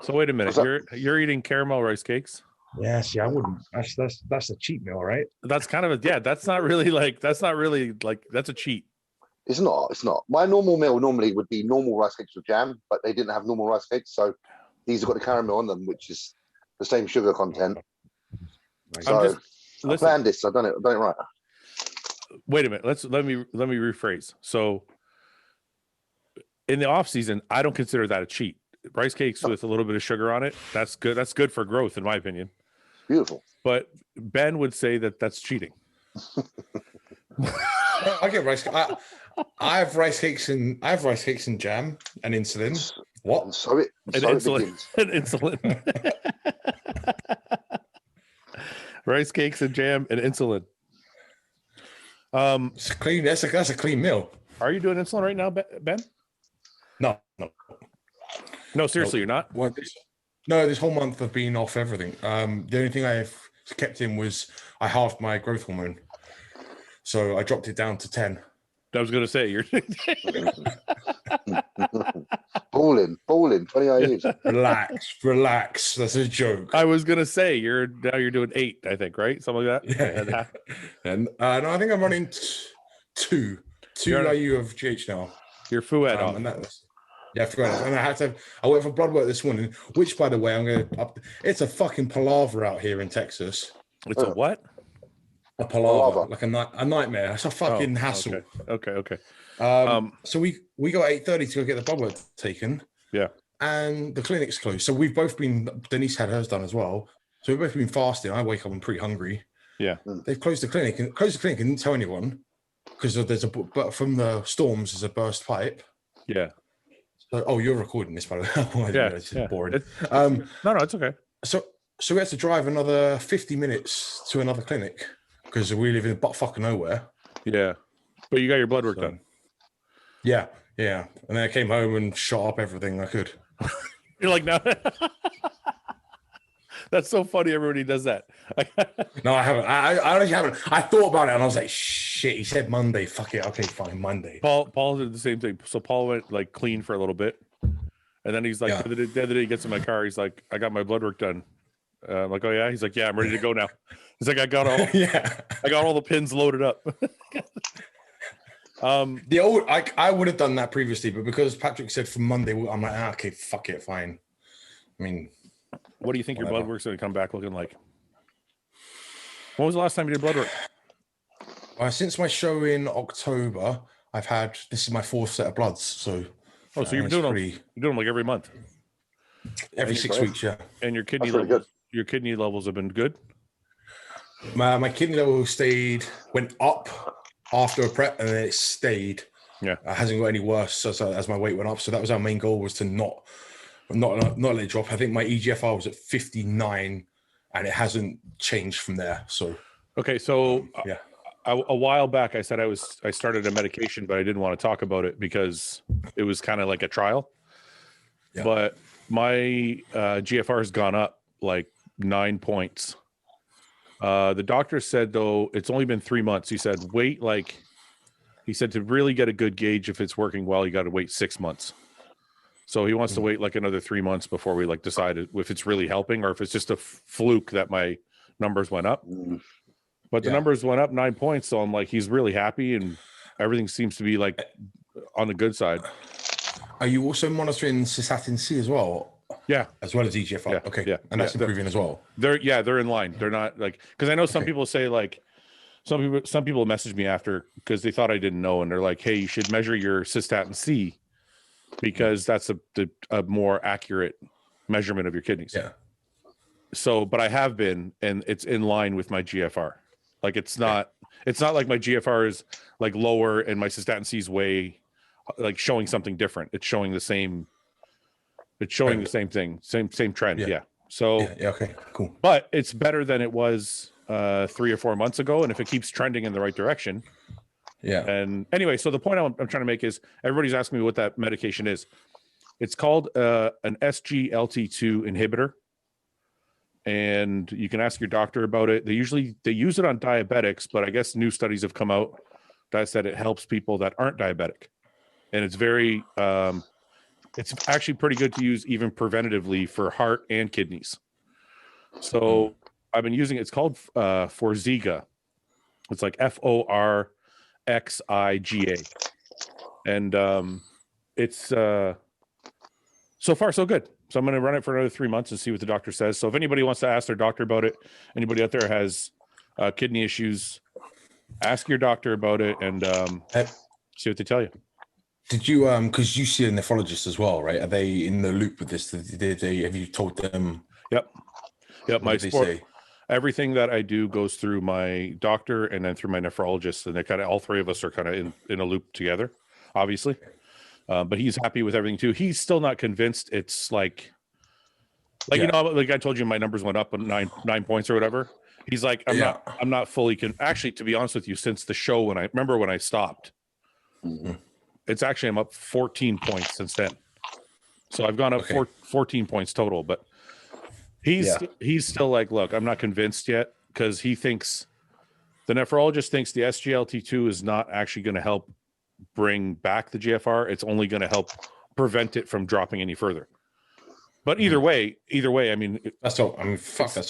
So wait a minute. You're eating caramel rice cakes? Yeah, see, I wouldn't. That's a cheat meal, right? That's kind of a That's not really like that's a cheat. It's not. It's not. My normal meal normally would be normal rice cakes with jam, but they didn't have normal rice cakes, so these have got the caramel on them, which is the same sugar content. So I planned this. I've done it right. Wait a minute. Let me rephrase. So in the off season, I don't consider that a cheat. Rice cakes with a little bit of sugar on it, that's good. That's good for growth, in my opinion. Beautiful. But Ben would say that that's cheating. I get rice. I have rice cakes and jam and insulin. What? And so it begins. And insulin. Rice cakes and jam and insulin. It's clean. That's a clean meal. Are you doing insulin right now, Ben? No, seriously, you're not? Well, this whole month I've been off everything. The only thing I've kept in was I halved my growth hormone. So I dropped it down to 10. I was going to say, you're... balling, 20 years. Relax. That's a joke. I was going to say, you're doing 8, I think, right? Something like that? Yeah. And no, I think I'm running 2 IU of GH now. You're Fouad off. And Fouad. And I went for blood work this morning, which, by the way, I'm going to it's a fucking palaver out here in Texas. It's a what? A palaver, like a nightmare. It's a fucking hassle. Okay. So we got 8:30 to go get the blood work taken. Yeah. And the clinic's closed. So we've both been, Denise had hers done as well. So we've both been fasting. I wake up, I'm pretty hungry. Yeah. They've closed the clinic and didn't tell anyone because but from the storms there's a burst pipe. Yeah. So, you're recording this, by the way. Yeah. It's boring. No, it's okay. So we had to drive another 50 minutes to another clinic because we live in butt fucking nowhere. Yeah. But you got your blood work done. Yeah. And then I came home and shot up everything I could. You're like, no. That's so funny. Everybody does that. No, I haven't. I honestly haven't. I thought about it and I was like, shit. He said Monday. Fuck it. Okay, fine. Monday. Paul did the same thing. So Paul went like clean for a little bit. And then he's like, the other day he gets in my car. He's like, I got my blood work done. I'm like, oh yeah. He's like, yeah, I'm ready to go now. He's like, I got all the pins loaded up. I would have done that previously, but because Patrick said from Monday, I'm like, okay, fuck it, fine. I mean, what do you think your blood work's going to come back looking like? When was the last time you did blood work? Since my show in October, this is my 4th set of bloods. So, so you're doing them like every month, every 6 weeks, yeah. And your kidney levels have been good. My kidney level went up after a prep, and then it stayed. Yeah, it hasn't got any worse as my weight went up. So that was our main goal, was to not let it drop. I think my EGFR was at 59, and it hasn't changed from there. So okay, so a while back I said I started a medication, but I didn't want to talk about it because it was kind of like a trial. Yeah. But my GFR has gone up like 9 points. The doctor said, though, it's only been 3 months. He said, he said to really get a good gauge if it's working well, you got to wait 6 months. So he wants to wait like another 3 months before we like decide if it's really helping or if it's just a fluke that my numbers went up. But the numbers went up 9 points. So I'm like, he's really happy and everything seems to be like on the good side. Are you also monitoring cystatin C as well? Yeah, as well as EGFR. Yeah. Okay, yeah, and that's improving as well. They're in line. They're not like, because I know some people say like some people message me after because they thought I didn't know, and they're like, hey, you should measure your cystatin C because that's a more accurate measurement of your kidneys. Yeah. So, but I have been, and it's in line with my GFR. Like it's not like my GFR is like lower and my cystatin C is way like showing something different. It's showing the same. It's showing the same thing, same trend. Yeah. So okay, cool. But it's better than it was 3 or 4 months ago, and if it keeps trending in the right direction. Yeah. And anyway, so the point I'm trying to make is everybody's asking me what that medication is. It's called an SGLT2 inhibitor, and you can ask your doctor about it. They use it on diabetics, but I guess new studies have come out that said it helps people that aren't diabetic, and it's very It's actually pretty good to use even preventatively for heart and kidneys. So I've been using it. It's called Forxiga. It's like Forxiga, and it's so far so good. So I'm going to run it for another 3 months and see what the doctor says. So if anybody wants to ask their doctor about it, anybody out there has kidney issues, ask your doctor about it and see what they tell you. Did you because you see a nephrologist as well, right? Are they in the loop with this? Did they have you told them? Yep. What did they say? Everything that I do goes through my doctor and then through my nephrologist, and they kind of all three of us are kind of in a loop together, obviously. But he's happy with everything too. He's still not convinced. It's like you know, like I told you, my numbers went up 9 points or whatever. He's like, I'm not fully actually, to be honest with you, since the show when I stopped, it's actually I'm up 14 points since then. So I've gone up 14 points total, but he's still like, look, I'm not convinced yet because he thinks the nephrologist thinks the SGLT2 is not actually going to help bring back the GFR. It's only going to help prevent it from dropping any further. But either way, I mean, that's a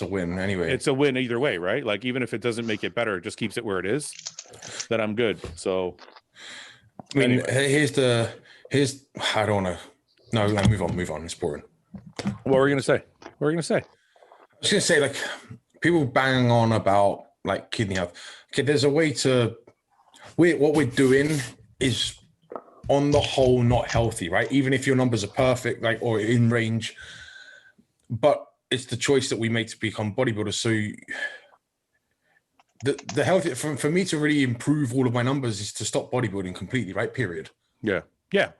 win anyway. It's a win either way, right? Like even if it doesn't make it better, it just keeps it where it is, then I'm good. So I mean, here's I don't want to. No, move on. It's boring. What were you gonna say? I was gonna say, like, people bang on about like kidney health. Okay, there's a way to. What we're doing is, on the whole, not healthy, right? Even if your numbers are perfect, like, or in range, but it's the choice that we make to become bodybuilders. So the healthy for me to really improve all of my numbers is to stop bodybuilding completely, right? Period. Yeah.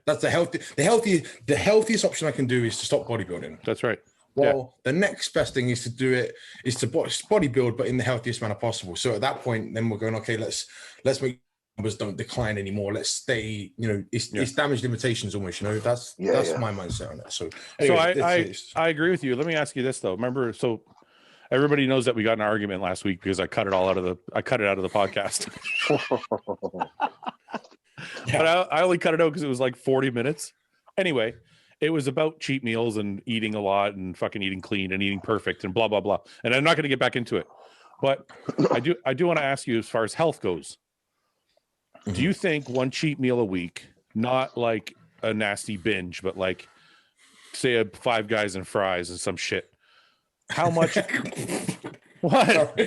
That's the healthiest option I can do is to stop bodybuilding. That's right. Well, the next best thing is to do it is to bodybuild, but in the healthiest manner possible. So at that point, then we're going, okay, let's make numbers don't decline anymore. Let's stay, you know, it's damage limitations almost, you know, that's my mindset on that. So anyway, I agree with you. Let me ask you this though. Remember, so everybody knows that we got in an argument last week because I cut it out of the podcast. But I only cut it out because it was like 40 minutes. Anyway, it was about cheat meals and eating a lot and fucking eating clean and eating perfect and blah, blah, blah. And I'm not going to get back into it. But I do want to ask you, as far as health goes, do you think one cheat meal a week, not like a nasty binge, but like, say, a Five Guys and fries and some shit, how much? What?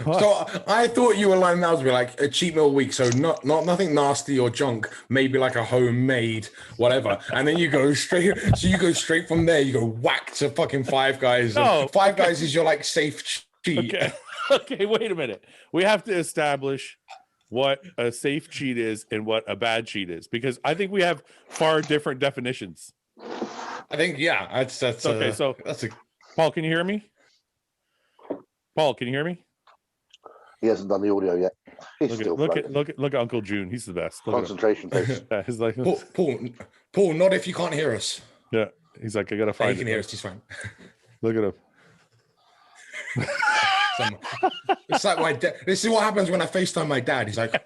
So I thought you were lining that to be like a cheat meal week, so not nothing nasty or junk, maybe like a homemade whatever, and then you go straight. So you go straight from there. You go whack to fucking Five Guys. No, Five Guys is your like safe cheat. Okay, wait a minute. We have to establish what a safe cheat is and what a bad cheat is, because I think we have far different definitions. I think that's okay. So that's a. Paul, can you hear me? Paul, can you hear me? He hasn't done the audio yet. Look at Uncle June. He's the best. Concentration face. Yeah, he's like Paul, not if you can't hear us. Yeah, he's like, I gotta find. He can hear us. He's fine. Look at him. It's like my dad. This is what happens when I FaceTime my dad. He's like,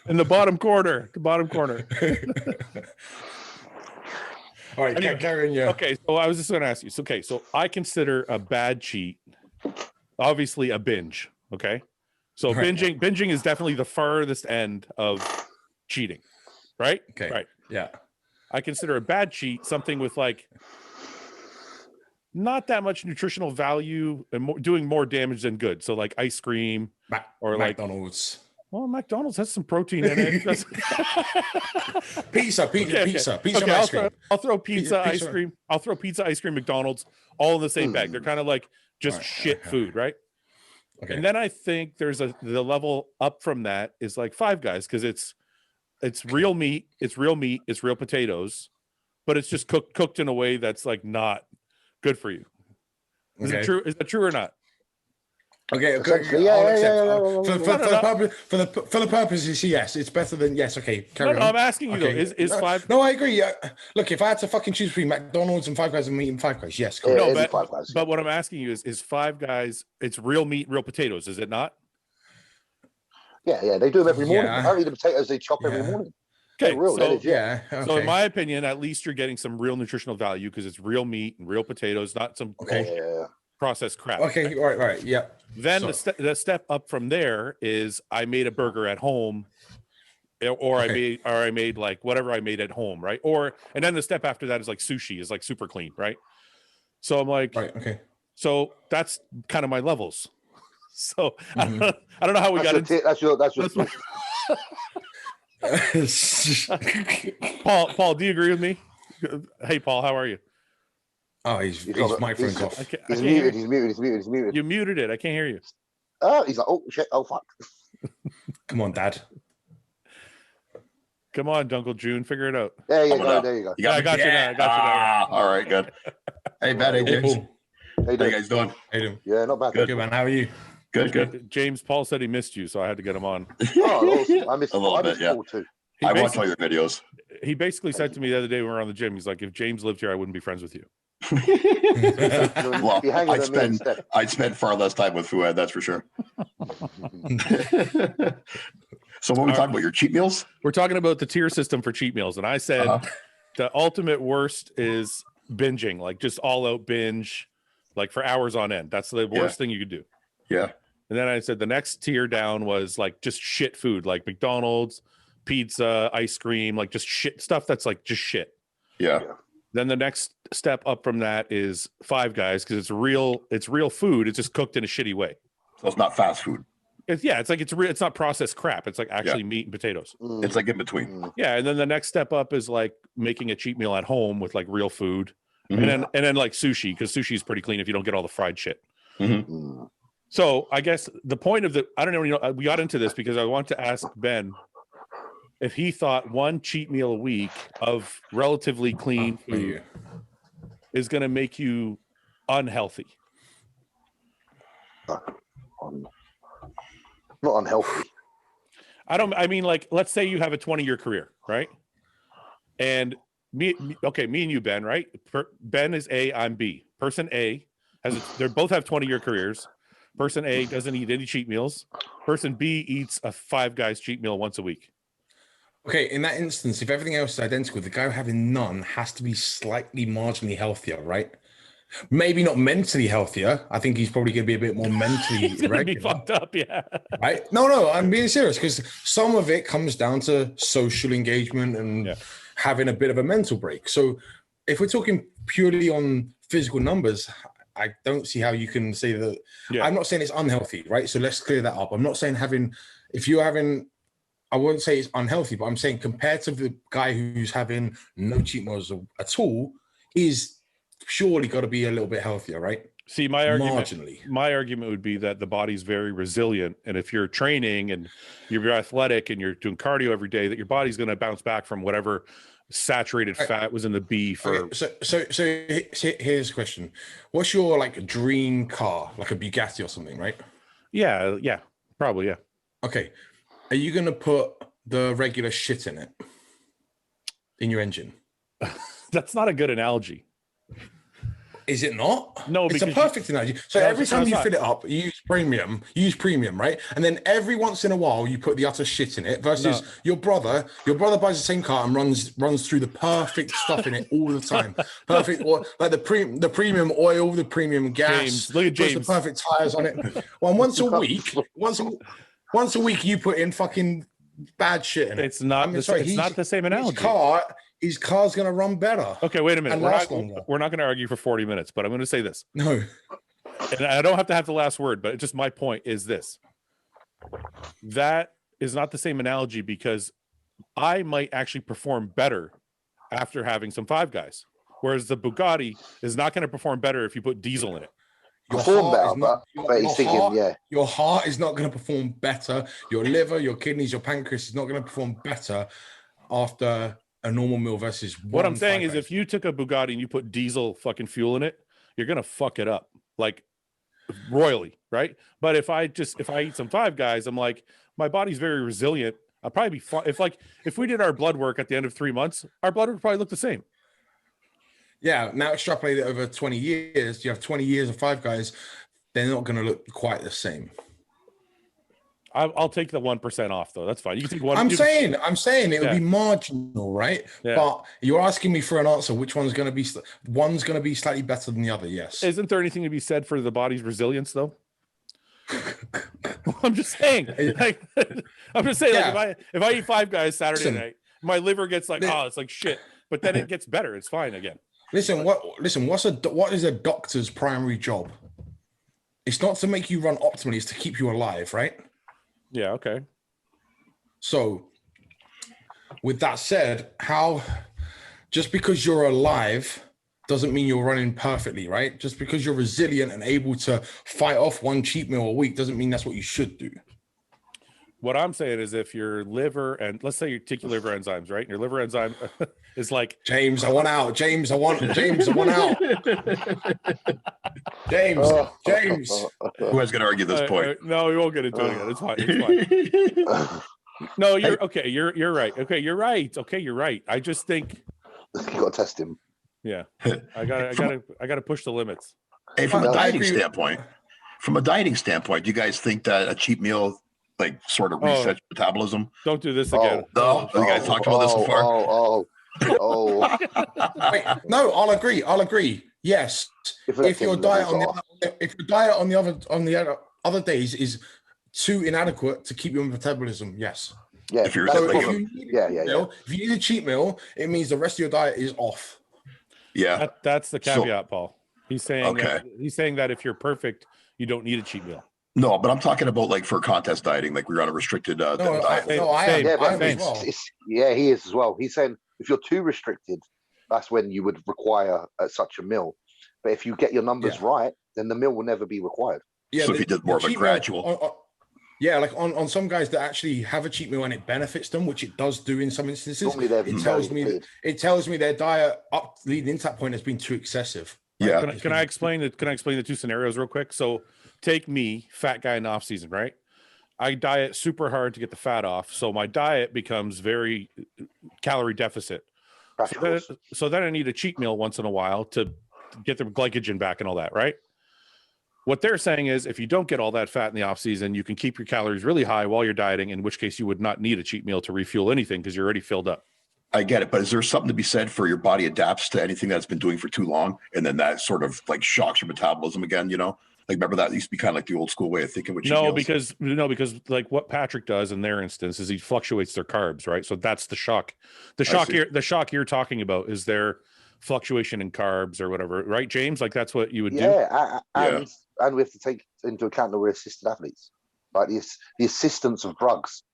in the bottom corner. All right, anyway, carry on. Yeah. Okay, so I was just going to ask you. So, so I consider a bad cheat, obviously, a binge. Okay, so right. binging is definitely the farthest end of cheating, right? Okay. Right. Yeah. I consider a bad cheat something with like not that much nutritional value and doing more damage than good. So like ice cream or like McDonald's. Well, McDonald's has some protein in it. Pizza, ice cream. I'll throw pizza, ice cream. I'll throw pizza, ice cream, McDonald's, all in the same bag. They're kind of like just food, right? Okay. And then I think there's the level up from that is like Five Guys, because it's real meat, it's real potatoes, but it's just cooked in a way that's like not good for you. Is it true? Is that true or not? Okay, for the purposes, yes, it's better than yes. Okay, carry on. I'm asking you though, is Five? No, I agree. Look, if I had to fucking choose between McDonald's and Five Guys and meat and Five Guys, yes. But what I'm asking you is Five Guys? It's real meat, real potatoes, is it not? Yeah, they do them every morning. Apparently, the potatoes they chop every morning. Okay, real, so yeah. Okay. So in my opinion, at least you're getting some real nutritional value because it's real meat and real potatoes, not some processed crap. Okay, right, yeah. Then the step up from there is I made a burger at home, or I made like whatever I made at home, right? And then the step after that is like sushi is like super clean, right? So I'm like, right, okay. So that's kind of my levels. So I don't know how we got into that's your Paul, do you agree with me? Hey, Paul, how are you? Oh, his microphone's off. He's muted. He's muted. You muted it. I can't hear you. Oh, he's like, oh shit, oh fuck. Come on, Dad. Come on, Duncle June, figure it out. There you go. There you go. I got you now. All right, good. Hey, Ben. Hey, James. How you guys doing? How you doing? Yeah, not bad. Good, man. How are you? Good. James, Paul said he missed you, so I had to get him on. Oh, awesome. I missed a little bit, yeah. Paul too. I watch all your videos. He basically said to me the other day when we were on the gym, he's like, if James lived here, I wouldn't be friends with you. Well, I'd spend far less time with Fouad, that's for sure. So what are we talking about? Your cheat meals? We're talking about the tier system for cheat meals. And I said the ultimate worst is binging, like just all out binge, like for hours on end. That's the worst thing you could do. Yeah. And then I said the next tier down was like just shit food, like McDonald's, pizza, ice cream, like just shit stuff that's like just shit. Yeah. Then the next step up from that is Five Guys because it's real food. It's just cooked in a shitty way. So it's not fast food. It's not processed crap. It's like actually meat and potatoes. It's like in between. Yeah, and then the next step up is like making a cheat meal at home with like real food, and then like sushi because sushi is pretty clean if you don't get all the fried shit. So I guess the point of I don't know, we got into this because I want to ask Ben if he thought one cheat meal a week of relatively clean food is going to make you unhealthy. Not unhealthy. I mean, like, let's say you have a 20-year career, right? And me and you, Ben, right? Ben is A, I'm B. Person A they both have 20-year careers. Person A doesn't eat any cheat meals. Person B eats a Five Guys cheat meal once a week. Okay, in that instance, if everything else is identical, the guy having none has to be slightly marginally healthier, right? Maybe not mentally healthier. I think he's probably going to be a bit more mentally irregular. Be fucked up, yeah. Right? No, I'm being serious because some of it comes down to social engagement and having a bit of a mental break. So if we're talking purely on physical numbers, I don't see how you can say that. Yeah. I'm not saying it's unhealthy, right? So let's clear that up. I'm not saying I wouldn't say it's unhealthy, but I'm saying compared to the guy who's having no cheat meals at all, he's surely got to be a little bit healthier, right? See, my argument would be that the body's very resilient, and if you're training and you're athletic and you're doing cardio every day, that your body's going to bounce back from whatever saturated fat was in the beef. So here's a question: what's your like dream car, like a Bugatti or something, right? Yeah, probably, yeah. Okay, are you going to put the regular shit in it in your engine? That's not a good analogy. Is it not? No, it's a perfect analogy. So every time you fill it up, you use premium, right? And then every once in a while, you put the utter shit in it. Versus your brother buys the same car and runs through the perfect stuff in it all the time. Perfect, like the premium oil, the premium gas. James, look at James. Puts the perfect tires on it. Well, once a week, you put in fucking bad shit in it. It's not the same analogy. His car's going to run better. Okay, wait a minute. We're not going to argue for 40 minutes, but I'm going to say this. No. And I don't have to have the last word, but just my point is this. That is not the same analogy because I might actually perform better after having some Five Guys, whereas the Bugatti is not going to perform better if you put diesel in it. Your heart is not going to perform better. Your liver, your kidneys, your pancreas is not going to perform better after a normal meal versus what I'm saying is if you took a Bugatti and you put diesel fucking fuel in it, you're going to fuck it up like royally, right? But if I eat some Five Guys, I'm like, my body's very resilient. I'll probably be fine. If we did our blood work at the end of 3 months, our blood would probably look the same. Yeah. Now extrapolate it over 20 years. You have 20 years of Five Guys. They're not going to look quite the same. I'll take the 1% off though. That's fine. You can take one. I'm saying it would be marginal, right? Yeah. But you're asking me for an answer. Which one's going to be slightly better than the other? Yes. Isn't there anything to be said for the body's resilience though? I'm just saying. Like, I'm just saying. Yeah. Like if I eat Five Guys Saturday night, my liver gets like, oh, it's like shit. But then it gets better. It's fine again. Listen. What is a doctor's primary job? It's not to make you run optimally. It's to keep you alive, right? Yeah. Okay. So, with that said, just because you're alive doesn't mean you're running perfectly, right? Just because you're resilient and able to fight off one cheat meal a week doesn't mean that's what you should do. What I'm saying is if your liver, and let's say you take your liver enzymes, right? Your liver enzyme is like James, I want out. James, I want out. James. Who is going to argue this point? No, we won't get into it again. It's fine. It's fine. No, you're okay. You're right. Okay, you're right. Okay, you're right. I just think you got to test him. Yeah, I gotta push the limits. Hey, from a dieting standpoint, do you guys think that a cheat meal like sort of resets metabolism? Don't do this again. No, you guys talked about this so far. Wait, no, I'll agree. Yes, if your diet on the other days is too inadequate to keep your metabolism, yes. Yeah. If you need a cheat meal, it means the rest of your diet is off. Yeah, that's the caveat, Paul. He's saying that if you're perfect, you don't need a cheat meal. No, but I'm talking about like for contest dieting, like we're on a restricted diet. I am as well. Yeah, he is as well. He's saying if you're too restricted, that's when you would require such a meal. But if you get your numbers right, then the meal will never be required. Yeah, so if you did more of a gradual. Like on some guys that actually have a cheat meal and it benefits them, which it does do in some instances. Normally it tells me their diet up leading into that point has been too excessive. Yeah. Can I explain the two scenarios real quick? So take me, fat guy in off season, right? I diet super hard to get the fat off, so my diet becomes very calorie deficit. So then I need a cheat meal once in a while to get the glycogen back and all that, right? What they're saying is if you don't get all that fat in the off season, you can keep your calories really high while you're dieting, in which case you would not need a cheat meal to refuel anything because you're already filled up. I get it, but is there something to be said for your body adapts to anything that's been doing for too long, and then that sort of like shocks your metabolism again? You know, like remember that used to be kind of like the old school way of thinking. With because like what Patrick does in their instance is he fluctuates their carbs, right? So that's the shock. The shock you're talking about is their fluctuation in carbs or whatever, right, James? Like that's what you would do. And we have to take into account that we're assisted athletes. Like the assistance of drugs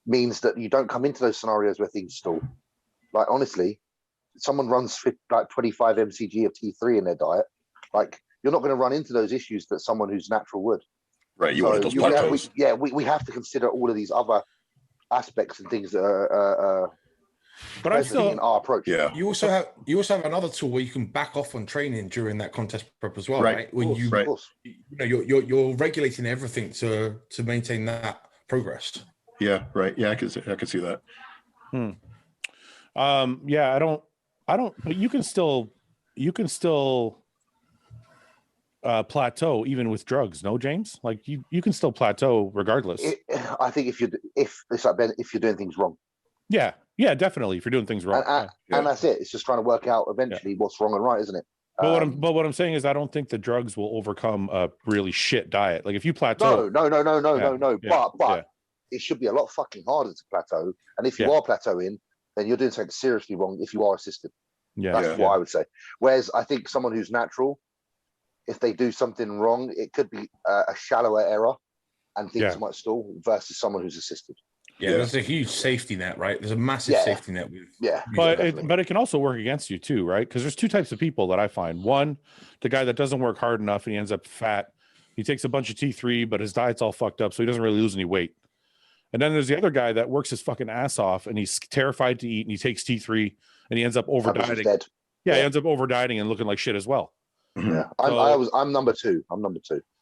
means that you don't come into those scenarios where things stall. Like honestly, someone runs like 25 mcg of T3 in their diet, like you're not going to run into those issues that someone who's natural would. Right. You want those plateaus. We have to consider all of these other aspects and things that are but I'm still in our approach. Yeah. You also have another tool where you can back off on training during that contest prep as well, right? When you're regulating everything to maintain that progress. Yeah, right. Yeah, I can see that. Yeah, I don't but you can still plateau even with drugs, no, James? Like you can still plateau regardless. I think if it's like Ben, if you're doing things wrong. Yeah, definitely. If you're doing things wrong, and that's it. It's just trying to work out eventually what's wrong and right, isn't it? But what I'm saying is, I don't think the drugs will overcome a really shit diet. Like if you plateau, no. But it should be a lot fucking harder to plateau. And if you are plateauing, then you're doing something seriously wrong. If you are assisted, that's what I would say. Whereas I think someone who's natural, if they do something wrong, it could be a shallower error, and things might stall. Versus someone who's assisted. Yeah, there's a huge safety net, right? There's a massive safety net. But it can also work against you too, right? Because there's two types of people that I find. One, the guy that doesn't work hard enough and he ends up fat. He takes a bunch of T3, but his diet's all fucked up, so he doesn't really lose any weight. And then there's the other guy that works his fucking ass off and he's terrified to eat and he takes T3 and he ends up over dieting. He ends up over dieting and looking like shit as well. Yeah, I'm number two.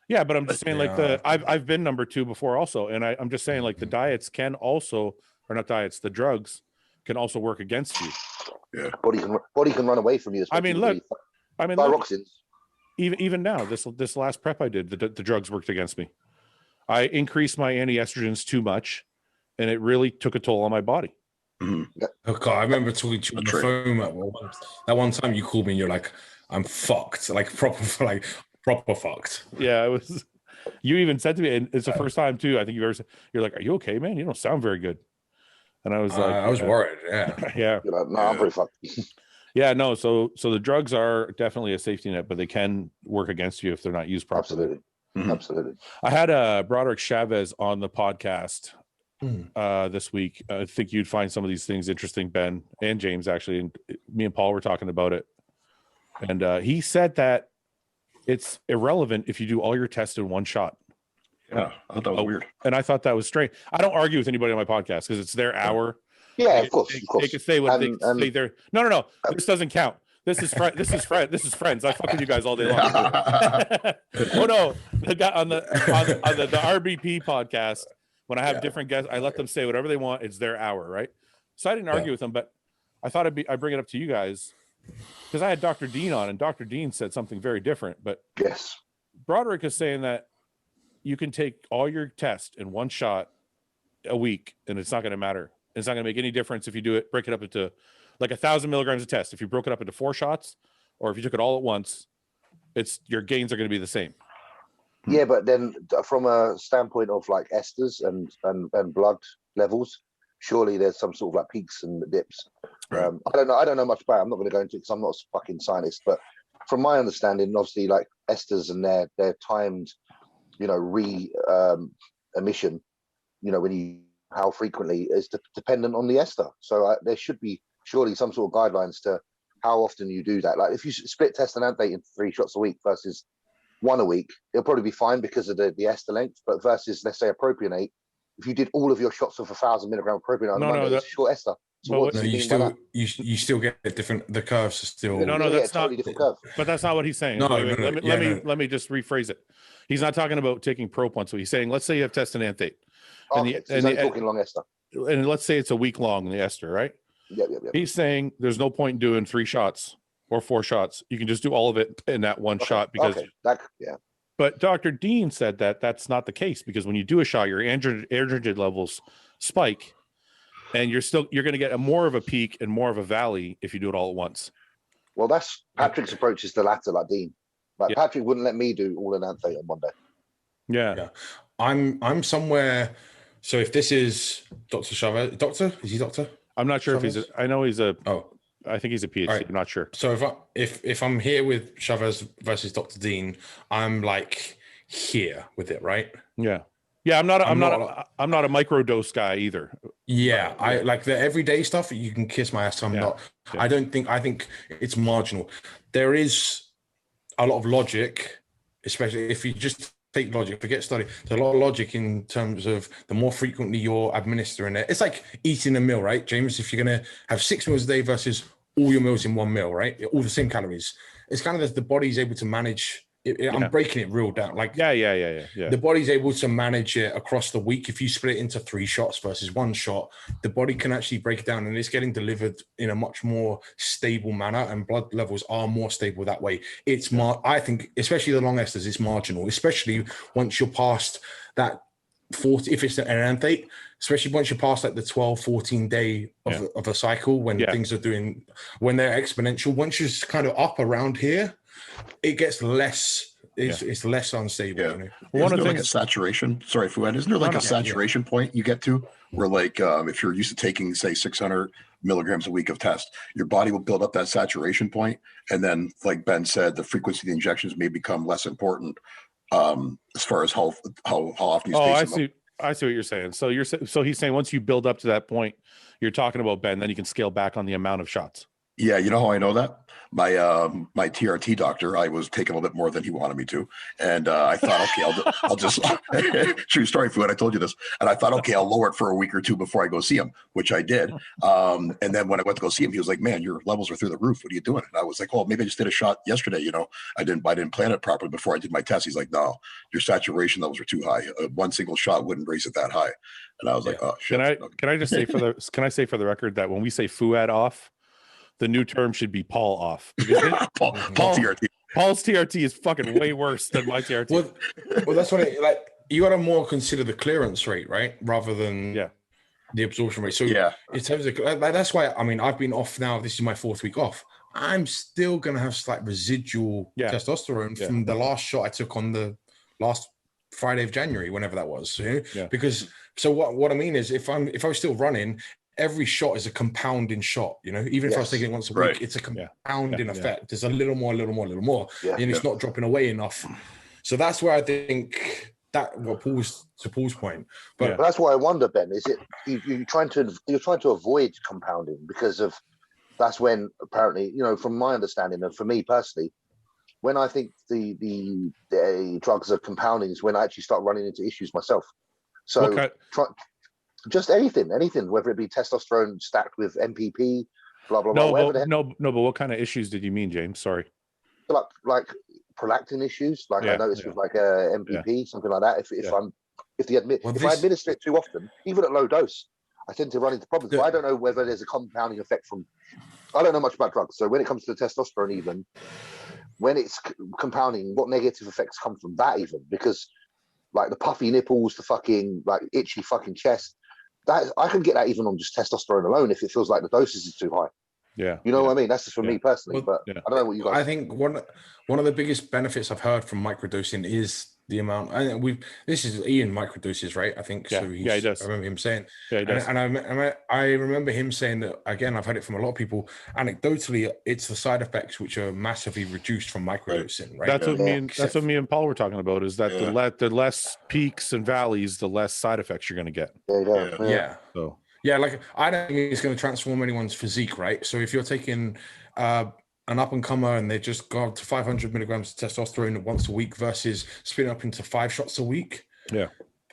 Yeah, but I'm just saying, like I've been number two before also, and I'm just saying, like the diets can also, or not diets, the drugs can also work against you. Yeah, body can run away from you. I mean, look, thyroxines. Even now, this last prep I did, the drugs worked against me. I increased my anti-estrogens too much, and it really took a toll on my body. Oh God, I remember talking to you on the phone that one time you called me and you're like, I'm fucked, like proper fucked. Yeah, I was. You even said to me, and it's the first time too, I think you've ever said, you're like, are you okay, man? You don't sound very good. And I was like, I was worried. Yeah. Yeah. You're like, no, I'm pretty fucked. Yeah, no. So the drugs are definitely a safety net, but they can work against you if they're not used properly. Absolutely. I had Broderik Chavez on the podcast this week. I think you'd find some of these things interesting, Ben and James, actually. And me and Paul were talking about it. And he said that it's irrelevant if you do all your tests in one shot. Yeah, I thought that was weird. And I thought that was strange. I don't argue with anybody on my podcast because it's their hour. Yeah, of course. They can say what they can say there. No. This doesn't count. This is This is friends. I fuck with you guys all day long. Oh no, the guy on the RBP podcast. When I have different guests, I let them say whatever they want. It's their hour, right? So I didn't argue with them, but I thought I'd bring it up to you guys because I had Dr. Dean on, and Dr. Dean said something very different. But yes, Broderik is saying that you can take all your tests in one shot a week, and it's not going to matter. It's not going to make any difference if you break it up into like 1,000 milligrams of test. If you broke it up into 4 shots, or if you took it all at once, your gains are going to be the same. Yeah, but then from a standpoint of like esters and blood levels, surely there's some sort of like peaks and dips. Right. I don't know much about it. I'm not going to go into it because I'm not a fucking scientist. But from my understanding, obviously, like esters and their timed, emission, how frequently is dependent on the ester. So there should be surely some sort of guidelines to how often you do that. Like if you split test and anthate in 3 shots a week versus 1 a week, it'll probably be fine because of the ester length. But versus, let's say, a propionate, if you did all of your shots of 1,000 milligram propionate on Monday, it's short ester. So what you still get different. The curves are still that's totally not different curve. But that's not what he's saying. No, let me just rephrase it. He's not talking about taking prop once. So he's saying, let's say you have test and anthate, He's only talking long ester, and let's say it's a week long the ester, right? Yeah. He's saying there's no point in doing 3 shots or 4 shots. You can just do all of it in that one shot because But Dr. Dean said that that's not the case because when you do a shot, your androgen levels spike, and you're going to get more of a peak and more of a valley if you do it all at once. Well, that's Patrick's approach is the latter, like Dean. Like Patrick wouldn't let me do all an anthate on Monday. Yeah. I'm somewhere. So if this is Dr. Chavez, is he doctor? I'm not sure Chavez? if I know he's a. Oh, I think he's a PhD. Right. I'm not sure. So if I'm here with Chavez versus Dr. Dean, I'm like here with it, right? Yeah. Yeah, I'm not a microdose guy either. Yeah, I like the everyday stuff. You can kiss my ass. I'm not. Yeah. I think it's marginal. There is a lot of logic, especially if you just take logic, forget study. There's a lot of logic in terms of the more frequently you're administering it. It's like eating a meal, right, James? If you're gonna have 6 meals a day versus all your meals in one meal, right? All the same calories. It's kind of as the body's able to manage. I'm breaking it real down. Like yeah. The body's able to manage it across the week. If you split it into 3 shots versus 1 shot, the body can actually break it down, and it's getting delivered in a much more stable manner. And blood levels are more stable that way. It's I think, especially the long esters, it's marginal. Especially once you're past that 40, if it's an anthate, especially once you're past like the 12, 14 day of a cycle when things are when they're exponential. Once you're kind of up around here, it gets less. It's less unstable. Yeah. One of the things, like a saturation. Sorry, Fouad. Isn't there like a saturation point you get to where, like, if you're used to taking, say, 600 milligrams a week of test, your body will build up that saturation point, and then, like Ben said, the frequency of the injections may become less important as far as how often you. I see what you're saying. So he's saying once you build up to that point, you're talking about, Ben, then you can scale back on the amount of shots. Yeah, you know how I know that? My TRT doctor, I was taking a little bit more than he wanted me to, and I thought, okay, I'll just true story, Fouad. I told you this, and I thought, okay, I'll lower it for a week or 2 before I go see him, which I did. And then when I went to go see him, he was like, "Man, your levels are through the roof. What are you doing?" And I was like, "Oh, maybe I just did a shot yesterday. I didn't plan it properly before I did my test." He's like, "No, your saturation levels are too high. One single shot wouldn't raise it that high." And I was like, "Oh shit." Can I just say for the record that when we say Fouad off, the new term should be Paul off. Paul TRT. Paul's TRT is fucking way worse than my TRT. Well, that's what gotta more consider the clearance rate, right, rather than the absorption rate. So in terms of that's why I mean I've been off now. This is my 4th week off. I'm still gonna have slight residual testosterone from the last shot I took on the last Friday of January, whenever that was. Because so what I mean is if I was still running, every shot is a compounding shot, you know, even if I was taking it once a week, it's a compounding effect. There's a little more, and it's not dropping away enough. So that's where I think that Paul's point. But that's why I wonder, Ben, is it you're trying to avoid compounding because of that's when apparently, you know, from my understanding and for me personally, when I think the drugs are compounding is when I actually start running into issues myself. So just anything, whether it be testosterone stacked with MPP, blah blah blah. But what kind of issues did you mean, James? Sorry. Like prolactin issues, like I noticed with like a MPP, something like that. If I administer it too often, even at low dose, I tend to run into problems. But I don't know whether there's a compounding effect from. I don't know much about drugs, so when it comes to the testosterone, even when it's compounding, what negative effects come from that? Even because like the puffy nipples, the fucking like itchy fucking chest. That I can get that even on just testosterone alone if it feels like the dosage is too high. Yeah, you know what I mean. That's just for me personally, but I don't know what you guys. I think one of the biggest benefits I've heard from microdosing is the amount. And this is Ian microdoses, right? I think so. He does. I remember him saying. Yeah, he does. And I remember him saying that again. I've heard it from a lot of people. Anecdotally, it's the side effects which are massively reduced from microdosing. Right. That's what me and Paul were talking about. Is that the less peaks and valleys, the less side effects you're going to get. Yeah. So. Yeah, like I don't think it's going to transform anyone's physique, right? So if you're taking an up-and-comer and they just go up to 500 milligrams of testosterone once a week versus spin up into 5 shots a week,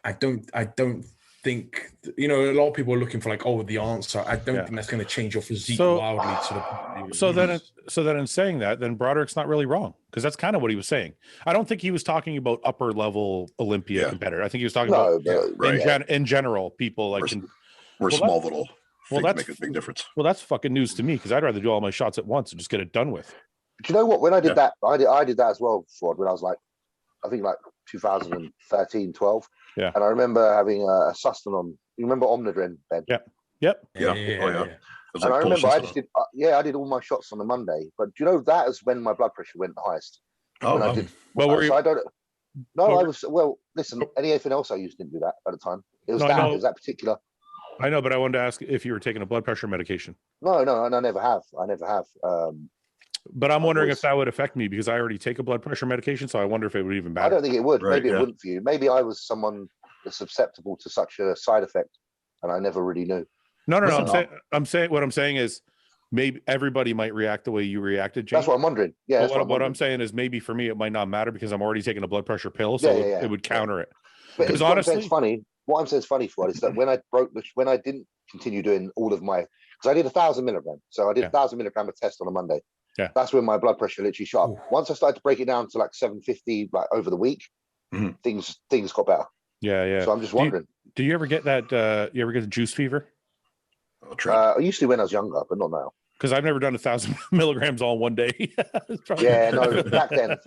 I don't think, you know, a lot of people are looking for like, the answer. I don't think that's going to change your physique wildly to the. So then in saying that, then Broderik's not really wrong because that's kind of what he was saying. I don't think he was talking about upper level Olympia competitor. I think he was talking about in general people like. We're small little things make a big difference. Well, that's fucking news to me because I'd rather do all my shots at once and just get it done with. Do you know what? When I did that, I did that as well, Fouad, when I was like, I think like 2013, 12. Yeah. And I remember having a Sustanon. You remember Omnidrin, Ben? Yep. Yeah. And I remember I just did, I did all my shots on the Monday. But do you know that is when my blood pressure went the highest? I did. Listen, anything else I used didn't do that at the time. It was it was that particular. I know, but I wanted to ask if you were taking a blood pressure medication. No, I never have. But I'm wondering if that would affect me because I already take a blood pressure medication, so I wonder if it would even matter. I don't think it would. Maybe it wouldn't for you. Maybe I was someone that's susceptible to such a side effect, and I never really knew. No. I'm saying is maybe everybody might react the way you reacted, James. That's what I'm wondering. Yeah. What I'm saying is maybe for me it might not matter because I'm already taking a blood pressure pill, so it would counter it. Because honestly, it's funny. What I'm saying is funny for it is that when I didn't continue doing all of my, because I did 1,000 milligrams, so I did 1,000 milligram of test on a Monday. Yeah, that's when my blood pressure literally shot up. Once I started to break it down to like 750, like over the week, things got better. Yeah. So I'm just wondering. Do you ever get that? You ever get the juice fever? I used to when I was younger, but not now. Because I've never done 1,000 milligrams all in one day. No, back then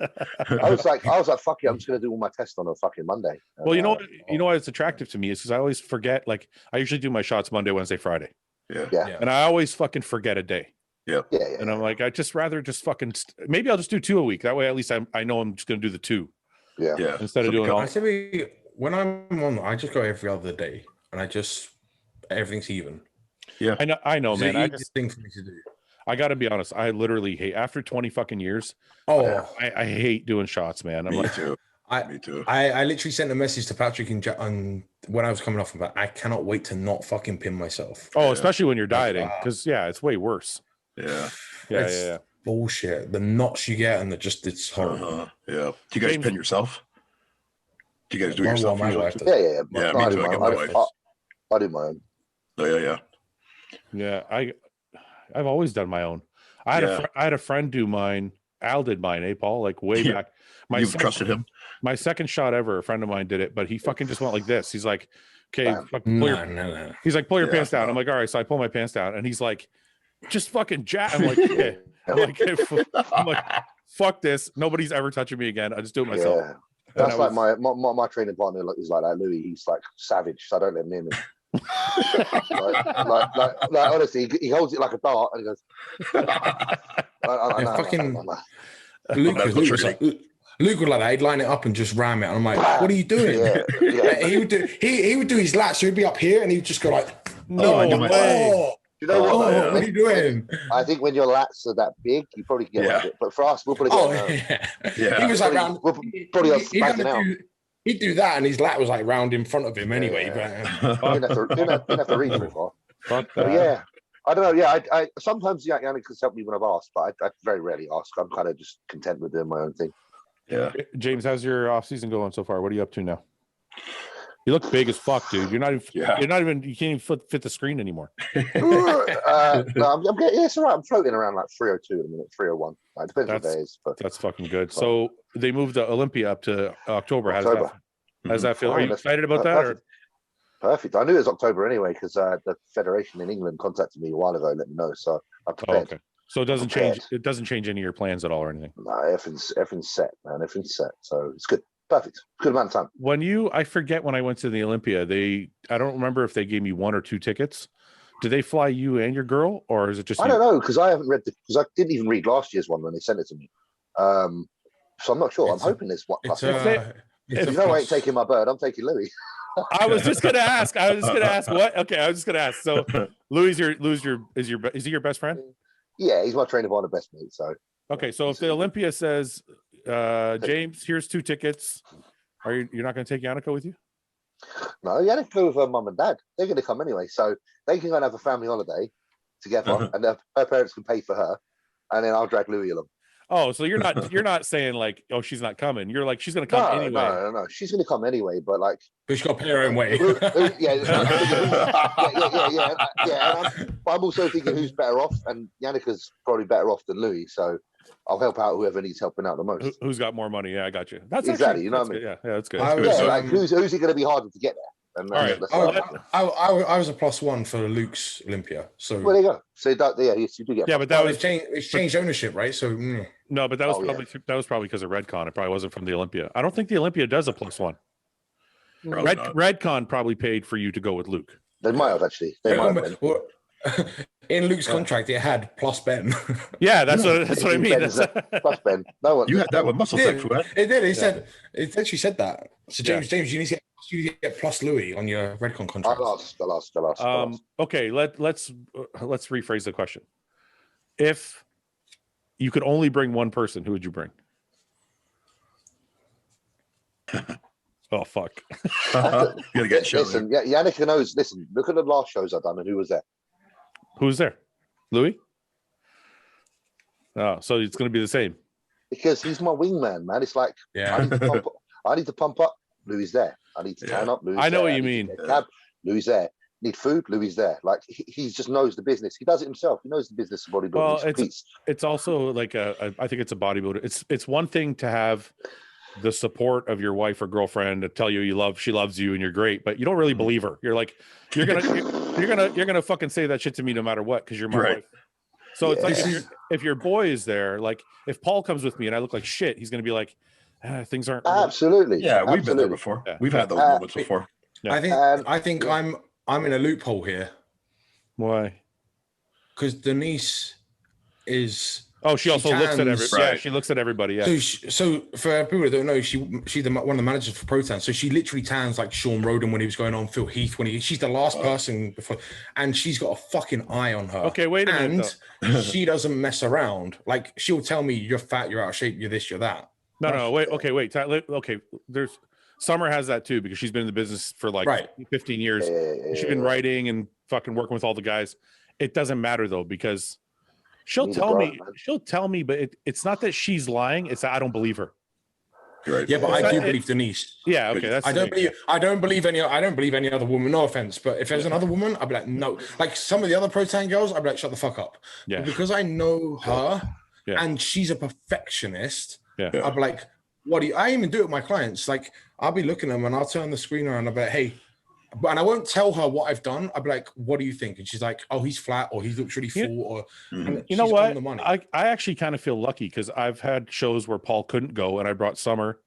I was like, fuck it, I'm just gonna do all my tests on a fucking Monday. Well, you know what it's attractive to me is because I always forget. Like I usually do my shots Monday, Wednesday, Friday. Yeah. And I always fucking forget a day. Yeah. And I'm like, I just rather just fucking maybe I'll just do 2 a week. That way, at least I know I'm just gonna do the 2. Yeah. Instead of doing all. When I'm on, I just go every other day, and everything's even. Yeah, I know, man. It's the thing for me to do. I got to be honest. I literally hate after 20 fucking years. I hate doing shots, man. Me too. I literally sent a message to Patrick and when I was coming off of that. I cannot wait to not fucking pin myself. Especially when you're dieting, because it's way worse. Yeah. Bullshit. The knots you get and it's horrible. Yeah. Do you guys pin yourself? Do you guys do it yourself? Yeah. Me too. I do my own. Yeah, I've always done my own. I had a friend do mine. Al did mine, Paul? Like way back. You've trusted him. My second shot ever, a friend of mine did it, but he fucking just went like this. He's like, okay, he's like, pull your pants down. I'm like, all right. So I pull my pants down, and he's like, just fucking jab. I'm like, I'm like, fuck this. Nobody's ever touching me again. I just do it myself. That's like my training partner is like that. Louis, he's like savage, so I don't let him near me. like honestly, he holds it like a dart and he goes. Luke would like that. He'd line it up and just ram it. And I'm like, what are you doing? He would do his lats. So he'd be up here and he'd just go like, no way. You know what? What are you doing? I think when your lats are that big, you probably can get away with it. But for us, we'll probably get He was like round. We'll probably spazzing out. He'd do that, and his lat was like round in front of him anyway. But didn't have to reach very far. Fuck that. Yeah, I don't know. Yeah, I sometimes Yannick has helped me when I've asked, but I very rarely ask. I'm kind of just content with doing my own thing. Yeah. James, how's your off season going so far? What are you up to now? You look big as fuck, dude. You're not even. You can't even fit the screen anymore. No, I'm getting. Yeah, it's all right. I'm floating around like 302 in a minute, 301. It depends what day it is. But that's fucking good. So they moved the Olympia up to October. How does that feel? Are you excited about that? Or? Perfect. I knew it was October anyway because the federation in England contacted me a while ago and let me know. So I'm prepared. Okay. So it doesn't change. It doesn't change any of your plans at all or anything. No, everything's set, man. Everything's set. So it's good. Perfect. Good amount of time. I forget when I went to the Olympia, I don't remember if they gave me 1 or 2 tickets. Did they fly you and your girl, or is it just? I don't know because I haven't read because I didn't even read last year's one when they sent it to me. So I'm not sure. I'm hoping there's what. If I ain't taking my bird, I'm taking Louis. I was just gonna ask. What? Okay, I was just gonna ask. So Louis, is he your best friend? Yeah, he's my trainer partner, best mate. So okay, so if the Olympia says, James, here's 2 tickets, you're not going to take Yannicka with you? No, Yannicka go with her mum and dad. They're going to come anyway, so they can go and have a family holiday together, and her parents can pay for her, and then I'll drag Louis along. Oh, so you're not saying like, oh, she's not coming. You're like, she's going to come anyway. No. She's going to come anyway, but like, but she's got to pay her own way. I'm also thinking who's better off, and Yannicka's probably better off than Louis. So I'll help out whoever needs helping out the most. Who's got more money? Yeah, I got you. That's exactly. Actually, you know what I mean? Yeah, that's good. Like who's it going to be harder to get there? And, all right. I was a +1 for Luke's Olympia. So well, there you go. So yes, you do get. Yeah, but that was it's changed ownership, right? So no, but that was probably because of Redcon. It probably wasn't from the Olympia. I don't think the Olympia does a +1. Redcon probably paid for you to go with Luke. They might have actually. In Luke's contract, it had plus Ben. Yeah, that's what I mean. Plus Ben. No one. You had that with muscle tech for that. It did. It actually said that. So James, you need to get plus Louis on your Redcon contract. I lost. Okay, let's rephrase the question. If you could only bring one person, who would you bring? Oh fuck! You gotta get show. Listen, Yannicka knows. Listen, look at the last shows I've done and who was there. Who's there? Louis? Oh, so it's going to be the same. Because he's my wingman, man. It's like I need to pump up. Louis there. I need to tan up. Louis I know there. what you mean. Louis there. Need food. Louis there. Like he just knows the business. He does it himself. He knows the business of bodybuilding. Well, it's also like I think it's a bodybuilder. It's one thing to have the support of your wife or girlfriend to tell you she loves you and you're great, but you don't really believe her. You're like you're gonna fucking say that shit to me no matter what because you're my wife. So it's like if your boy is there, like if Paul comes with me and I look like shit, he's gonna be like, things aren't absolutely. Yeah, we've been there before. Yeah. We've had those moments before. Yeah. I think I'm in a loophole here. Why? Because Denise is. Oh, she also looks at everybody. Right. Yeah, she looks at everybody. Yeah. So for people that don't know, she's one of the managers for Protan. So she literally tans like Sean Roden when he was going on, Phil Heath she's the last person before, and she's got a fucking eye on her. Okay, wait a minute. And she doesn't mess around. Like she'll tell me, "You're fat, you're out of shape, you're this, you're that." No, wait. Okay, wait. Okay, there's Summer has that too because she's been in the business for like 15 years. She's been writing and fucking working with all the guys. It doesn't matter though because. She'll tell me, but it's not that she's lying. It's that I don't believe her. Right. Yeah, but I do believe Denise. Yeah, okay. That's I don't believe any other woman. No offense, but if there's another woman, I'd be like, no. Like some of the other Protan girls, I'd be like, shut the fuck up. Yeah. But because I know her and she's a perfectionist, I'd be like, what do you? I even do it with my clients. Like I'll be looking at them and I'll turn the screen around and I'll be like, hey. And I won't tell her what I've done. I'll be like, what do you think? And she's like, oh, he's flat or he looks really full. Or you know what? I actually kind of feel lucky because I've had shows where Paul couldn't go and I brought Summer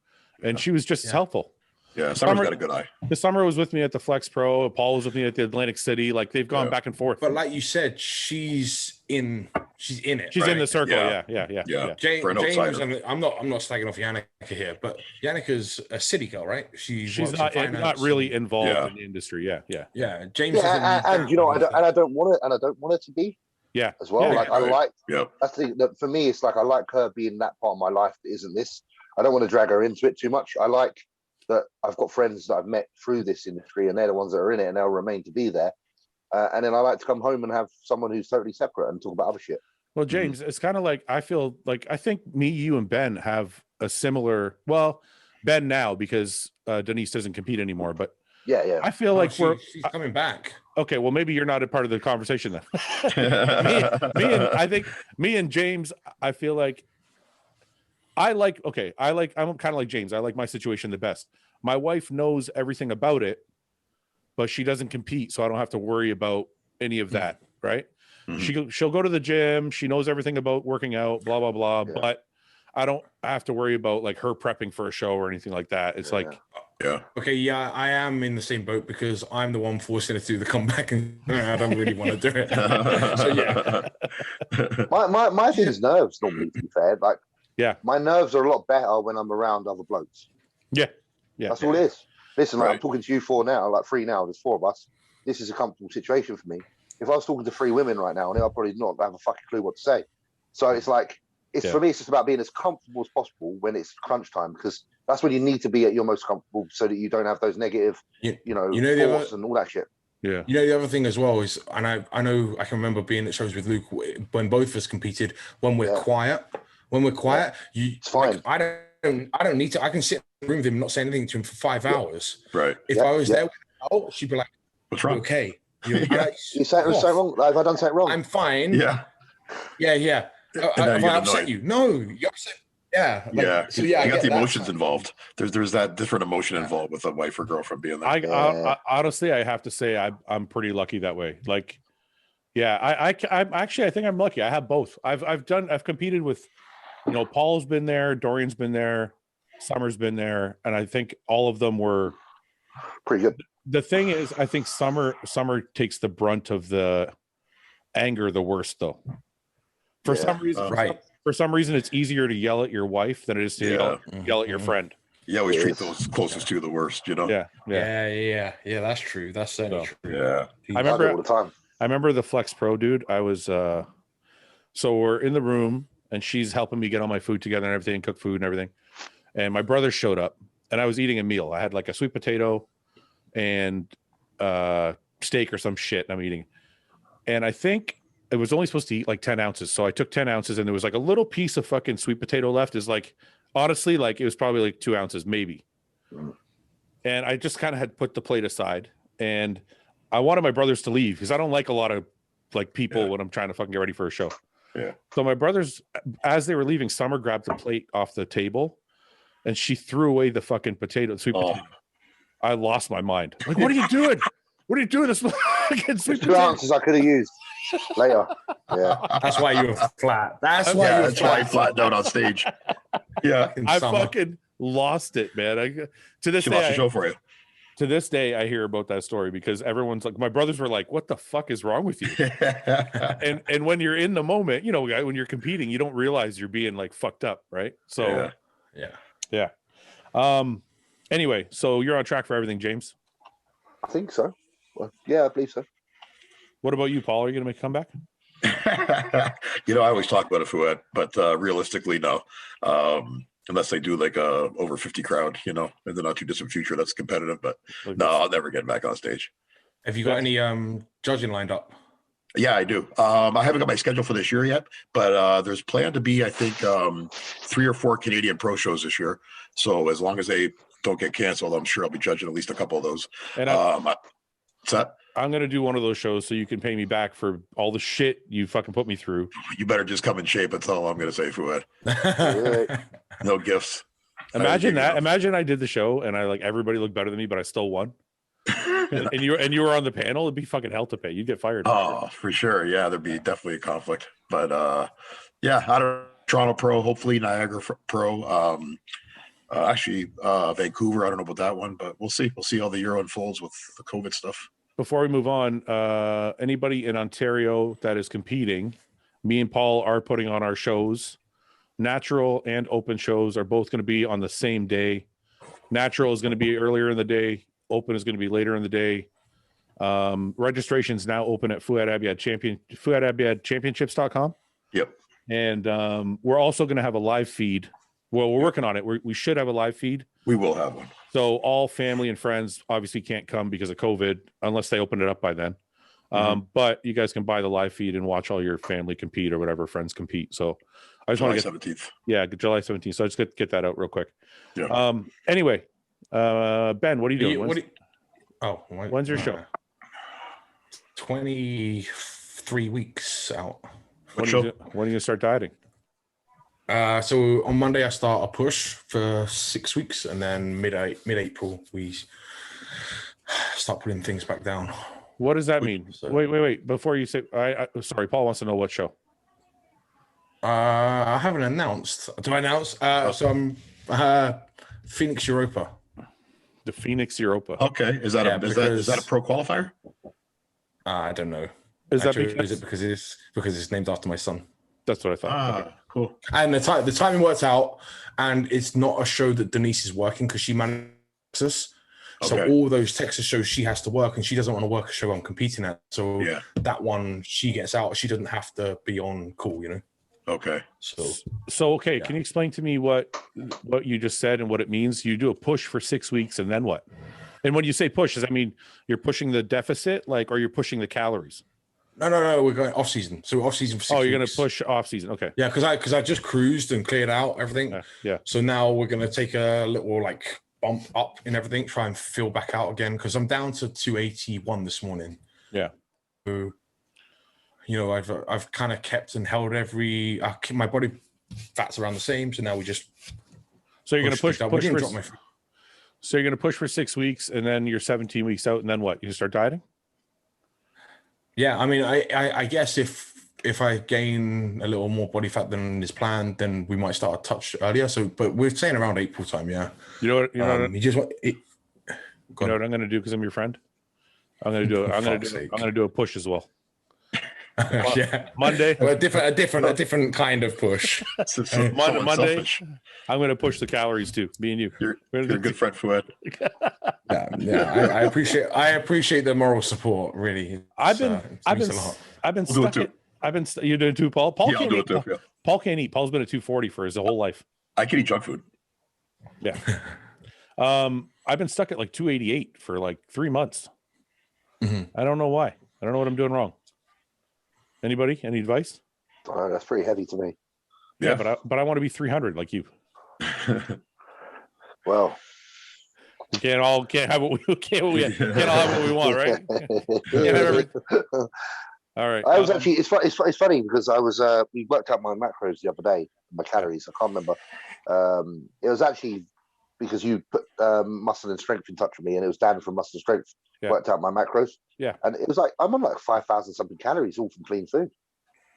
and she was just as helpful. Yeah, Summer's got a good eye. The Summer was with me at the Flex Pro. Paul was with me at the Atlantic City. Like they've gone back and forth. But like you said, she's in it. She's right? in the circle. Yeah. James, For an outsider. I'm not slagging off Yannicka here, but Yannicka's a city girl, right? She's not really involved in the industry. Yeah. James. And you know, I don't want it to be. Yeah. As well. I think that for me, it's like I like her being that part of my life that isn't this. I don't want to drag her into it too much. I like that I've got friends that I've met through this industry, and they're the ones that are in it, and they'll remain to be there. And then I like to come home and have someone who's totally separate and talk about other shit. Well, James, it's kind of like I feel like I think me, you, and Ben have a similar. Well, Ben now because Denise doesn't compete anymore, but yeah. I feel like she's coming back. Okay, well, maybe you're not a part of the conversation then. me and James, I feel like I'm kind of like James. I like my situation the best. My wife knows everything about it, but she doesn't compete, so I don't have to worry about any of that, right? Mm-hmm. She'll go to the gym. She knows everything about working out, blah, blah, blah, but I don't have to worry about like her prepping for a show or anything like that. It's okay, I am in the same boat because I'm the one forcing her to do the comeback, and I don't really want to do it. So my thing is nerves normally, to be fair. Like, my nerves are a lot better when I'm around other blokes. That's all it is. Listen, I'm talking to you three now. There's four of us. This is a comfortable situation for me. If I was talking to three women right now, I'd probably not have a fucking clue what to say. So it's like, for me, it's just about being as comfortable as possible when it's crunch time, because that's when you need to be at your most comfortable, so that you don't have those negative, thoughts and all that shit. Yeah. You know, the other thing as well is, and I know I can remember being at shows with Luke when both of us competed. When we're quiet, it's fine. Like, I don't need to. I can sit in the room with him and not say anything to him for 5 hours. Right. If I was there, she'd be like, "What's wrong? Okay, you say it was so wrong. Have I done something wrong? I'm fine. Yeah. Have I upset you? No, you upset. Yeah. So you got the emotions involved. There's that different emotion involved with a wife or girlfriend being there. I honestly, I have to say I'm pretty lucky that way. Like, I think I'm lucky. I have both. I've competed with, Paul's been there, Dorian's been there, Summer's been there, and I think all of them were pretty good. The thing is, I think Summer takes the brunt of the anger the worst, though. For some reason, For some reason, it's easier to yell at your wife than it is to yell at your friend. You always treat those closest to you the worst, Yeah. That's true. That's certainly true. Yeah. I remember all the time. I remember the Flex Pro dude. I was so we're in the room and she's helping me get all my food together and everything, cook food and everything. And my brother showed up and I was eating a meal. I had like a sweet potato and steak or some shit I'm eating. And I think it was only supposed to eat like 10 ounces. So I took 10 ounces and there was like a little piece of fucking sweet potato left. Is like, honestly, like it was probably like 2 ounces, maybe. And I just kind of had put the plate aside and I wanted my brothers to leave because I don't like a lot of like people when I'm trying to fucking get ready for a show. Yeah. So my brothers, as they were leaving, Summer grabbed the plate off the table and she threw away the fucking sweet potato. I lost my mind. Like, what are you doing? What are you doing? This fucking sweet potato. 2 ounces I could have used later. Yeah. That's why you were flat. That's why I flattened out on stage. Yeah. I fucking lost it, man. To this she day, lost the show for you. To this day, I hear about that story because everyone's like, my brothers were like, what the fuck is wrong with you? and when you're in the moment, when you're competing, you don't realize you're being like fucked up, right? So yeah. Anyway, so you're on track for everything, James? I think so. Well, yeah, I believe so. What about you, Paul? Are you going to make a comeback? I always talk about it, Fouad, but realistically, no. Unless they do like a over 50 crowd, in the not too distant future, that's competitive. But no, I'll never get back on stage. Have you got any judging lined up? Yeah, I do. I haven't got my schedule for this year yet, but there's planned to be, I think, 3 or 4 Canadian pro shows this year. So as long as they don't get canceled, I'm sure I'll be judging at least a couple of those. And what's that? I'm going to do one of those shows so you can pay me back for all the shit you fucking put me through. You better just come in shape. That's all I'm going to say, Fouad. No gifts. Imagine that. Imagine I did the show and everybody looked better than me, but I still won. and you were on the panel. It'd be fucking hell to pay. You'd get fired. Oh, for sure. Yeah, there'd be definitely a conflict. But out of Toronto Pro, hopefully Niagara Pro. Actually, Vancouver. I don't know about that one, but we'll see. We'll see how the year unfolds with the COVID stuff. Before we move on, anybody in Ontario that is competing, me and Paul are putting on our shows. Natural and open shows are both going to be on the same day. Natural is going to be earlier in the day. Open is going to be later in the day. Registration is now open at Fouad Abiad Championships.com. Yep. And we're also going to have a live feed. Well, we're working on it. We should have a live feed. We will have one. So all family and friends obviously can't come because of COVID unless they open it up by then. But you guys can buy the live feed and watch all your family compete or whatever friends compete. So I just want to get 17th. Yeah, July 17th. So I just get that out real quick. Yeah. Anyway, Ben, what are you doing? When's your show? 23 weeks out. When are you going to start dieting? So on Monday I start a push for 6 weeks, and then mid-April we start putting things back down. What does that mean? So, wait. Before you say, sorry, Paul wants to know what show. I haven't announced. Do I announce? So I'm Phoenix Europa. The Phoenix Europa. Okay. Is that a pro qualifier? I don't know. Is it because it's named after my son? That's what I thought. Okay. Cool. And the timing works out, and it's not a show that Denise is working because she manages Texas. So all those Texas shows she has to work, and she doesn't want to work a show I'm competing at. So that one she gets out. She doesn't have to be on call, you know. Okay. So okay. Can you explain to me what you just said and what it means? You do a push for 6 weeks, and then what? And when you say push, does that mean you're pushing the deficit, or you're pushing the calories? No. We're going off season. So off season for 6 weeks. You're going to push off season. Okay. Yeah, because I just cruised and cleared out everything. Yeah. So now we're going to take a little bump up in everything, try and fill back out again, because I'm down to 281 this morning. Yeah. So, I've kind of kept and held my body fat's around the same. So now we just. So you're going to push. So you're going to push for 6 weeks, and then you're 17 weeks out, and then what? You start dieting? Yeah, I mean, I guess if I gain a little more body fat than is planned, then we might start a touch earlier. So, but we're saying around April time, yeah. You know what? You know what I'm going to do because I'm your friend. I'm going to do a push as well. Yeah, Monday. Well, a different kind of push. Monday. I'm going to push the calories too. Me and you. You're a good friend, Fouad. Yeah. I appreciate the moral support. Really, I've been stuck. You're doing too, Paul. Paul can't eat. Paul can't eat. Paul's been at 240 for his whole life. I can eat junk food. Yeah. I've been stuck at 288 for 3 months. I don't know why. I don't know what I'm doing wrong. Anybody? Any advice? That's pretty heavy to me. Yeah, but I want to be 300 like you. Well, we can't all have what we want, right? All right. I was actually. It's funny because I was. We worked out my macros the other day, my calories. I can't remember. It was actually because you put muscle and strength in touch with me, and it was down from muscle and strength. Yeah. Worked out my macros. Yeah. And it was I'm on 5,000 something calories all from clean food.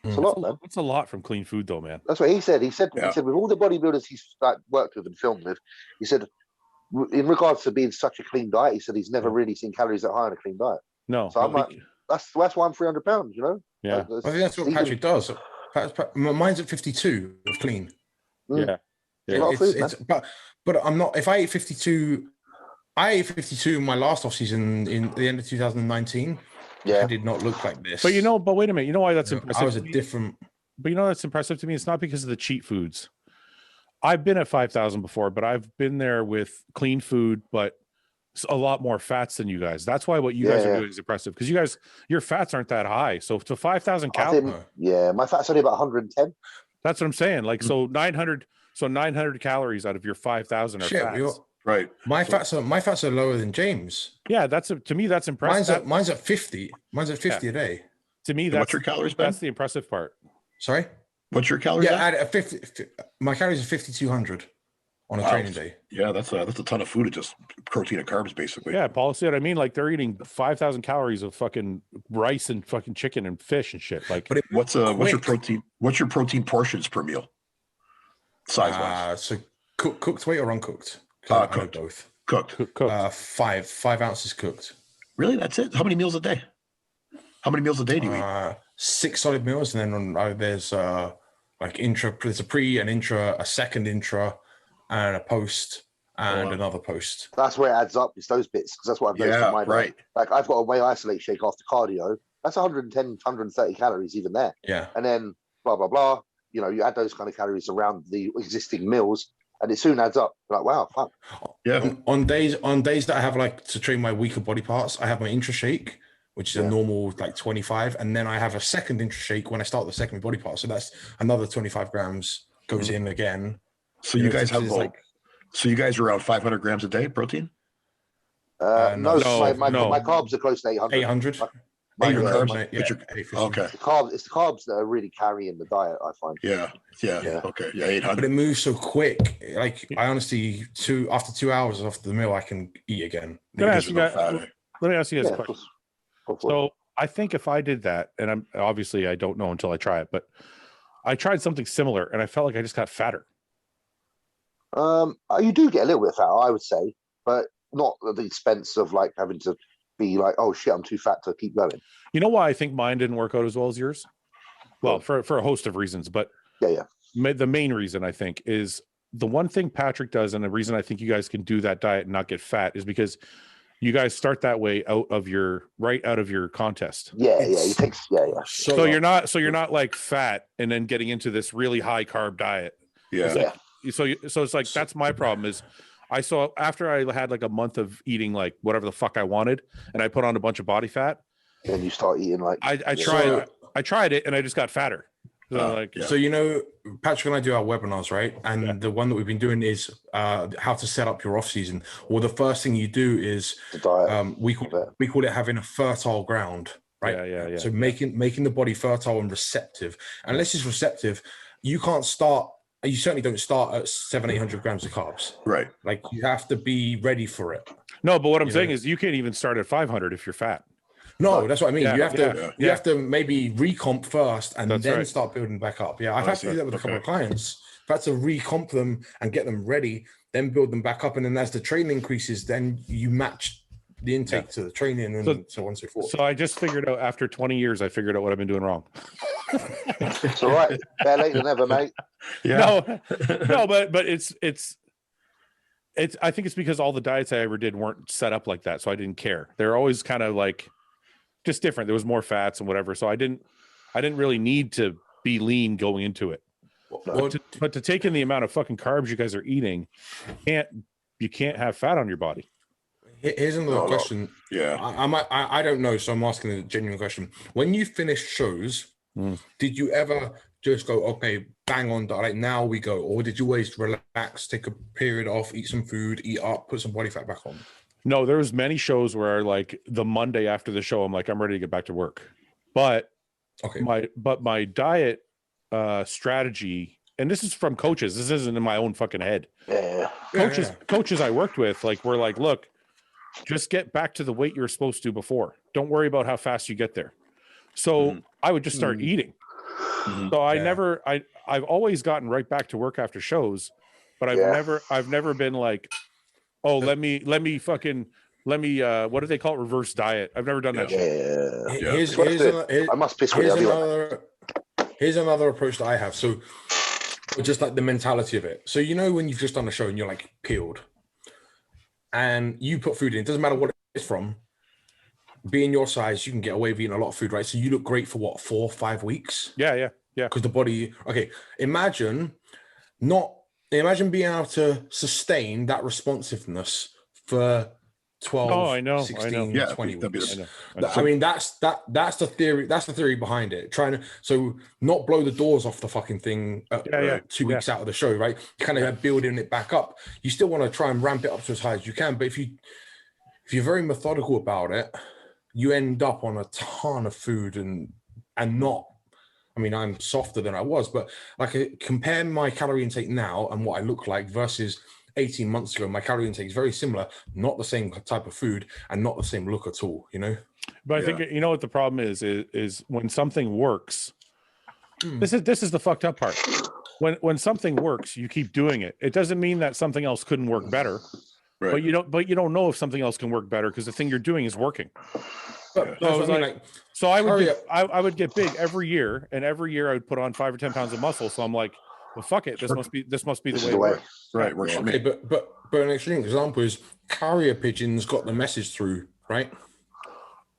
It's a lot, man. That's a lot from clean food, though, man. That's what he said. He said with all the bodybuilders he's worked with and filmed with, he said, in regards to being such a clean diet, he said he's never really seen calories that high on a clean diet. No. So I'm that's why I'm 300 pounds, you know? Yeah. I think that's what Patrick does. Mine's at 52 of clean. Yeah. But I'm not. If I ate 52. I ate 52 in my last off season in the end of 2019. Yeah, I did not look like this. But wait a minute. You know why that's impressive? I was different. But that's impressive to me. It's not because of the cheat foods. I've been at 5,000 before, but I've been there with clean food, but a lot more fats than you guys. That's why what you guys are doing is impressive because your fats aren't that high. So to 5,000 calories. Yeah, my fat's only about 110. That's what I'm saying. So 900 calories out of your 5,000 are fats. Right. My fats are lower than James. Yeah, to me that's impressive. Mine's at 50. Mine's at 50 a day. To me, what's your calories, Ben? That's the impressive part. Sorry? What's your calories? Yeah, at 50. My calories are 5,200 on a training day. Yeah, that's a ton of food of just protein and carbs, basically. Yeah, Paul, see what I mean? They're eating 5,000 calories of fucking rice and fucking chicken and fish and shit. What's your protein portions per meal? Size wise. So Cooked weight or uncooked? Cooked. Both. Cooked. 5 ounces cooked. Really? That's it? How many meals a day? How many meals a day do you eat? 6 solid meals, and then there's like intra. There's a pre, an intra, a second intra, and a post, and another post. That's where it adds up. It's those bits, because that's what I've noticed in my diet. Like I've got a whey isolate shake after cardio. That's 110, 130 calories even there. Yeah. And then blah blah blah. You know, you add those kind of calories around the existing meals, and it soon adds up. You're like, wow, fuck. Yeah. On days that I have like to train my weaker body parts, I have my intra shake, which is a normal like 25, and then I have a second intra shake when I start the second body part. So that's another 25 grams goes in again. So you guys have so you guys are around 500 grams a day protein? No, my carbs are close to 800. 800. Okay. It's the carbs that are really carrying the diet, I find. Yeah. Okay. Yeah, 800. But it moves so quick. Like I honestly, after 2 hours after the meal, I can eat again. Let me ask you guys a question. So I think if I did that, and I'm obviously I don't know until I try it, but I tried something similar and I felt like I just got fatter. You do get a little bit fatter, I would say, but not at the expense of like having to be like, oh shit, I'm too fat to keep going. You know why I think mine didn't work out as well as yours? Well, for a host of reasons, but the main reason I think is the one thing Patrick does, and the reason I think you guys can do that diet and not get fat is because you guys start that way out of your contest. He takes So you're not like fat and then getting into this really high carb diet. So it's like that's my problem is I saw after I had like a month of eating like whatever the fuck I wanted and I put on a bunch of body fat. And you start eating like I tried it and I just got fatter. So so you know, Patrick and I do our webinars, right? And the one that we've been doing is how to set up your off season. Well, the first thing you do is we call it having a fertile ground, right? Yeah. So making the body fertile and receptive. And unless it's receptive, you certainly don't start at 700-800 grams of carbs. Right. Like you have to be ready for it. No, but what I'm saying is you can't even start at 500 if you're fat. No, that's what I mean. You have to maybe recomp first and then start building back up. Yeah, I've had to do that with a couple of clients. I've had to recomp them and get them ready, then build them back up. And then as the training increases, then you match the intake to the training and so on and so forth. So I just figured out after 20 years, I figured out what I've been doing wrong. It's all right. Better late than never, mate. Yeah. No, but it's I think it's because all the diets I ever did weren't set up like that. So I didn't care. They're always kind of like just different. There was more fats and whatever. So I didn't really need to be lean going into it. But to take in the amount of fucking carbs you guys are eating, you can't have fat on your body. Here's another question. Yeah. I don't know, so I'm asking a genuine question. When you finish shows, did you ever just go, okay, bang on, like now we go? Or did you always relax, take a period off, eat some food, eat up, put some body fat back on? No, there was many shows where like the Monday after the show, I'm like, I'm ready to get back to work. But my diet strategy, and this is from coaches, this isn't in my own fucking head. Coaches I worked with, like, were like, look, just get back to the weight you were supposed to before. Don't worry about how fast you get there. So I would just start eating. So I've always gotten right back to work after shows, but I've never been like, oh, let me what do they call it? Reverse diet. I've never done that shit. I must piss with Here's another approach that I have. So just like the mentality of it. So you know when you've just done a show and you're like peeled and you put food in, it doesn't matter what it's from. Being your size, you can get away with eating a lot of food, right? So you look great for what, 4 or 5 weeks? Yeah. Because the body, imagine being able to sustain that responsiveness for 12, 16, 20 weeks. I mean, that's the theory. That's the theory behind it. Trying to not blow the doors off the fucking thing 2 weeks out of the show, right? You kind of building it back up. You still want to try and ramp it up to as high as you can, but if you're very methodical about it, you end up on a ton of food and not. I mean, I'm softer than I was, but like compare my calorie intake now and what I look like versus 18 months ago. My calorie intake is very similar, not the same type of food and not the same look at all, you know? But I think, you know what the problem is when something works, this is the fucked up part. when something works, you keep doing it. It doesn't mean that something else couldn't work better. Right. But you don't know if something else can work better because the thing you're doing is working. But So I would get big every year, and every year I would put on 5 or 10 pounds of muscle. So I'm like, well, fuck it. This must be the way it works. Right. Works for me. But an extreme example is carrier pigeons got the message through, right?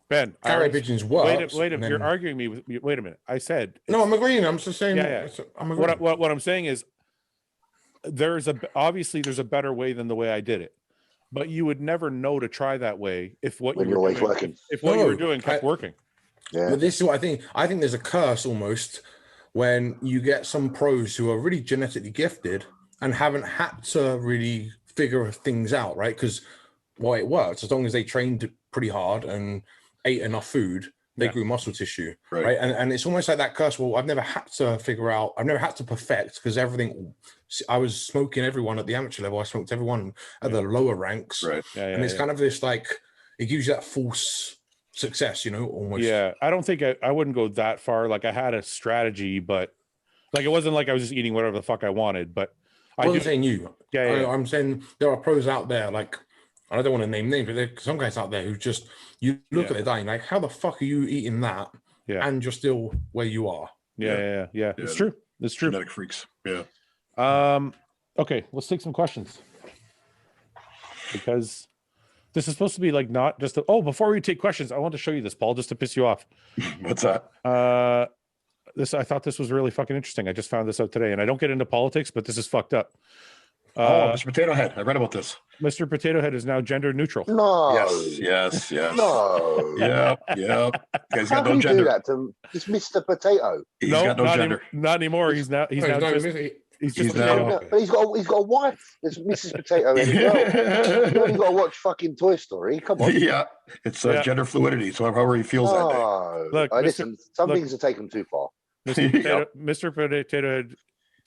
Ben, carrier pigeons work. Wait a minute. You're arguing me with. Wait a minute. I said no. I'm agreeing. I'm just saying. Yeah. I'm agreeing. What I'm saying is, obviously there's a better way than the way I did it, but you would never know to try that way if what you were doing kept working. Yeah. But this is what I think. I think there's a curse almost when you get some pros who are really genetically gifted and haven't had to really figure things out, right? Because it works as long as they trained pretty hard and ate enough food, they grew muscle tissue, right? And it's almost like that curse. Well, I've never had to figure out, I've never had to perfect because everything. I was smoking everyone at the amateur level. I smoked everyone at the lower ranks, right? And it's kind of this like it gives you that false success, almost. Yeah, I don't think I wouldn't go that far. Like I had a strategy, but like it wasn't like I was just eating whatever the fuck I wanted. But I wasn't saying you. Yeah. I'm saying there are pros out there. Like I don't want to name names, but there's some guys out there who just you look at their diet like, how the fuck are you eating that? Yeah, and you're still where you are. Yeah. It's true. It's true. Genetic freaks. Yeah. Okay, let's take some questions because this is supposed to be like not just before we take questions, I want to show you this, Paul, just to piss you off. What's that? I thought this was really fucking interesting. I just found this out today, and I don't get into politics, but this is fucked up. Mr. Potato Head. I read about this. Mr. Potato Head is now gender neutral. No. Yes. No. Yep. He's How got can no you gender. do that to just Mr. Potato? He's got no gender. Not anymore. He's just No, but he's got a wife. There's Mrs. Potato Head as well. You only got to watch fucking Toy Story. Come on. Yeah, it's gender fluidity. So however he feels that day. Look, listen, things are taken too far. Mr. Potato Head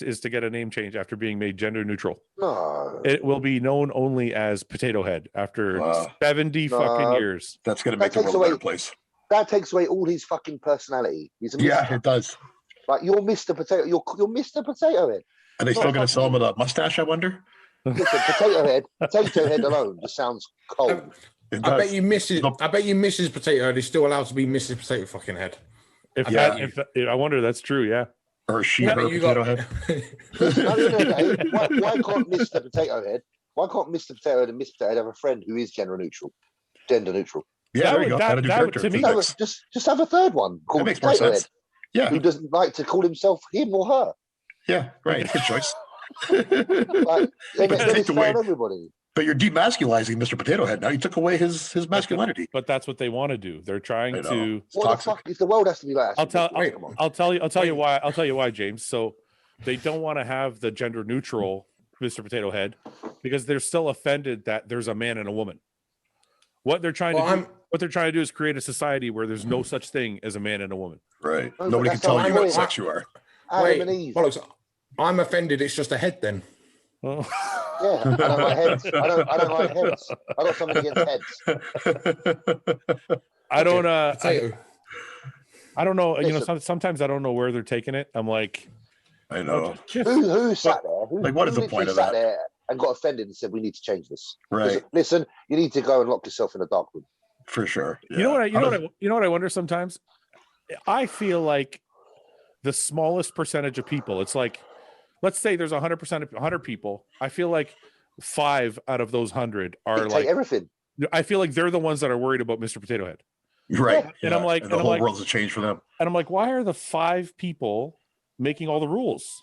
is to get a name change after being made gender neutral. No. It will be known only as Potato Head after 70 fucking years. That's going to make the world a better place. That takes away all his fucking personality. He's a it does. Like you're Mr. Potato. You're Mr. Potato Head. Are they still going to sell him with a mustache? I wonder. Listen, Potato Head alone just sounds cold. I bet you Mrs. Potato Head is still allowed to be Mrs. Potato fucking Head. I wonder that's true. Yeah. Or she, her Potato Head. Listen, why can't Mr. Potato Head? Why can't Mr. Potato Head and Miss Potato Head have a friend who is gender neutral? Yeah, there you go. To me, just have a third one called that makes more Potato sense. Head. Yeah. Who doesn't like to call himself him or her? Yeah, right. Good choice. Like, then it's fair on everybody. But you're demasculizing Mr. Potato Head now. You took away his masculinity. But that's what they want to do. They're trying to. What the fuck? If the world has to be like that, I'll tell you why, James. So they don't want to have the gender neutral Mr. Potato Head because they're still offended that there's a man and a woman. What they're trying to do is create a society where there's no such thing as a man and a woman. Right. Nobody can tell you what sex you are. Bollocks, I'm offended. It's just a head then. Oh. Yeah, I don't like heads. I don't like heads. I got something against heads. I don't know. Listen, sometimes I don't know where they're taking it. I'm like, I know. Who sat there? What is the point of that? There and got offended and said, "We need to change this." Right. Listen, you need to go and lock yourself in a dark room. For sure. Yeah. You know what I wonder sometimes? I feel like the smallest percentage of people. It's like, let's say there's 100 people. I feel like 5 out of those 100 are like everything. I feel like they're the ones that are worried about Mr. Potato Head. Right. And I'm like, the whole world's a change for them. And I'm like, why are the 5 people making all the rules?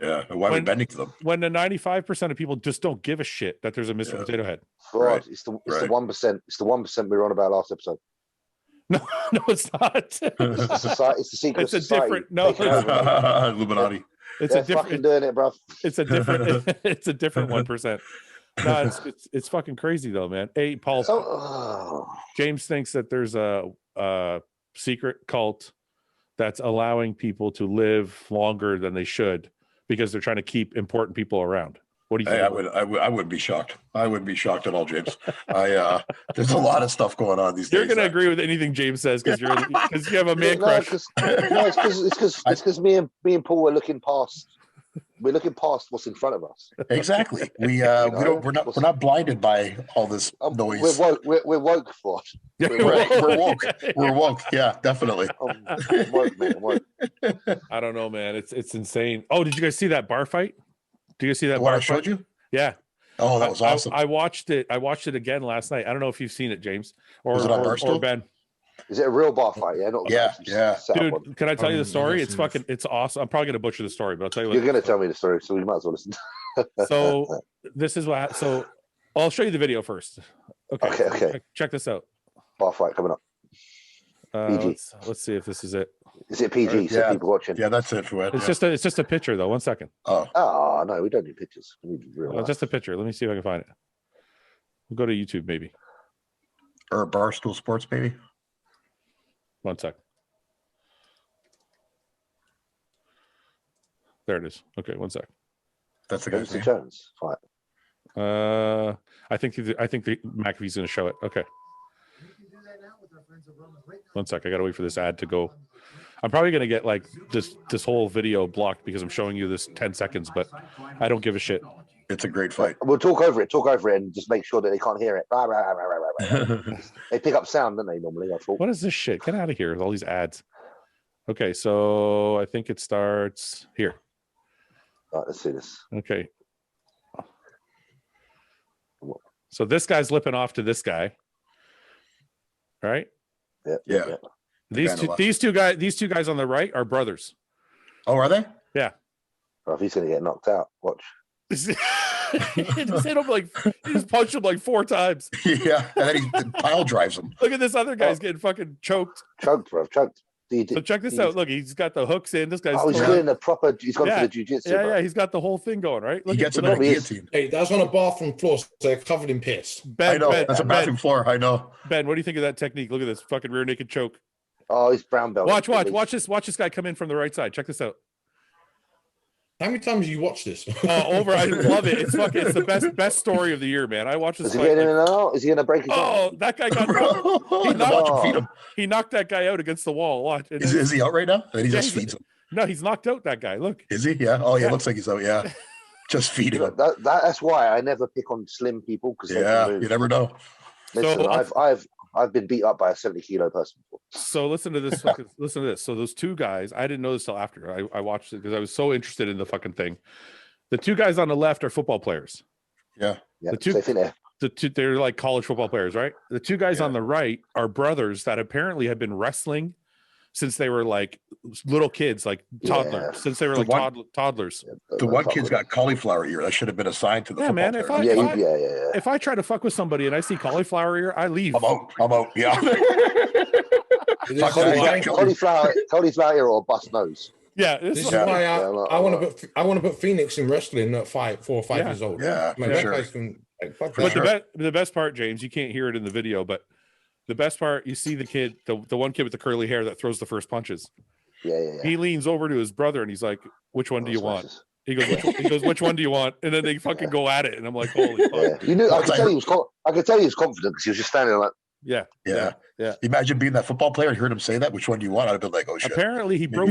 Yeah. Why are we bending to them? When the 95% of people just don't give a shit that there's a Mr. Potato Head. Right. It's the 1%. It's the 1% we were on about last episode. No, it's not. It's the secret it's a society. different Illuminati. It's a different fucking doing it, bro. It's a different 1%. No, it's fucking crazy though, man. Hey, Paul. James thinks that there's a secret cult that's allowing people to live longer than they should because they're trying to keep important people around. What do you think? I wouldn't be shocked. I wouldn't be shocked at all, James. There's a lot of stuff going on these days. You're gonna agree with anything James says because you have a man crush. It's because me and Paul were looking past we're looking past what's in front of us. Exactly. We're not blinded by all this noise. We're woke for it. We're woke. We're woke. Yeah, definitely. I'm woke, man. I'm woke. I don't know, man. It's insane. Oh, did you guys see that bar fight? Did you guys see that What bar I showed fight? you? Yeah. Oh, that was awesome. I watched it. I watched it again last night. I don't know if you've seen it, James, Was it on or Ben. Is it a real bar fight? Yeah, not Yeah. Dude, can I tell you the story? It's awesome. I'm probably gonna butcher the story, but I'll tell you. You're gonna tell me the story, so we might as well listen. So this is what. So I'll show you the video first. Okay. Check this out. Bar fight coming up. PG. Let's see if this is it. Is it PG? So people watching. Yeah, that's it, Fouad. It's just a picture though. 1 second. Oh no, we don't need pictures. We need real life. Just a picture. Let me see if I can find it. We'll go to YouTube maybe. Or Barstool Sports, maybe. 1 sec. There it is. Okay, 1 sec. That's the guy's Mr. name. Jones fight. I think the McAfee's going to show it. Okay. 1 sec. I got to wait for this ad to go. I'm probably going to get like this whole video blocked because I'm showing you this 10 seconds, but I don't give a shit. It's a great fight. We'll talk over it, and just make sure that they can't hear it. They pick up sound, don't they, normally? I thought. What is this shit? Get out of here with all these ads. Okay, so I think it starts here. Right, let's see this. Okay. So this guy's lipping off to this guy. Right? Yeah. These two guys on the right are brothers. Oh, are they? Yeah. Well, if he's gonna get knocked out, watch. He just hit him he just punched him like 4 times. Yeah, and then he pile drives him. Look at this other guy's getting fucking choked. Choked, bro, choked. So check this out. Look, he's got the hooks in. This guy's he's doing the proper. He's gone for the jiu-jitsu. Yeah, he's got the whole thing going, right? Look, he gets him in a guillotine. Hey, that's on a bathroom floor, so they're covered in piss. Ben, I know. That's a bathroom floor. I know. Ben, what do you think of that technique? Look at this fucking rear naked choke. Oh, he's brown belt. Watch this guy come in from the right side. Check this out. How many times have you watched this? I love it. It's the best story of the year, man. I watched this. Is he getting in and out? Is he gonna break his arm? That guy got he knocked that guy out against the wall. Watch. Is he out right now? And he just feeds him. No, he's knocked out that guy. Look. Is he? Yeah. Oh, yeah. It looks like he's out. Yeah. Just feeding him. That's why I never pick on slim people because you never know. Listen, I've been beat up by a 70-kilo person before. So listen to this. Listen to this. So those two guys, I didn't know this till after I watched it because I was so interested in the fucking thing. The two guys on the left are football players. Yeah. They're like college football players, right? The two guys on the right are brothers that apparently have been wrestling since they were like little kids, like toddlers, since they were toddlers. The one kid's got cauliflower ear. That should have been assigned to the football man. player. If I try to fuck with somebody and I see cauliflower ear, I leave. I'm out. Yeah. cauliflower ear or bust nose. Yeah, this is why I want to put Phoenix in wrestling at 4 or 5 years old. Yeah, the best part, James, you can't hear it in the video, but the best part, you see the kid, the one kid with the curly hair that throws the first punches. Yeah. He leans over to his brother and he's like, "Which one do you want?" He goes, "Which one do you want?" And then they fucking go at it, and I'm like, "Holy fuck!" You knew. I could tell he was confident because he was just standing like. Yeah. Imagine being that football player and heard him say that. Which one do you want? I'd have been like, "Oh shit!" Apparently, he broke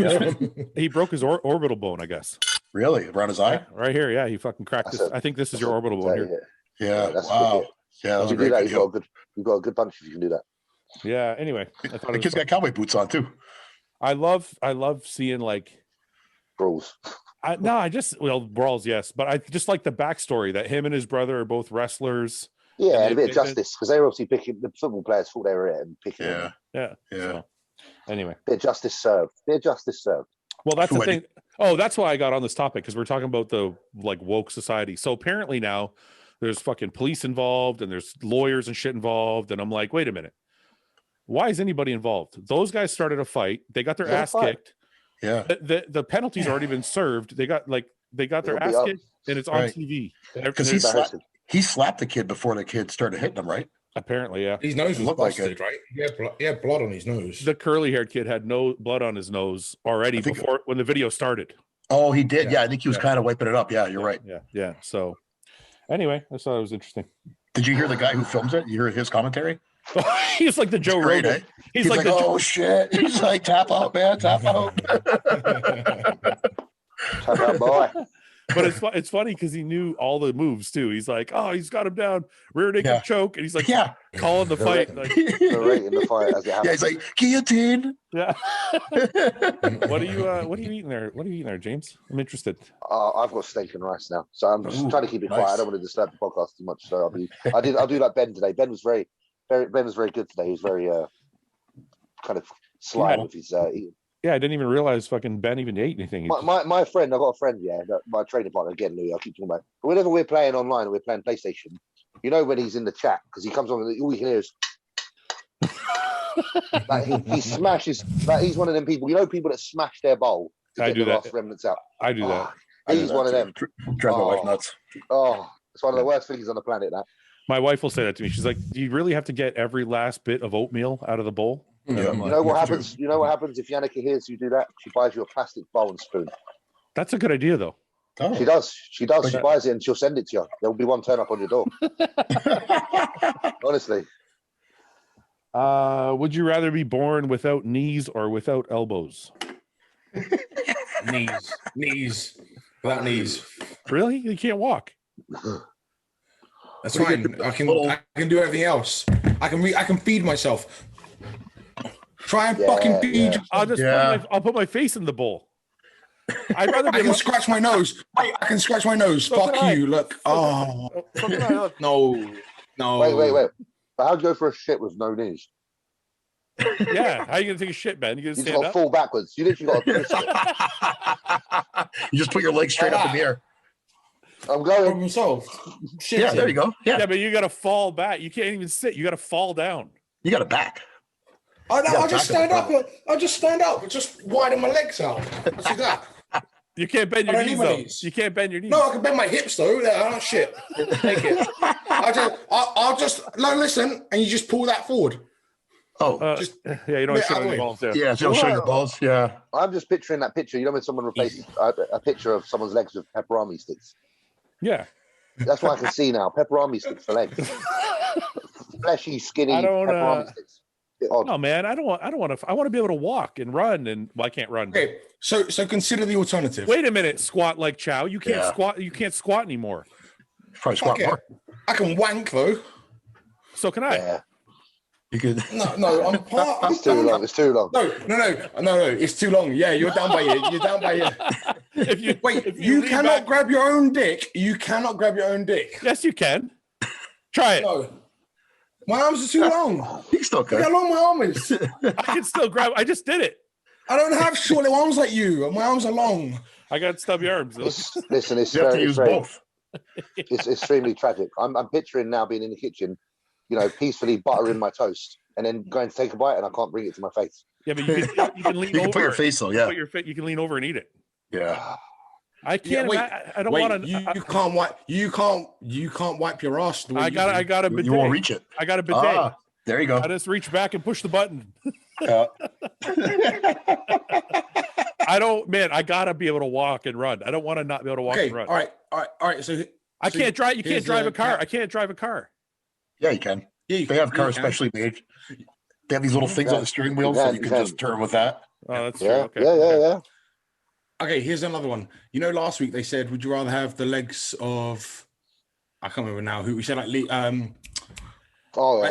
his orbital bone. I guess. Really, around his eye? Right here. Yeah, he fucking cracked this. I think this is your orbital bone here. Yeah. Wow. Yeah, that was a great video. You've got a good bunch if you can do that. Yeah. Anyway, the kid's got cowboy boots on too. I love seeing like brawls. Brawls, yes, but I just like the backstory that him and his brother are both wrestlers. Yeah, and a bit of justice because they were obviously picking the football players thought they were it and picking. Yeah. So, anyway, bit of justice served. Well, that's the thing. Oh, that's why I got on this topic because we're talking about the like woke society. So apparently now there's fucking police involved and there's lawyers and shit involved, and I'm like, wait a minute. Why is anybody involved? Those guys started a fight. They got their ass kicked. Yeah. The penalty's already been served. They got their ass kicked, and it's on TV. Because he slapped the kid before the kid started hitting him, right? Apparently, yeah. His nose was busted, right? He had blood on his nose. The curly-haired kid had no blood on his nose already when the video started. Oh, he did. Yeah, I think he was kind of wiping it up. Yeah, you're right. Yeah. So, anyway, I thought it was interesting. Did you hear the guy who films it? You heard his commentary? He's like the Joe Rogan. Eh? He's like oh shit. He's like, tap out, man, tap out. Tap out, boy. But it's funny because he knew all the moves too. He's like, oh, he's got him down, rear naked choke, and he's like, calling the fight. Like, narrating the fight as it happens. Yeah, he's like guillotine. Yeah. What are you eating there? What are you eating there, James? I'm interested. I've got steak and rice now, so I'm just trying to keep it quiet. I don't want to disturb the podcast too much. So I'll do like Ben today. Ben was very good today. He was very kind of sly with his eating. Yeah, I didn't even realize fucking Ben even ate anything. My friend, I've got a friend, my training partner, again, Louis, I keep talking about. But whenever we're playing online or we're playing PlayStation, you know when he's in the chat, because he comes on and all you can hear is like he smashes, like he's one of them people, people that smash their bowl to get the last remnants out. I do that. He's one of them. Drive my wife nuts. Oh, it's one of the worst things on the planet, that. My wife will say that to me. She's like, do you really have to get every last bit of oatmeal out of the bowl? Yeah, you know what happens? You know what happens if Yannicka hears you do that? She buys you a plastic bowl and spoon. That's a good idea, though. Oh. She does. She buys it and she'll send it to you. There'll be one turn up on your door. Honestly. Would you rather be born without knees or without elbows? Knees. Without knees. Really? You can't walk. That's fine. I can do everything else. I can feed myself. Try and fucking feed. I'll put my face in the bowl. I'd rather. I can scratch my nose. I can scratch my nose. So fuck you. Look. Oh. No. Wait. But how'd you go for a shit with no knees? Yeah. How are you gonna take a shit, Ben? You just got to fall backwards. You literally got to twist it. You just put your legs straight up in the air. I'm going. Problem solved. Shit. Yeah, there you go. Yeah, but you got to fall back. You can't even sit. You got to fall down. You got a back. I'll just stand up. I'll just stand up. Just widen my legs out. See that? You can't bend your knees, though. You can't bend your knees. No, I can bend my hips, though. Oh, shit. Take it. I'll just listen, and you just pull that forward. Oh, you don't show the balls there. Yeah, don't show your balls. Yeah. I'm just picturing that picture. You know when someone replaces a picture of someone's legs with pepperoni sticks? Yeah. That's what I can see now. Pepperoni sticks for legs. Fleshy, skinny pepperoni sticks. No, man, I want to be able to walk and run, and I can't run. Okay, so consider the alternative. Wait a minute, squat like Chow. You can't squat. You can't squat anymore. Probably squat more. I can wank though. So can I. Yeah. You could. No, I'm part. It's too long. It's too long. No. It's too long. Yeah, you're down by it. You're down by it. You cannot grab your own dick. You cannot grab your own dick. Yes, you can. Try it. No. My arms are too long. You still can. Look how long my arm is. I can still grab. I just did it. I don't have short little arms like you. My arms are long. I got stubby arms. Listen, it's you have to use both. It's extremely tragic. I'm picturing now being in the kitchen, peacefully buttering my toast, and then going to take a bite, and I can't bring it to my face. Yeah, but you can lean over. You can put your face though. Yeah. You can lean over and eat it. Yeah. I can't. I don't want to. You can't wipe your ass. I got a bidet. You won't reach it. I got a bidet. There you go. I just reach back and push the button. I don't, man. I gotta be able to walk and run. I don't want to not be able to walk and run. All right. So I can't drive. You can't drive a car. I can't drive a car. Yeah, you can. Yeah, they have cars specially made. They have these little things on the steering wheel, so you can just turn with that. Oh, that's true. Okay. Yeah. Okay, here's another one. Last week they said, would you rather have the legs of, I can't remember now who we said, like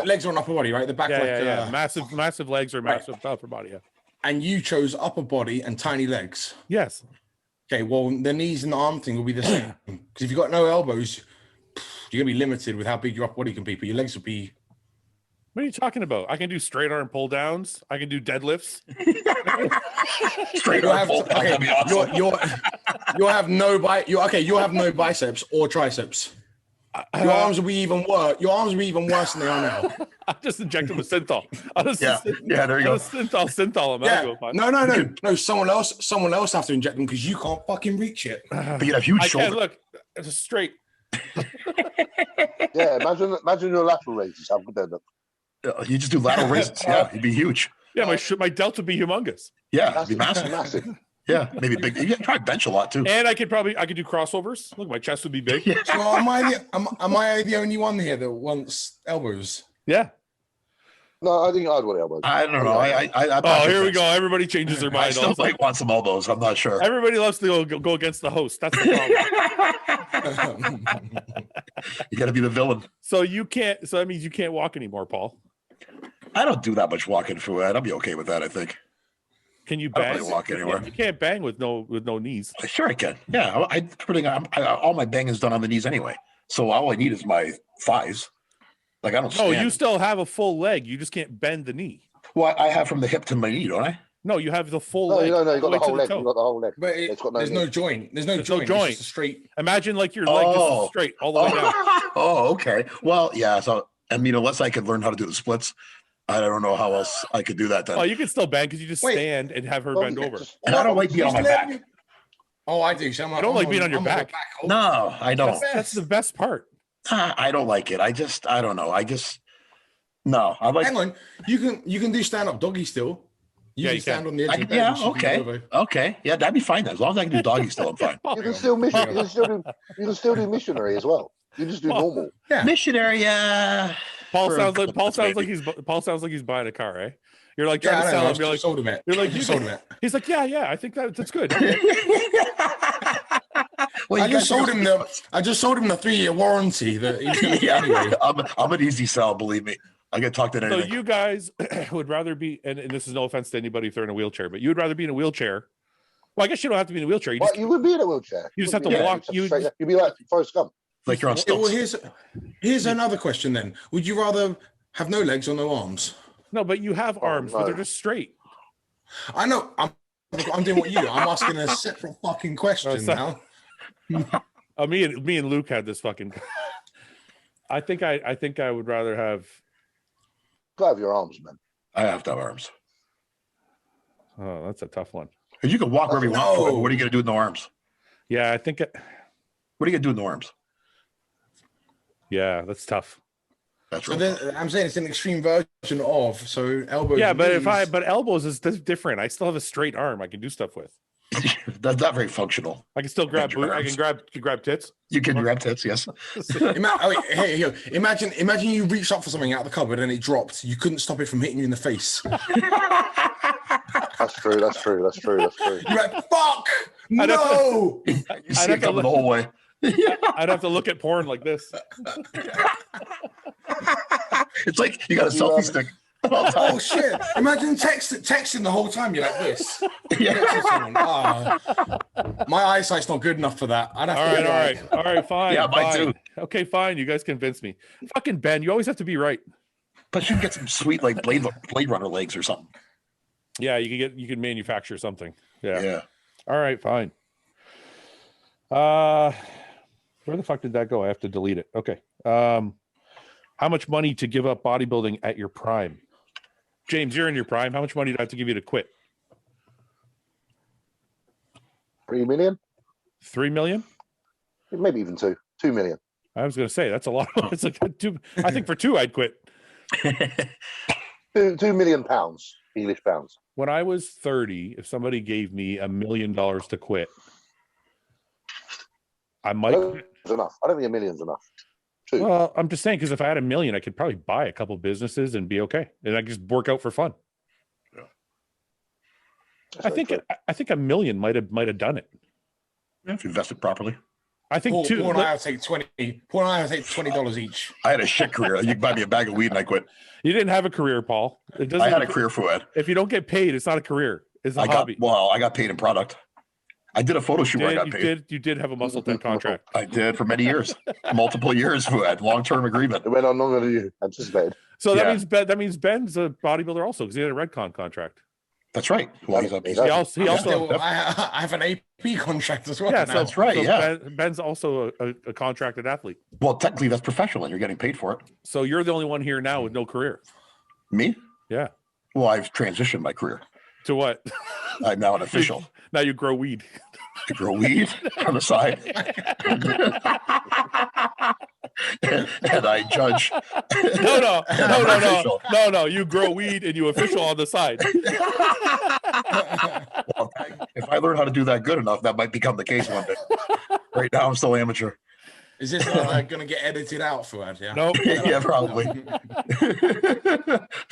legs on upper body, right? The back, massive legs or massive upper body, yeah. And you chose upper body and tiny legs. Yes. Okay, well, the knees and the arm thing will be the same. Because if you've got no elbows, you're gonna be limited with how big your upper body can be, but your legs will be. What are you talking about? I can do straight arm pull downs. I can do deadlifts. Straight arm pull downs. Okay, awesome. You'll have no biceps or triceps. Your arms will be even worse. Your arms will be even worse than they are now. I just inject them with synthol. There you go. Synthol. Yeah. No. Someone else have to inject them because you can't fucking reach it. But you have huge shoulders. Look, it's straight. Yeah, imagine your lateral raises. How good they look. You just do lateral raises. Yeah, it'd be huge. Yeah, my delts would be humongous. Yeah, it'd be massive. Yeah, maybe big. You can probably bench a lot too. And I could do crossovers. Look, my chest would be big. Yeah. So am I the only one here that wants elbows? Yeah. No, I think I'd want elbows. I don't know. Oh, here we go. Everybody changes their mind. I still might want some elbows. I'm not sure. Everybody loves to go against the host. That's the problem. You got to be the villain. So you can't. So that means you can't walk anymore, Paul. I don't do that much walking, Fouad. I'll be okay with that, I think. Can you I bang? don't really walk anywhere. You can't bang with no knees. Sure, I can. Yeah, all my banging is done on the knees anyway. So all I need is my thighs. Like I don't. No, stand. you still have a full leg. You just can't bend the knee. Well, I have from the hip to my knee, don't I? No, you have the full No, leg. no, you got the whole way leg. to You got the whole leg. But It's got there's no joint. There's no joint. joint. It's just a straight. Imagine like your leg just straight all the way down. Oh, okay. Well, yeah. So I mean, unless I could learn how to do the splits, I don't know how else I could do that then. Oh, you can still bang because you just stand and have her bend over. And I don't like being on my back. Oh, I do. So I don't like being on your back. No, I don't. That's the best part. I don't like it. I don't know. No. I like. Hang on. You can do stand up doggy still. You can stand on the edge of the bed. Yeah. Okay. Okay. Yeah, that'd be fine. As long as I can do doggy still, I'm fine. You can still do missionary as well. You just do normal. Yeah. Missionary. Paul sounds like he's buying a car, eh? You're like trying to sell him. You're like, sold him it. You're like, you sold him it. He's like, yeah. I think that's good. Well, I just sold him the 3-year warranty that he's going to get anyway. I'm an easy sell, believe me. I can talk to anything. So you guys would rather be, and this is no offense to anybody if they're in a wheelchair, but you would rather be in a wheelchair. Well, I guess you don't have to be in a wheelchair. You would be in a wheelchair. You just have to walk. You'd be like Forrest Gump. Like you're on stilts. Well, here's another question then. Would you rather have no legs or no arms? No, but you have arms, but they're just straight. I know. I'm doing what you do. I'm asking a separate fucking question now. Me and Luke had this fucking. I think I would rather have. Have your arms, man. I have to have arms. Oh, that's a tough one. You can walk wherever you want. What are you going to do with no arms? Yeah, I think. What are you going to do with no arms? Yeah, that's tough. That's right. So then, I'm saying it's an extreme version of elbows. Yeah, but elbows is different. I still have a straight arm. I can do stuff with. That's not very functional. I can still grab boot. I can grab tits. You can grab tits, yes. Imagine you reached up for something out of the cupboard and it dropped. You couldn't stop it from hitting you in the face. That's true. You're like, fuck! No! You see it coming the whole way. I'd have to look at porn like this. It's like you got a selfie stick. Oh shit! Imagine texting the whole time. You're like this. My eyesight's not good enough for that. I'd have all right, fine. Yeah, mine too. Okay, fine. You guys convinced me. Fucking Ben, you always have to be right. But you can get some sweet like Blade Runner legs or something. Yeah, you can manufacture something. Yeah. All right, fine. Where the fuck did that go? I have to delete it. Okay. How much money to give up bodybuilding at your prime? James, you're in your prime. How much money do I have to give you to quit? 3 million? 3 million? Maybe even 2 million. I was going to say that's a lot. It's like I think for 2 I'd quit. 2 million pounds, English pounds. When I was 30, if somebody gave me $1 million to quit, I might. It's enough. I don't think $1 million's enough. 2. Well, I'm just saying because if I had $1 million, I could probably buy a couple businesses and be okay, and I just work out for fun. Yeah. I think $1 million might have done it. Yeah, if you invest it properly. I think Paul and I will take $20 each. I had a shit career. You can buy me a bag of weed and I quit. You didn't have a career, Paul. I had a career, Fouad. If you don't get paid, it's not a career. It's a hobby. I got paid in product. I did a photo shoot where I got paid. You did have a muscle tech contract. I did for many years, multiple years. Fouad, long-term agreement. It went on longer than you anticipated. So that means Ben's a bodybuilder also because he had a Redcon contract. That's right. Well, I have an AP contract as well. Yeah, now. That's right. Yeah, Ben's also a contracted athlete. Well, technically, that's professional, and you're getting paid for it. So you're the only one here now with no career. Me? Yeah. Well, I've transitioned my career. To what? I'm now an official. Now you grow weed. You grow weed on the side. and I judge. No. You grow weed and you official on the side. Well, if I learn how to do that good enough, that might become the case one day. Right now, I'm still amateur. Is this gonna get edited out, Fouad? Yeah. Nope. Yeah, probably. Be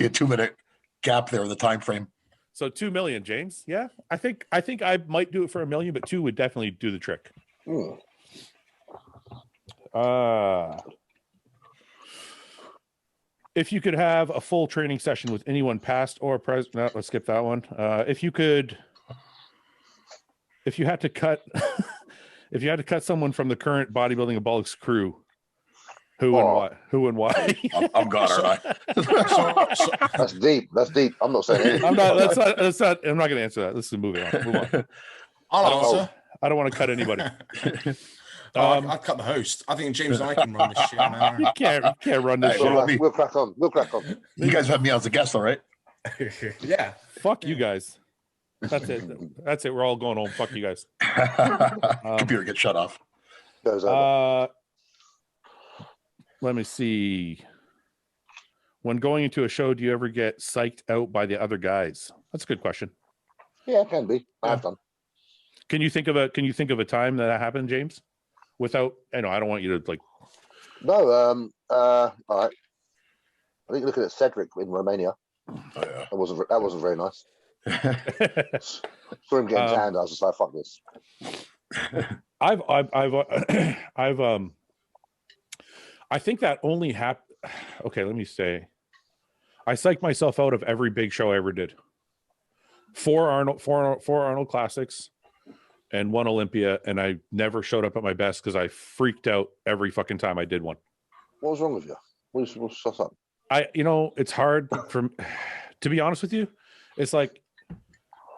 a 2-minute gap there in the time frame. So 2 million, James. Yeah, I think I might do it for $1 million, but 2 would definitely do the trick. If you could have a full training session with anyone past or present, no, let's skip that one. If you had to cut, if you had to cut someone from the current bodybuilding and Bollocks crew, who and why? Who and why? I'm gone, aren't I? That's deep. That's deep. I'm not saying anything. I'm not going to answer that. Let's move on. I'll answer. I don't want to cut anybody. I'd cut the host. I think James and I can run this shit. Man. You can't run this shit. We'll crack on. We'll crack on. You guys have me as a guest, all right? Yeah. Fuck you guys. That's it. That's it. We're all going home. Fuck you guys. Computer gets shut off. Let me see. When going into a show, do you ever get psyched out by the other guys? That's a good question. Yeah, it can be. I have done. Can you think of a time that happened, James? Without, I don't want you to like. No. All right. I think looking at Cedric in Romania. Oh, yeah. That wasn't very nice. Saw him getting tanned. I was just like, fuck this. I think that only happened. Okay, let me say. I psyched myself out of every big show I ever did. Four Arnold Classics and 1 Olympia, and I never showed up at my best because I freaked out every fucking time I did one. What was wrong with you? What's up? It's hard to be honest with you. It's like,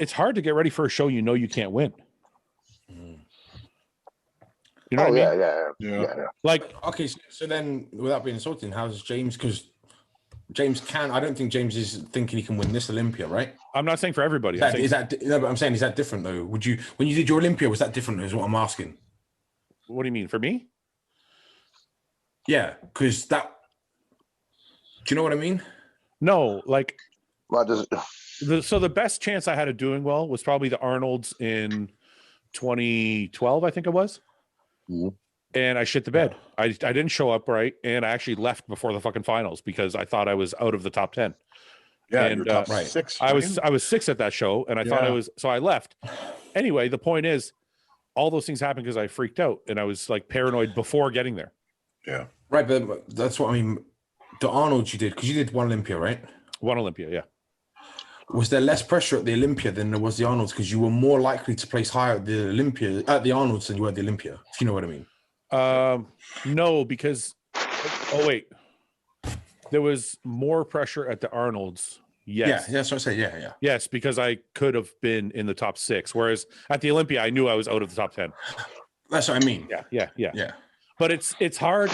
it's hard to get ready for a show you can't win. You know what I mean? Yeah. Like, okay, so then, without being insulting, how's James? Because James I don't think James is thinking he can win this Olympia, right? I'm not saying for everybody. But I'm saying, is that different though? When you did your Olympia, was that different? Is what I'm asking. What do you mean for me? Yeah, because do you know what I mean? No, like, Right. So the best chance I had of doing well was probably the Arnold's in 2012, I think it was. Mm-hmm. And I shit the bed. I didn't show up right, and I actually left before the fucking finals because I thought I was out of the top 10. Yeah, and top 6. I was 6th at that show, and I thought I was, so I left. Anyway, the point is, all those things happened because I freaked out, and I was like paranoid before getting there. Yeah, right. But that's what I mean. The Arnold's you did, because you did 1 Olympia, right? 1 Olympia, yeah. Was there less pressure at the Olympia than there was the Arnold's because you were more likely to place higher at the Arnold's than you were at the Olympia, if you know what I mean? No, because there was more pressure at the Arnold's. Yes. Yeah, that's what I say. Yeah. Yes, because I could have been in the top 6, whereas at the Olympia I knew I was out of the top 10. That's what I mean. Yeah. But it's hard.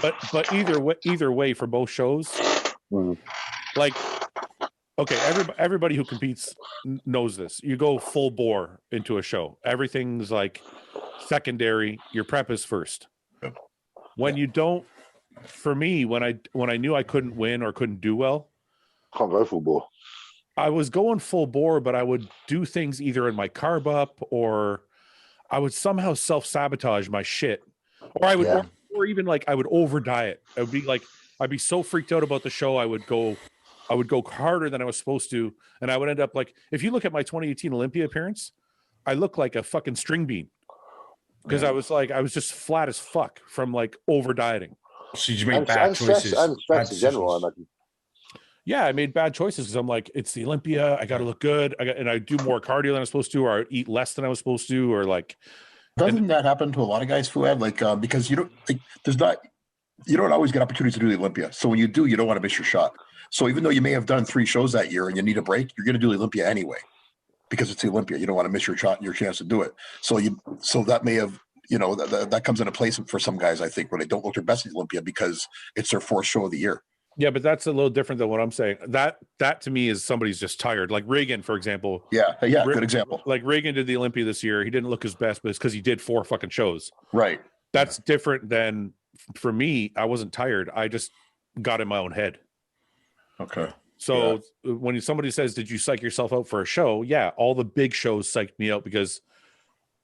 But either way for both shows, like, okay, everybody who competes knows this. You go full bore into a show. Everything's like secondary. Your prep is first. When you don't, for me, when I knew I couldn't win or couldn't do well, can't go full bore. I was going full bore, but I would do things either in my carb up, or I would somehow self-sabotage my shit, or I would, or even like I would over diet. I would be like, I'd be so freaked out about the show, I would go harder than I was supposed to, and I would end up like, if you look at my 2018 Olympia appearance, I look like a fucking string bean because I was just flat as fuck from like over dieting. So you made bad choices and stress in general, I imagine. Yeah, I made bad choices because I'm like, it's the Olympia. I got to look good. And I do more cardio than I was supposed to, or I eat less than I was supposed to, or like. Doesn't that happen to a lot of guys, Fouad? Like, because you don't always get opportunities to do the Olympia. So when you do, you don't want to miss your shot. So even though you may have done 3 shows that year and you need a break, you're going to do the Olympia anyway, because it's the Olympia. You don't want to miss your shot, your chance to do it. So that may have, that comes into place for some guys, I think, when they don't look their best at the Olympia because it's their 4th show of the year. Yeah, but that's a little different than what I'm saying. That to me is somebody's just tired. Like Reagan, for example. Yeah, good example. Like Reagan did the Olympia this year. He didn't look his best, but it's because he did 4 fucking shows. Right. That's different than, for me, I wasn't tired. I just got in my own head. Okay. So when somebody says, did you psych yourself out for a show? Yeah, all the big shows psyched me out because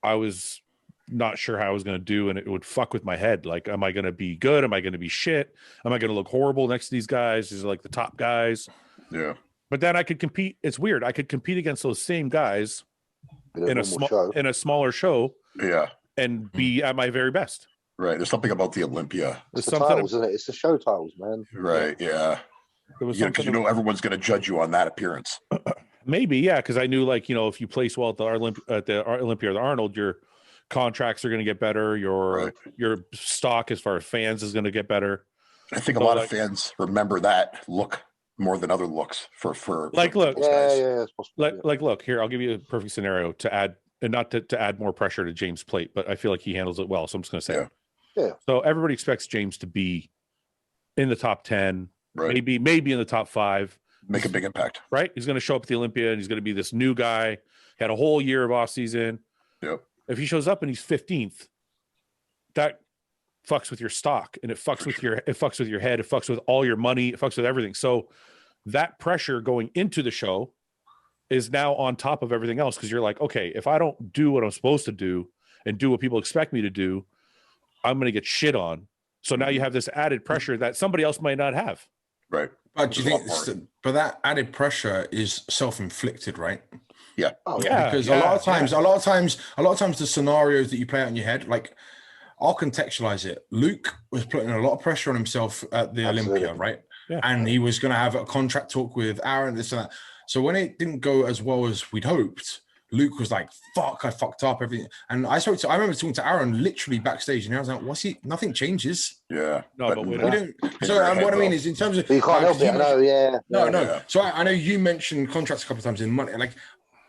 I was not sure how I was going to do, and it would fuck with my head. Like, am I going to be good? Am I going to be shit? Am I going to look horrible next to these guys? These are like the top guys. Yeah. But then I could compete. It's weird. I could compete against those same guys in a smaller show. Yeah. And be at my very best. Right. There's something about the Olympia. It's the titles, isn't it? It's the show titles, man. Right. Yeah. Because you know everyone's going to judge you on that appearance. Maybe, yeah. Because I knew, like, you know, if you place well at the Olympia or the Arnold, your contracts are going to get better. Your stock as far as fans is going to get better. I think a lot of fans remember that look more than other looks for like, look, yeah, it's possible, like, look here. I'll give you a perfect scenario to add, and not to add more pressure to James' plate, but I feel like he handles it well. So I'm just going to say it. Yeah. So everybody expects James to be in the top 10, maybe in the top 5. Make a big impact. Right. He's going to show up at the Olympia and he's going to be this new guy. Had a whole year of off season. Yep. If he shows up and he's 15th, that fucks with your stock, and it fucks with your head. It fucks with all your money. It fucks with everything. So that pressure going into the show is now on top of everything else, because you're like, okay, if I don't do what I'm supposed to do and do what people expect me to do, I'm going to get shit on. So now you have this added pressure that somebody else might not have. Right. But do you think but that added pressure is self-inflicted, right? Yeah. Oh, yeah. Because a lot of times the scenarios that you play out in your head, like, I'll contextualize it. Luke was putting a lot of pressure on himself at the Olympia, right? Yeah. And he was going to have a contract talk with Aaron, this and that. So when it didn't go as well as we'd hoped, Luke was like, fuck, I fucked up everything. And I remember talking to Aaron literally backstage, and I was like, what's he? Nothing changes. Yeah. No, but we don't. So what I mean is, in terms of, you can't help it. No, yeah. No. Yeah. So I know you mentioned contracts a couple of times in money. Like,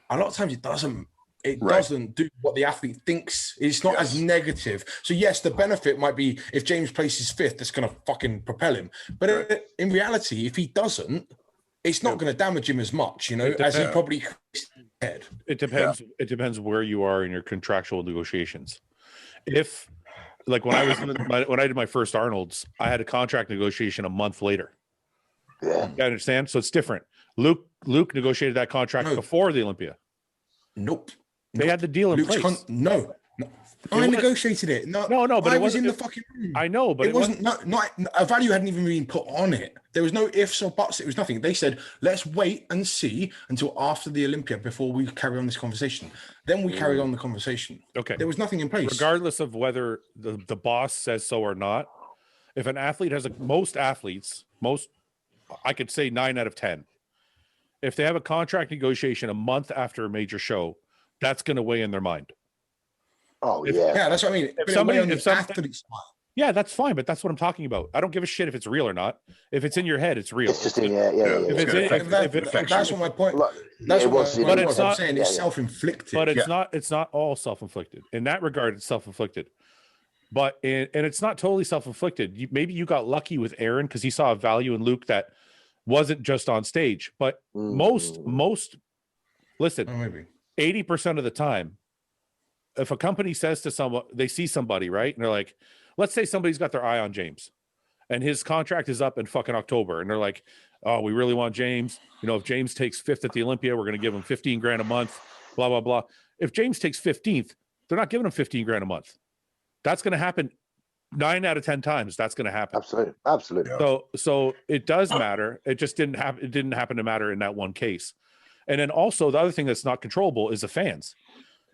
a lot of times it doesn't do what the athlete thinks. It's not as negative. So yes, the benefit might be if James places 5th, that's going to fucking propel him. But in reality, if he doesn't, it's not going to damage him as much, you know, as he probably head. It depends. Yeah. It depends where you are in your contractual negotiations. If, like, when I did my first Arnold's, I had a contract negotiation a month later. Yeah, you understand? So it's different. Luke negotiated that contract before the Olympia. Nope. They had the deal in place. No. I negotiated it. No, but I was in the fucking room. I know, but it wasn't not a value hadn't even been put on it. There was no ifs or buts. It was nothing. They said, let's wait and see until after the Olympia before we carry on this conversation. Then we carried on the conversation. Okay. There was nothing in place. Regardless of whether the boss says so or not, if an athlete has most I could say 9 out of 10. If they have a contract negotiation a month after a major show, that's going to weigh in their mind. Oh, yeah, that's what I mean. Yeah, that's fine, but that's what I'm talking about. I don't give a shit if it's real or not. If it's in your head, it's real. It's just that's what my point. That's what I'm saying. It's self-inflicted. But it's not all self-inflicted. In that regard, it's self-inflicted. But and it's not totally self-inflicted. Maybe you got lucky with Aaron because he saw a value in Luke that wasn't just on stage. But most listen, 80% of the time, if a company says to someone, they see somebody, right? And they're like, let's say somebody's got their eye on James and his contract is up in fucking October. And they're like, oh, we really want James. You know, if James takes 5th at the Olympia, we're going to give him 15 grand a month, blah, blah, blah. If James takes 15th, they're not giving him 15 grand a month. That's going to happen 9 out of 10 times. That's going to happen. Absolutely. So it does matter. It just didn't happen. It didn't happen to matter in that one case. And then also the other thing that's not controllable is the fans.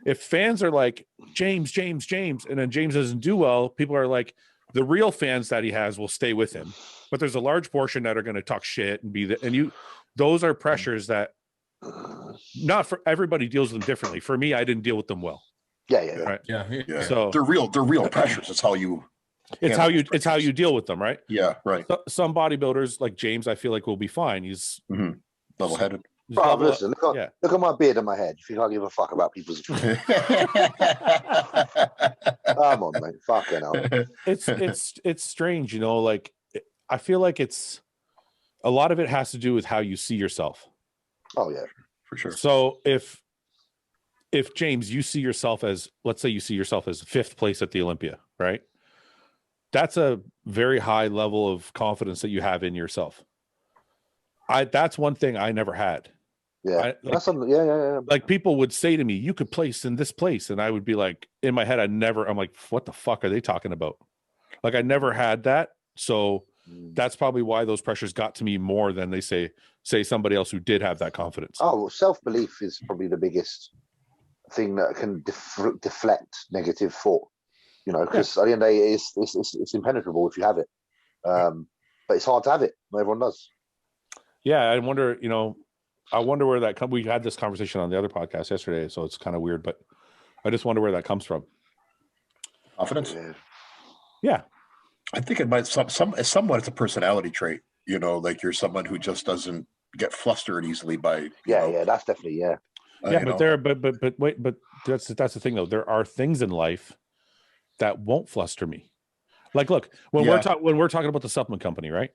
If fans are like, James, and then James doesn't do well, people are like, the real fans that he has will stay with him. But there's a large portion that are going to talk shit and those are pressures that not for everybody deals with them differently. For me, I didn't deal with them well. Yeah. Yeah. So they're real pressures. It's how you deal with them, right? Yeah, right. So, some bodybuilders like James, I feel like will be fine. He's level-headed. Bro, listen, look at my beard on my head. If you can't give a fuck about people's come on, mate. Fucking hell. It's strange, you know, like I feel like it's a lot of it has to do with how you see yourself. Oh yeah, for sure. So if James, you see yourself as, let's say you see yourself as 5th place at the Olympia, right? That's a very high level of confidence that you have in yourself. That's one thing I never had. Yeah, that's something. Yeah. Like people would say to me, "You could place in this place," and I would be like, in my head, I'm like, "What the fuck are they talking about?" Like I never had that, so that's probably why those pressures got to me more than they say somebody else who did have that confidence. Oh, well, self-belief is probably the biggest thing that can deflect negative thought. You know, because at the end of the day, it's impenetrable if you have it. But it's hard to have it. Not everyone does. Yeah, I wonder. I wonder where that comes. We had this conversation on the other podcast yesterday, so it's kind of weird. But I just wonder where that comes from. Confidence. Yeah. I think it might somewhat it's a personality trait, like you're someone who just doesn't get flustered easily by that's definitely but that's the thing though. There are things in life that won't fluster me. Like look, when we're talking about the supplement company, right?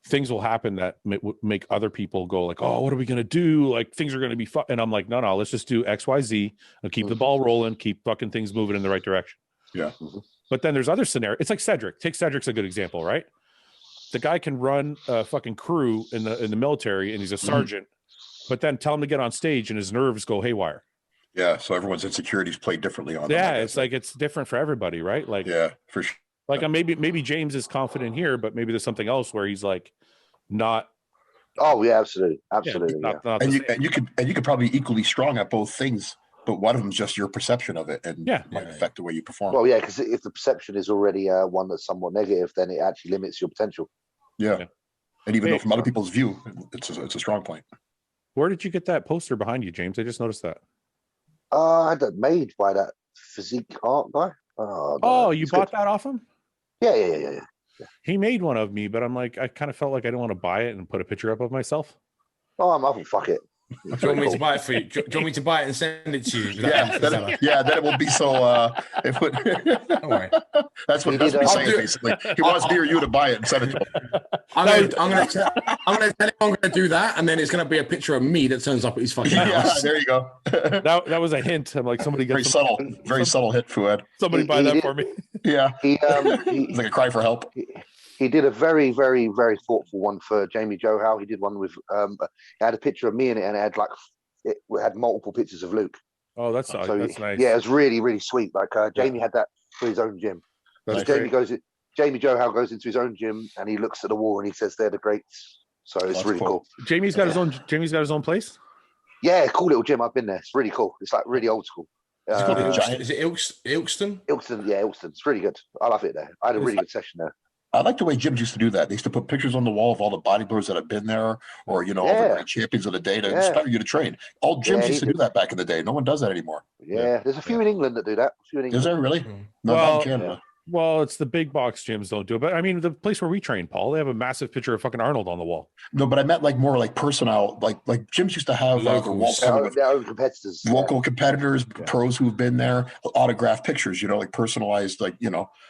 Things will happen that make other people go like, oh, what are we going to do? Like things are going to be fun. And I'm like, no, let's just do XYZ and keep the ball rolling, keep fucking things moving in the right direction. Yeah. But then there's other scenarios. It's like Cedric. Take Cedric's a good example, right? The guy can run a fucking crew in the military and he's a sergeant, but then tell him to get on stage and his nerves go haywire. Yeah. So everyone's insecurities play differently on. Yeah. It's like, it's different for everybody, right? Like, yeah, for sure. Like maybe James is confident here, but maybe there's something else where he's like not. Oh yeah, absolutely. Not and you could probably be equally strong at both things, but one of them is just your perception of it, and might affect the way you perform. Well, yeah, because if the perception is already one that's somewhat negative, then it actually limits your potential. Yeah. And even though from other people's view, it's a strong point. Where did you get that poster behind you, James? I just noticed that. I had that made by that physique art guy. You bought that off him? Yeah. He made one of me, but I'm like, I kind of felt like I didn't want to buy it and put a picture up of myself. Oh, I'm up and fuck it. Do you want me to buy it for you? Do you want me to buy it and send it to you? Then it won't be so. Don't worry. That's what he's saying. Basically, he wants me or you to buy it and send it to him. I'm gonna tell him I'm gonna do that, and then it's gonna be a picture of me that turns up at his fucking house. Yeah, there you go. that was a hint. I'm like, somebody very subtle hit, Fouad. Somebody buy that for me. Yeah, it's like a cry for help. He did a very, very, very thoughtful one for Jamie Johal. He did one with it had a picture of me in it, and it had multiple pictures of Luke. Oh, that's nice. Yeah, it was really, really sweet. Like Jamie had that for his own gym. Jamie Johal goes into his own gym and he looks at the wall and he says they're the greats. So it's really cool. Jamie's got his own place. Yeah, cool little gym. I've been there. It's really cool. It's like really old school. Is it Ilkston? Ilkston, yeah, Ilkston. It's really good. I love it there. I had a really good session there. I like the way gyms used to do that. They used to put pictures on the wall of all the bodybuilders that have been there, or all the champions of the day to inspire you to train. All gyms used to do that back in the day. No one does that anymore. Yeah, there's a few in England that do that. Is there really? Not in Canada. Well, it's the big box gyms don't do it, but I mean the place where we train, Paul, they have a massive picture of fucking Arnold on the wall. No, but I meant like more like personnel, like gyms used to have their own competitors, local competitors, pros who've been there, autographed pictures, like personalized, like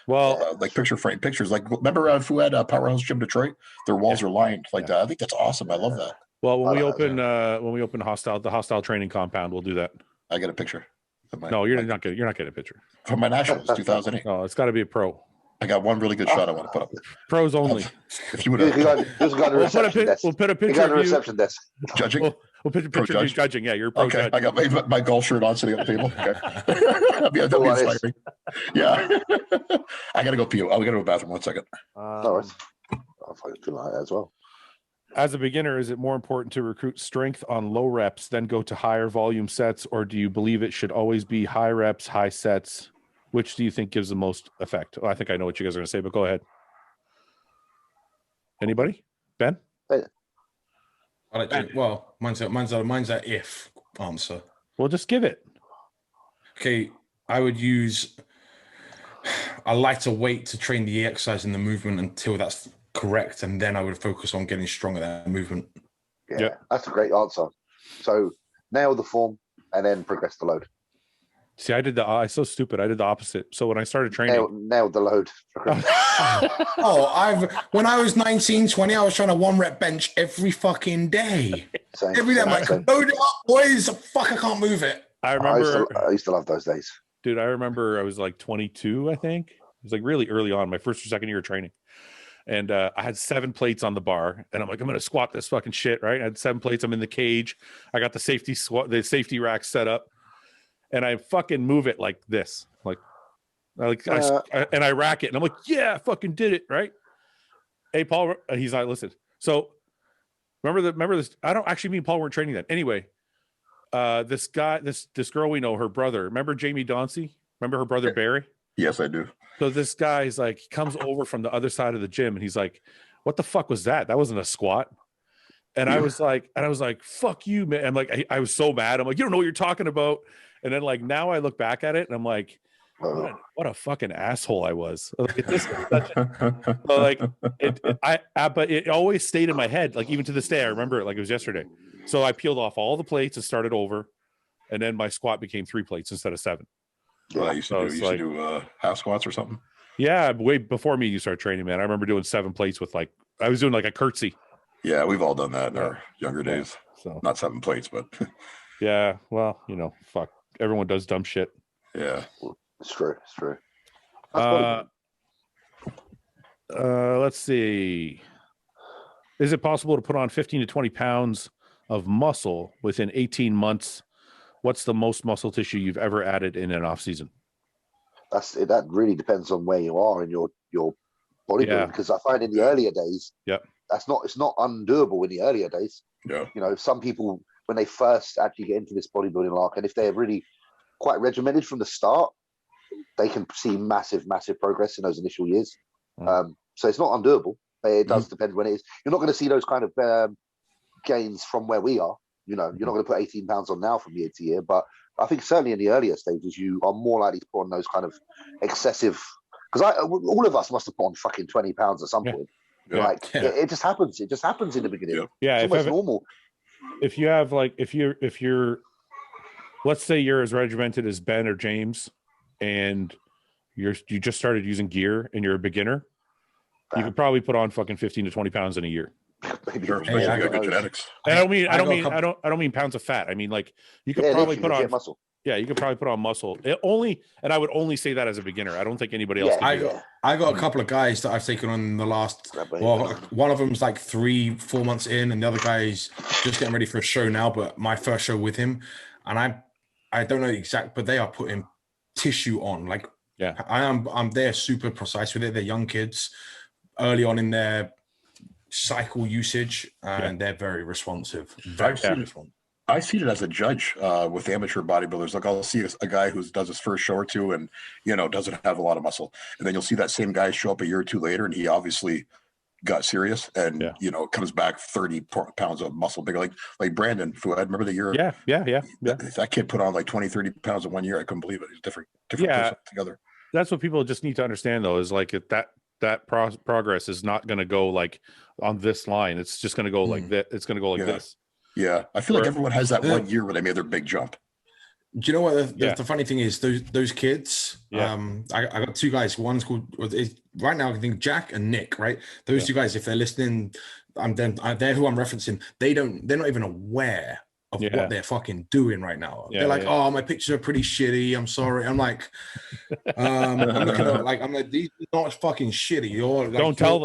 like picture frame pictures. Like remember Fouad Powerhouse Gym Detroit? Their walls are lined like that. I think that's awesome. I love that. Well, when we open the hostile training compound, we'll do that. I get a picture. No, you're not getting a picture from my nationals 2008. Oh, it's got to be a pro. I got one really good shot I want to put up. Pros only. If you would have, we'll put a picture of you reception desk judging. We'll put a picture of you judging. Yeah, you're pro judge. I got my golf shirt on sitting at the table. Okay. That'll be inspiring. Yeah. I gotta go pee. I'll go to a bathroom 1 second. I'll fucking feel like that as well. As a beginner, is it more important to recruit strength on low reps, then go to higher volume sets, or do you believe it should always be high reps, high sets? Which do you think gives the most effect? Well, I think I know what you guys are going to say, but go ahead. Anybody? Ben? Well, mine's a if answer. Well, just give it. Okay, I would use a lighter weight to train the exercise and the movement until that's correct, and then I would focus on getting strong at that movement. Yeah, that's a great answer. So nail the form and then progress the load. See, I so stupid. I did the opposite. So when I started training, nailed the load. When I was 19, 20, I was trying to 1 rep bench every fucking day. Every day, I'm like, load it up, boys. Fuck, I can't move it. I remember. I used to love those days. Dude, I remember I was like 22, I think. It was like really early on, my first or second year of training. And I had 7 plates on the bar, and I'm like, I'm gonna squat this fucking shit, right? I had 7 plates. I'm in the cage. I got the safety rack set up, and I fucking move it like this, and I rack it, and I'm like, yeah, I fucking did it, right? Hey, Paul, he's like, listen. So remember this? I don't actually mean Paul weren't training then. Anyway, this girl we know, her brother. Remember Jamie Dauncey? Remember her brother Barry? Yes, I do. So this guy's like, he comes over from the other side of the gym, and he's like, "What the fuck was that? That wasn't a squat." And I was like, "Fuck you, man!" I'm like, I was so mad. I'm like, "You don't know what you're talking about." And then like now I look back at it, and I'm like, what a fucking asshole I was. Like, but it always stayed in my head. Like even to this day, I remember it like it was yesterday. So I peeled off all the plates and started over, and then my squat became 3 plates instead of 7. Well, I used to do half squats or something. Yeah, way before me, you started training, man. I remember doing 7 plates with I was doing like a curtsy. Yeah, we've all done that in our younger days. So not 7 plates, but yeah. Well, fuck. Everyone does dumb shit. Yeah, it's true. It's true. Let's see. Is it possible to put on 15 to 20 pounds of muscle within 18 months? What's the most muscle tissue you've ever added in an off season? That really depends on where you are in your bodybuilding, because I find in the earlier days, it's not undoable in the earlier days. Yeah. Some people, when they first actually get into this bodybuilding lark, and if they're really quite regimented from the start, they can see massive progress in those initial years. So it's not undoable, but it does depend when it is. You're not going to see those kind of gains from where we are. You're not going to put 18 pounds on now from year to year, but I think certainly in the earlier stages, you are more likely to put on those kind of excessive, because all of us must have put on fucking 20 pounds at some point. Yeah. It just happens. It just happens in the beginning. Yeah. It's almost normal. If you have if you're, let's say you're as regimented as Ben or James, and you just started using gear and you're a beginner, you could probably put on fucking 15 to 20 pounds in a year. Sure, hey, I got good genetics. And I don't mean pounds of fat. I mean like you could probably put on muscle. Yeah, you could probably put on muscle. I would only say that as a beginner. I don't think anybody else can do it. I got a couple of guys that I've taken on in the last. Well, one of them's like 3-4 months in, and the other guy's just getting ready for a show now. But my first show with him, and I don't know exact, but they are putting tissue on. Like, I'm there super precise with it. They're young kids, early on in their cycle usage, and they're very responsive. I see it as a judge with amateur bodybuilders. Like I'll see a guy who does his first show or two and, doesn't have a lot of muscle. And then you'll see that same guy show up a year or two later and he obviously got serious and, comes back 30 pounds of muscle bigger. Like Brandon Fouad, remember the year? Yeah. That kid put on like 20, 30 pounds in 1 year. I couldn't believe it. He's different person together. That's what people just need to understand though, is like that progress is not going to go like on this line. It's just going to go like that. It's going to go like this. Yeah, I feel like everyone has that 1 year where they made their big jump. Do you know what the funny thing is? Those kids. I got 2 guys. One's called right now. I think Jack and Nick. Right, those 2 guys. If they're listening, they're who I'm referencing. They're not even aware of what they're fucking doing right now. They're like, oh, my pictures are pretty shitty. I'm sorry. I'm like, I'm looking at I'm like, these are not fucking shitty. You're like, don't tell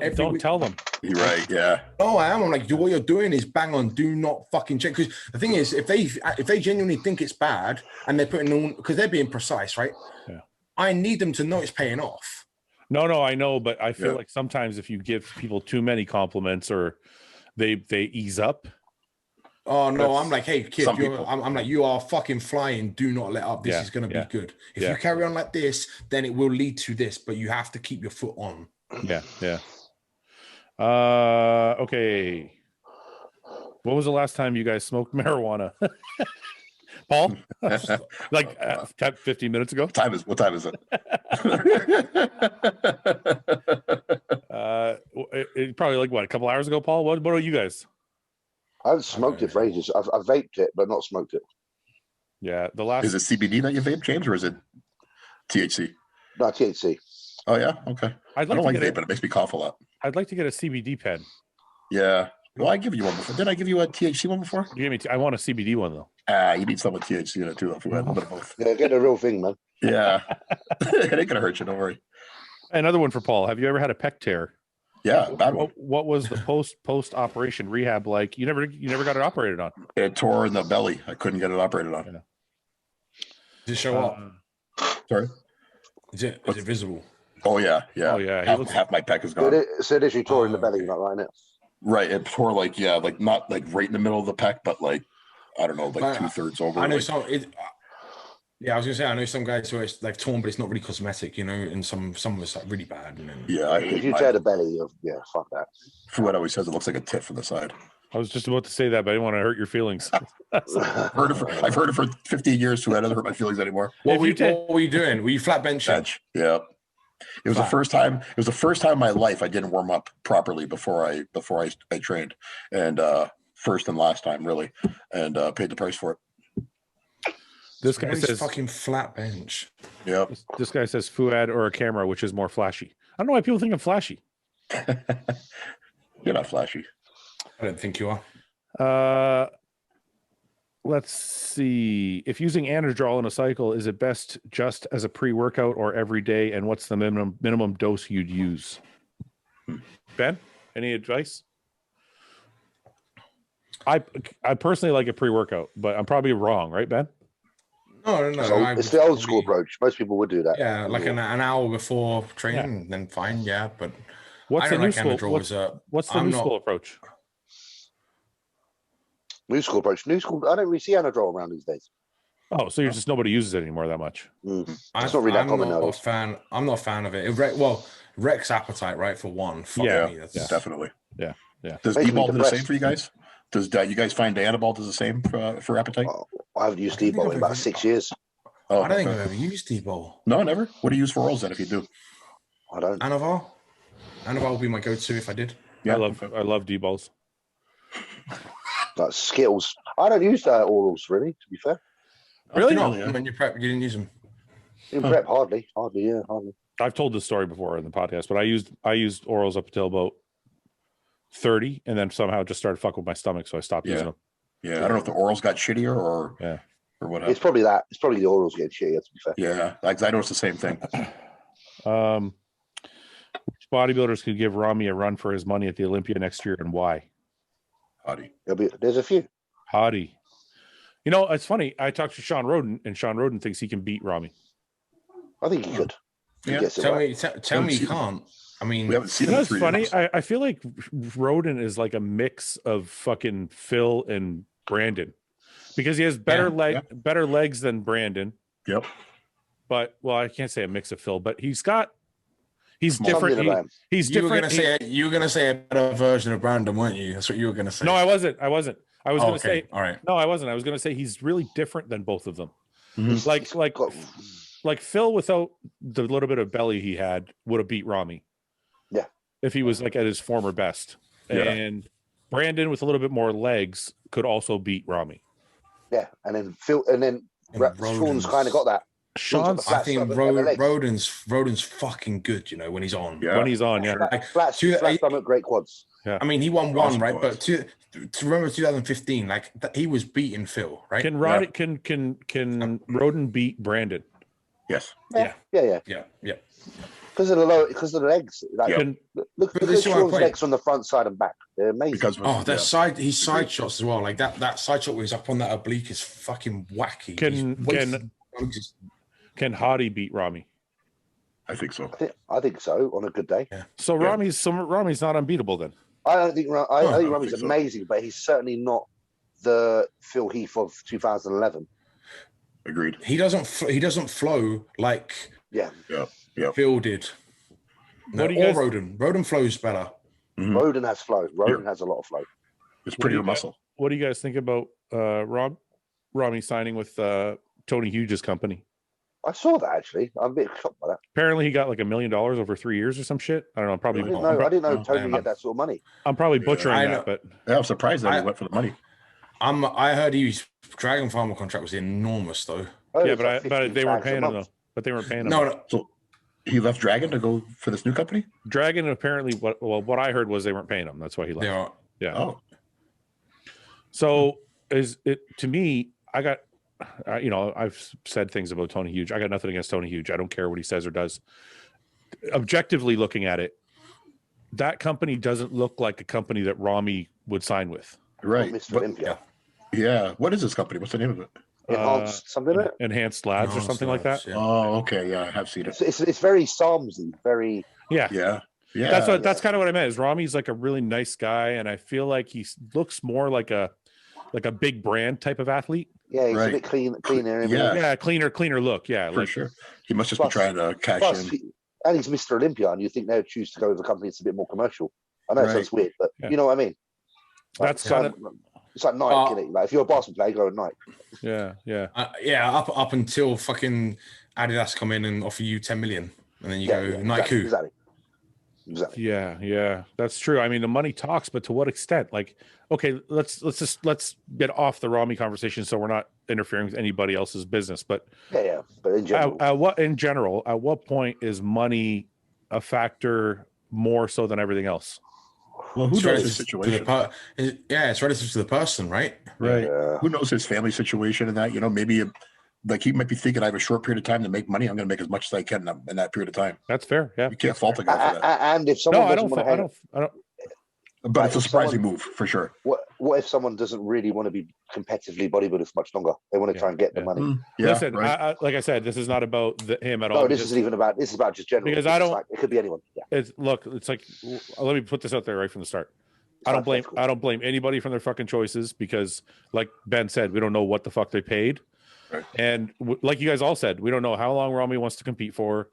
them. You're right. Yeah. No, I am. I'm like, what you're doing is bang on. Do not fucking check. Because the thing is, if they genuinely think it's bad and they're putting on, because they're being precise, right? Yeah. I need them to know it's paying off. No, I know, but I feel like sometimes if you give people too many compliments or they ease up. Oh no, I'm like, hey kid, I'm like, you are fucking flying. Do not let up. This is going to be good. If you carry on like this, then it will lead to this. But you have to keep your foot on. Yeah. Okay. When was the last time you guys smoked marijuana? Paul? Like 15 minutes ago? What time is it? Probably like what, a couple hours ago, Paul? What are you guys? I haven't smoked it for ages. I've vaped it, but not smoked it. Yeah, the last. Is it CBD that you vape, James, or is it THC? No, THC. Oh yeah, okay. I don't like vape, but it makes me cough a lot. I'd like to get a CBD pen. Yeah. Well, I give you one before. Did I give you a THC one before? You gave me. I want a CBD one though. You need some with THC in it too. If we had a little bit of both. Yeah, get the real thing, man. Yeah, it ain't gonna hurt you. Don't worry. Another one for Paul. Have you ever had a pec tear? Yeah, bad one. What was the post operation rehab like? You never got it operated on. It tore in the belly. I couldn't get it operated on. Yeah. Does it show up? Sorry. Is it visible? Oh yeah. Oh yeah. Half my pec is So gone. it is you tore in the belly, like right now. Right. It tore like not like right in the middle of the pec, but like I don't know, like 2/3 over. I know like, some. Yeah, I was gonna say I know some guys who it's like torn, but it's not really cosmetic, you know, and some of it's like really bad. And then, yeah, If you tear the belly, fuck that. Fouad always says it looks like a tit from the side. I was just about to say that, but I didn't want to hurt your feelings. I've heard it for 15 years. Fouad doesn't hurt my feelings anymore. What were you doing? Were you flat benching? Bench. Yeah. It was the first time. It was the first time in my life I didn't warm up properly before I trained, and first and last time really, and paid the price for it. This guy says fucking flat bench. Yeah. This guy says Fouad or a camera, which is more flashy. I don't know why people think I'm flashy. You're not flashy. I don't think you are. Let's see. If using Anadrol in a cycle, is it best just as a pre-workout or every day? And what's the minimum dose you'd use? Ben, any advice? I personally like a pre-workout, but I'm probably wrong, right, Ben? No. So it's the old school approach. Most people would do that. Yeah, like an hour before training, then fine. Yeah, but what's the new school? What's the new school approach? New school approach. New school. I don't really see Anadrol around these days. Oh, so you're just nobody uses it anymore that much. It's not really that common now. I'm not a fan of it. Wrecks appetite, right? For one. Definitely. Yeah. Does D-ball do the same for you guys? Does you guys find Anabol does the same for appetite? I haven't used D-ball in about 6 years. Oh, I don't think I've ever used D-ball. No, never. What do you use for orals then if you do? I don't. Anadrol would be my go-to if I did. Yeah, I love D-balls. Like Skittles. I don't use orals really, to be fair. Really? No, when you prep, you didn't use them. In prep, hardly. I've told this story before in the podcast, but I used orals up until about 30, and then somehow just started fucking with my stomach, so I stopped using them. Yeah, I don't know if the orals got shittier or what. It's probably that. It's probably the orals getting shittier, to be fair. Yeah, I noticed the same thing. Bodybuilders could give Ramy a run for his money at the Olympia next year, and why? HADI. There's a few. HADI. You know, it's funny. I talked to Sean Roden, and Sean Roden thinks he can beat Ramy. I think he could. Yeah. Tell me you can't. I mean, we haven't seen that's funny. I feel like Roden is like a mix of fucking Phil and Brandon, because he has better legs than Brandon. Yep. But I can't say a mix of Phil, but he's different. He's you different. You were gonna say a better version of Brandon, weren't you? That's what you were gonna say. No, I wasn't. I was gonna say. All right. No, I wasn't. I was gonna say he's really different than both of them. Mm-hmm. Like Phil without the little bit of belly he had would have beat Ramy. Yeah. If he was like at his former best. Yeah. And Brandon with a little bit more legs could also beat Ramy. Yeah. And then Phil Sean's kind of got that. I think Roden's fucking good, you know, when he's on. Yeah. When he's on, Flat stomach, great quads. Yeah. I mean, he won one, right? But to remember 2015, like he was beating Phil, right? Can Roden beat Brandon? Yes. Yeah. Because of the legs. Like, look at Sean's legs on the front, side, and back. They're amazing. His side shots as well. Like that side shot where he's up on that oblique is fucking wacky. Can HADI beat Ramy? I think so. I think so on a good day. Yeah. So Ramy's not unbeatable then. I think Ramy's amazing, but he's certainly not the Phil Heath of 2011. Agreed. He doesn't flow like Phil did. Roden flows better. Mm-hmm. Roden has flow. Roden has a lot of flow. It's prettier muscle. What do you guys think about Ramy signing with Tony Hughes' company? I saw that actually. I'm a bit shocked by that. Apparently, he got like $1 million over 3 years or some shit. I don't know. Probably. I didn't know Tony had that sort of money. I'm probably butchering that, but I'm surprised that he went for the money. I heard his Dragon Farmer contract was enormous though. But they weren't paying him though. But they weren't paying him. No. So he left Dragon to go for this new company. Dragon apparently. What I heard was they weren't paying him. That's why he left. Yeah. Oh. So is it to me? I got. I've said things about Tony Hughes. I got nothing against Tony Hughes. I don't care what he says or does. Objectively looking at it, that company doesn't look like a company that Ramy would sign with. Right. Mr. Olympia. Yeah. What is this company? What's the name of it? Enhanced something like that? Enhanced Labs or something like that. Yeah. Oh, okay. Yeah, I have seen it. It's very Psalmsy, very Yeah. Yeah. Yeah. That's kind of what I meant. Is Ramy's like a really nice guy, and I feel like he looks more like a big brand type of athlete. yeah, he's Right. a bit cleaner. Yeah. Yeah, cleaner look. Yeah, For like sure. He must just be Plus- trying to cash Plus, in. and he's Mr. Olympia, and you think they would choose to go with a company that's a bit more commercial. I know it Right. sounds weird, but Yeah. you know what I mean. That's it's like, it's like Nike, innit? Like if you're a basketball player, you go with Nike. yeah. Up until fucking Adidas come in and offer you 10 million, and then you go Nike. Exactly. Yeah, that's true. I mean, the money talks, but to what extent? Like, okay, let's get off the Ramy conversation, so we're not interfering with anybody else's business. But Yeah. But in general, at what point is money a factor more so than everything else? Well, who It's knows relative his to situation? it's relative to the person, right? Right. Yeah. Who knows his family situation and that? You know, maybe like he might be thinking, I have a short period of time to make money. I'm going to make as much as I can in that period of time. That's fair. Yeah. You can't fault a guy for that. and if someone No, I doesn't want to hang, don't. But it's a if surprising someone- move for sure. what if someone doesn't really want to be competitively bodybuilders much longer? They want to try and get the money. Yeah, Listen, right. like I said, this is not about him at all. No, this isn't even about. This is about just general. Because It's I don't- like, it could be anyone. Yeah. It's like, let me put this out there right from the start. I don't blame anybody from their fucking choices, because like Ben said, we don't know what the fuck they paid. Right. And like you guys all said, we don't know how long Ramy wants to compete for.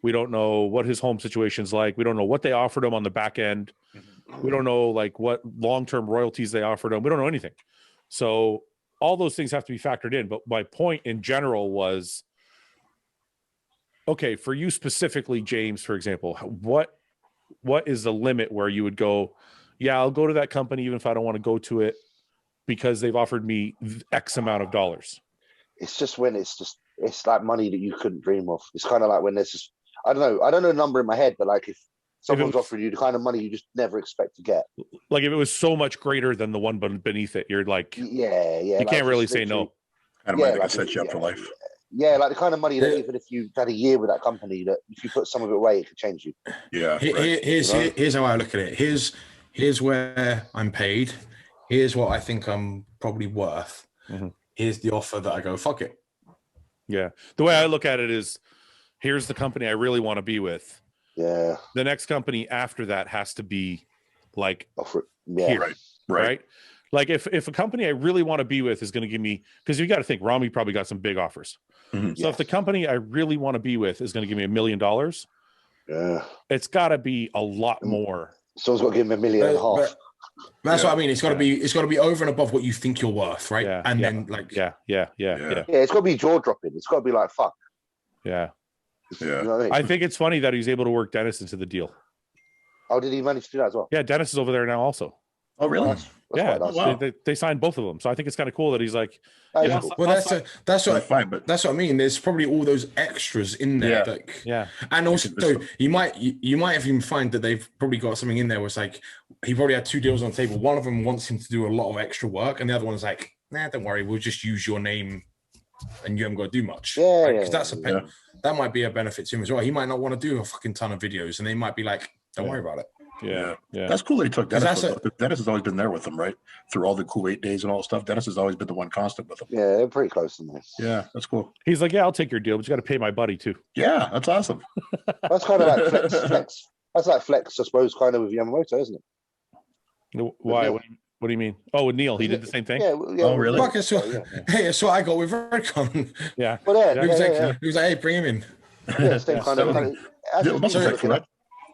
We don't know what his home situation's like. We don't know what they offered him on the back end. We don't know like what long-term royalties they offered him. We don't know anything. So all those things have to be factored in. But my point in general was, okay, for you specifically, James, for example, what is the limit where you would go, yeah, I'll go to that company even if I don't want to go to it because they've offered me X amount of dollars? It's just when it's like money that you couldn't dream of. It's kind of like when there's just I don't know a number in my head, but like if someone's offering you the kind of money you just never expect to get. Like if it was so much greater than the one beneath it, you're like, yeah, you like can't really say no. Kind of money that can set you up for life. Yeah, like the kind of money that even if you had a year with that company, that if you put some of it away, it could change you. Yeah. Right. Here's how I look at it. Here's where I'm paid. Here's what I think I'm probably worth. Mm-hmm. Here's the offer that I go, fuck it. Yeah. The way I look at it is, here's the company I really want to be with. Yeah. The next company after that has to be like Yeah. Right. Like if a company I really want to be with is going to give me, because you got to think Ramy probably got some big offers. Mm-hmm. So if the company I really want to be with is going to give me $1 million, yeah, it's got to be a lot more. Someone's got to give him $1.5 million. That's what I mean. It's got to be over and above what you think you're worth, right? Yeah, and yeah, then like yeah. Yeah, it's got to be jaw dropping. It's got to be like fuck. Yeah. You know what I mean? I think it's funny that he's able to work Dennis into the deal. Oh, did he manage to do that as well? Yeah, Dennis is over there now also. Oh, really? That's Yeah, quite nice. Wow. they signed both of them. So I think it's kind of cool that he's like, That is yeah, cool. Well, that's what Fine, but that's what I mean. There's probably all those extras in there. Yeah. That, yeah, and also you might have even find that they've probably got something in there where it's like he probably had two deals on the table. One of them wants him to do a lot of extra work, and the other one's like, nah, don't worry, we'll just use your name, and you haven't got to do much. Yeah, Because that's that might be a benefit to him as well. He might not want to do a fucking ton of videos, and they might be like, don't worry about it. yeah. That's cool that he took Dennis. That's Dennis has always been there with him, right? Through all the Kuwait days and all that stuff. Dennis has always been the one constant with him. Yeah, they're pretty close to me. Yeah, that's cool. He's like, yeah, I'll take your deal, but you got to pay my buddy too. Yeah, that's awesome. That's kind of like flex. That's like flex, I suppose, kind of with Yamamoto, isn't it? Why? Neil. What do you mean? Oh, with Neil, he did the same thing. Yeah. Oh, really? Fuck, hey, that's what I got with Vercon. Yeah. Well, He was like, hey, bring him in. Yeah, same kind of. That's Yeah, just muscle people tech, looking right? out-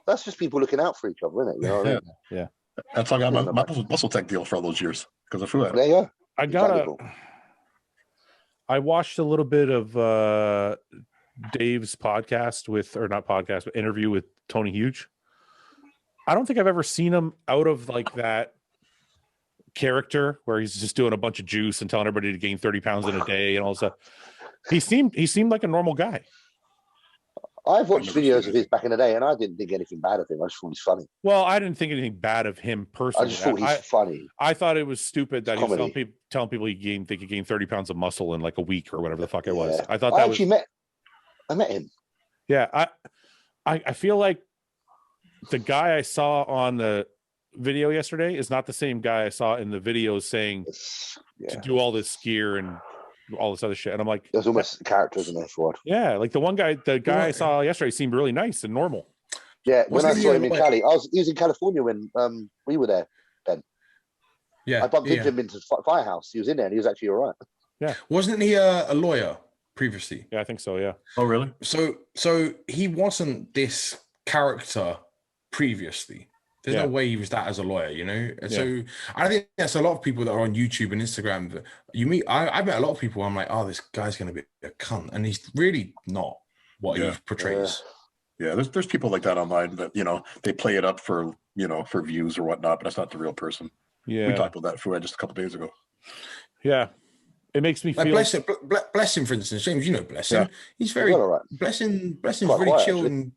that's just people looking out for each other, isn't it? You know what I mean? That's how I got my muscle tech deal for all those years because of Fouad. There you go. I I watched a little bit of Dave's podcast or not podcast, but interview with Tony Huge. I don't think I've ever seen him out of like that character where he's just doing a bunch of juice and telling everybody to gain 30 pounds in a day and all that stuff. He seemed like a normal guy. I've watched videos of his back in the day, and I didn't think anything bad of him. I just thought he's funny. Well, I didn't think anything bad of him I personally. just thought he's funny. I thought it was stupid that Comedy. he was telling people they could gain 30 pounds of muscle in like a week or whatever the fuck it was. Yeah. I thought I that actually met him. yeah. I feel like the guy I saw on the video yesterday is not the same guy I saw in the videos saying to do all this gear and all this other shit. And I'm like, there's almost characters in there for it. Yeah, like the guy I saw yesterday seemed really nice and normal. Yeah, when I saw him in Cali, he was in California when we were there, Ben. Yeah, I bumped into him into Firehouse. He was in there and he was actually all right. Yeah. Wasn't he a lawyer previously? Yeah, I think so, yeah. Oh, really? So he wasn't this character previously. There's no way he was that as a lawyer, you know? So I think that's a lot of people that are on YouTube and Instagram that you meet. I met a lot of people. I'm like, oh, this guy's going to be a cunt. And he's really not what he portrays. Yeah, there's people like that online that, you know, they play it up for, you know, for views or whatnot, but that's not the real person. Yeah. We talked about that Fouad just a couple of days ago. Yeah. It makes me feel bless him, for instance, James, you know, bless him. He's very blessing's really chill and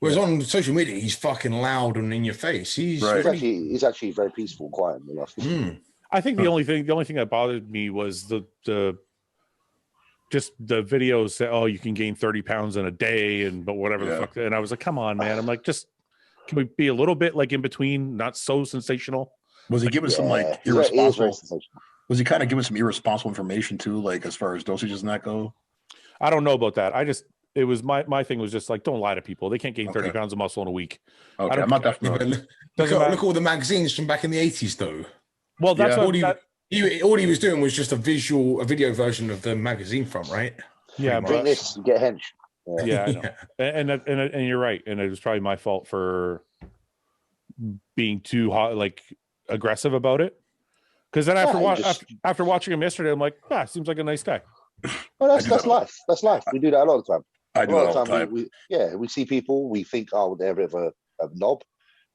whereas on social media, he's fucking loud and in your face. He's actually very peaceful and quiet in the last. I think the only thing that bothered me was the videos that, oh, you can gain 30 pounds in a day but whatever the fuck. And I was like, come on, man. I'm like, can we be a little bit like in between, not so sensational? Was he giving some like irresponsible? Was he kind of giving some irresponsible information too, like as far as dosages and that go? I don't know about that. It was my thing was just like, don't lie to people. They can't gain 30 pounds of muscle in a week. Okay, I'm not that familiar. Look at all the magazines from back in the 80s, though. Well, that's all he was doing was just a video version of the magazine front, right? Yeah, bring this and get hench. Yeah, I know. And you're right. And it was probably my fault for being too like aggressive about it. Because then after watching him yesterday, I'm like, seems like a nice guy. Well, that's life. That's life. We do that a lot of the time. I do that all the time. We see people, we think, oh, they're a bit of a knob,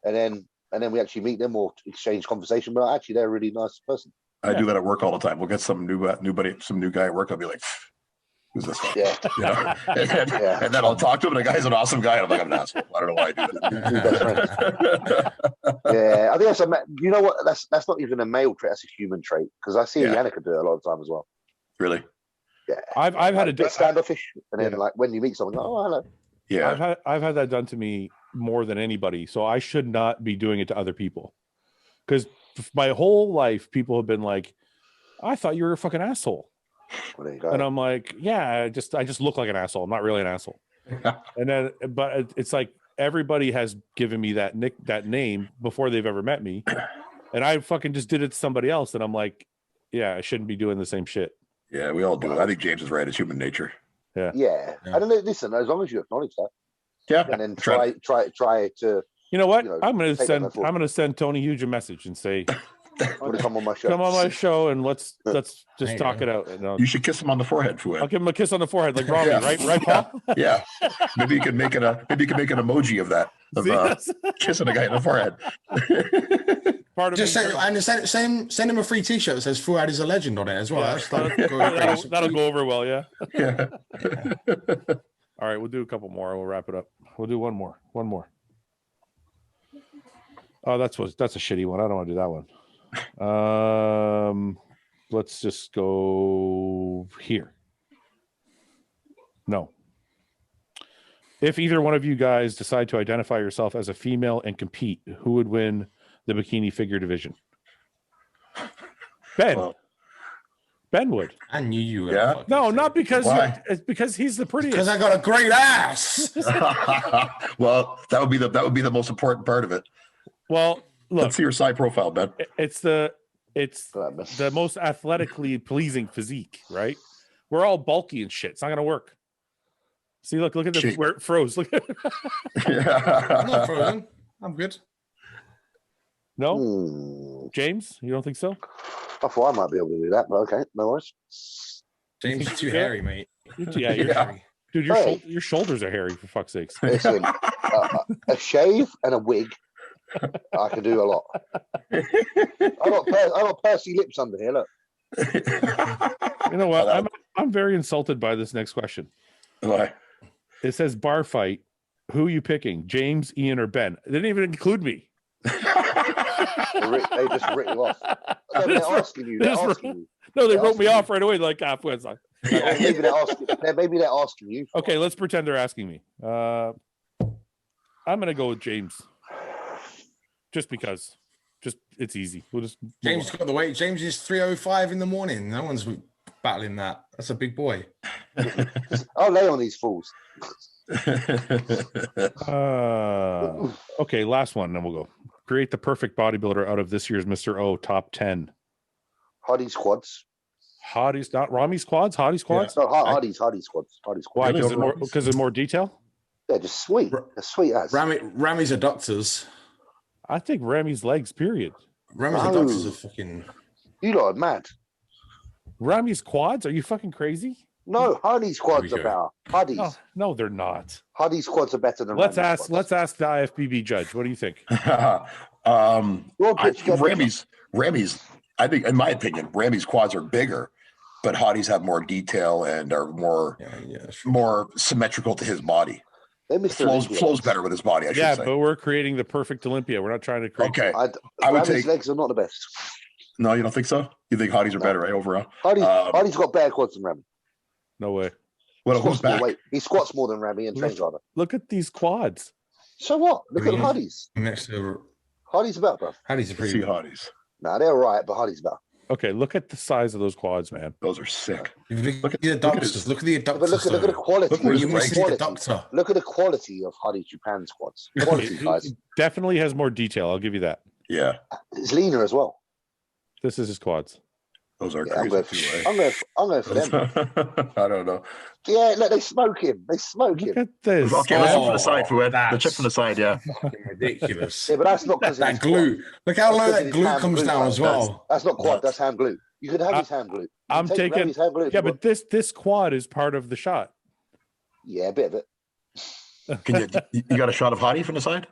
and then we actually meet them or exchange conversation. But actually, they're a really nice person. I do that at work all the time. We'll get some new guy at work. I'll be like, who's this guy? Yeah. You know? And then I'll talk to him. And the guy's an awesome guy. And I'm like, I'm an asshole. I don't know why I do that. Yeah, I think you know what? That's not even a male trait. That's a human trait. Because I see Yannicka do it a lot of the time as well. Really? Yeah, I've had a bit standoffish, and then like when you meet someone, oh, hello. Yeah, I've had that done to me more than anybody, so I should not be doing it to other people. Because my whole life, people have been like, "I thought you were a fucking asshole," and I'm like, "Yeah, I just look like an asshole. I'm not really an asshole." And then, but it's like everybody has given me that name before they've ever met me, and I fucking just did it to somebody else, and I'm like, "Yeah, I shouldn't be doing the same shit." Yeah, we all do it. I think James is right. It's human nature. Yeah. I don't know. Listen, as long as you acknowledge that. Yeah. And then try to. You know what? I'm gonna send Tony Hughes a message and say, come on my show. Come on my show and let's just talk it out. You should kiss him on the forehead, Fouad. I'll give him a kiss on the forehead, like Ramy, right, Paul? Yeah. Maybe you can make an emoji of that. Kissing a guy in the forehead. Send him a free T-shirt that says Fouad is a legend on it as well. Yeah. That'll go over well, yeah. All right, we'll do a couple more. We'll wrap it up. We'll do one more. Oh, that's a shitty one. I don't want to do that one. Let's just go here. No. If either one of you guys decide to identify yourself as a female and compete, who would win the bikini figure division? Ben. Well, Ben would. I knew you were. Yeah. No, not because it's because he's the prettiest. Because I got a great ass. Well, that would be the most important part of it. Well, look. Let's see your side profile, Ben. It's the most athletically pleasing physique, right? We're all bulky and shit. It's not gonna work. See, look at the where it froze. Look at I'm not frozen. I'm good. No? James, you don't think so? I thought I might be able to do that, but okay, no worries. James is too hairy, mate. You're hairy. Dude, your shoulders are hairy, for fuck's sakes. Listen, a shave and a wig, I can do a lot. I got pursy lips under here, look. You know what? I'm very insulted by this next question. Why? It says bar fight. Who are you picking? James, Ian, or Ben? They didn't even include me. They just writ you off. They're asking you. No, they wrote me off right away. Like, maybe they're asking you. Okay, let's pretend they're asking me. I'm gonna go with James. Just because. Just it's easy. We'll just James got the weight. James is 3:05 in the morning. No one's battling that. That's a big boy. I'll lay on these fools. Okay, last one, then we'll go. Create the perfect bodybuilder out of this year's Mr. O top 10. HADI quads. HADI's, not RAMY'S quads? HADI's quads? No, HADI squads. HADI squads. Why? Really? Because of more detail? They're just sweet. They're sweet as. Ramy's adductors. I think RAMY'S legs, period. Ramy's adductors are fucking. You lot are mad. RAMY'S quads? Are you fucking crazy? No, HADI squads are better. HADI's. No, they're not. HADI squads are better than Let's RAMY'S squads. ask the IFBB judge. What do you think? Ramy's, I think, in my opinion, Ramy's quads are bigger, but HADI's have more detail and are more more symmetrical to his body. Flows better with his body, I should say. But we're creating the perfect Olympia. We're not trying to create. Okay. I would take legs are not the best. No, you don't think so? You think HADI's are better, right? Overall, HADI's got better quads than Ramy. No way. Who's back? He squats more than Ramy and trains harder. Look at these quads. So what? Look at HADI's. Next to HADI's better, bro. HADI's a pretty. See HADI's. Nah, they're all right, but HADI's better. Okay, look at the size of those quads, man. Those are sick. Look at the adductors. Look at the adductors. But look at the quality. Look at the quality of HADI CHOOPAN squads. Quality, guys. It definitely has more detail. I'll give you that. Yeah. It's leaner as well. This is his quads. Those are crazy. I'm going for them. I don't know. Yeah, look, they smoke him. Look at this. Okay, let's look from the side, Fouad. The chip from the side, yeah. Ridiculous. Yeah, but that's not because that glute. Look how low that glute comes down as well. That's not quad. That's ham glute. You could have his ham glute. I'm taking. Yeah, but this quad is part of the shot. Yeah, a bit of it. You got a shot of HADI from the side?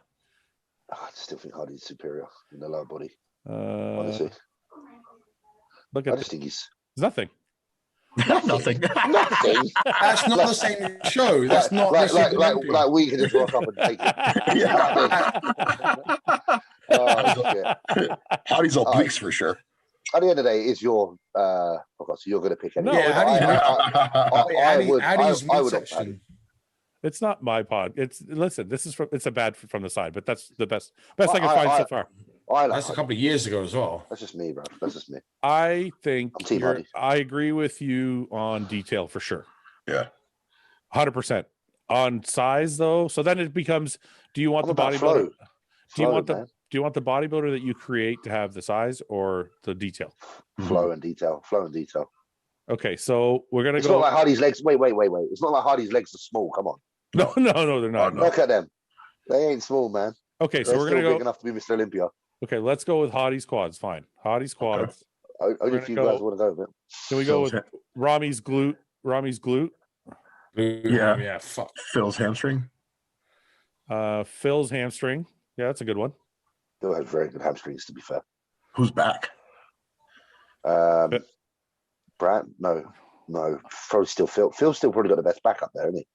I still think HADI's superior in the lower body. Honestly. Look at I just think he's nothing. Nothing. That's not the same show. That's not like we can just rock up and take it. HADI's obliques for sure. At the end of the day, it's your. So you're going to pick any. No, I would. It's not my pod. Listen. This is it's a bad from the side, but that's the best I can find so far. That's a couple of years ago as well. That's just me, bro. That's just me. I think I agree with you on detail for sure. Yeah, 100%. On size though, so then it becomes: do you want the bodybuilder? Do you want the bodybuilder that you create to have the size or the detail? Flow and detail. Okay, so we're gonna go. It's not like HADI's legs. Wait. It's not like HADI's legs are small. Come on. No, they're not. Look at them. They ain't small, man. Okay, so we're gonna go big enough to be Mr. Olympia. Okay, let's go with HADI's quads. Fine, HADI's quads. Only if you guys want to go with it. Can we go with RAMY'S glute? RAMY'S glute. Yeah. Fuck. Phil's hamstring. Phil's hamstring. Yeah, that's a good one. Phil has very good hamstrings, to be fair. Who's back? Brad? No. Probably still Phil. Phil's still probably got the best back up there, isn't he?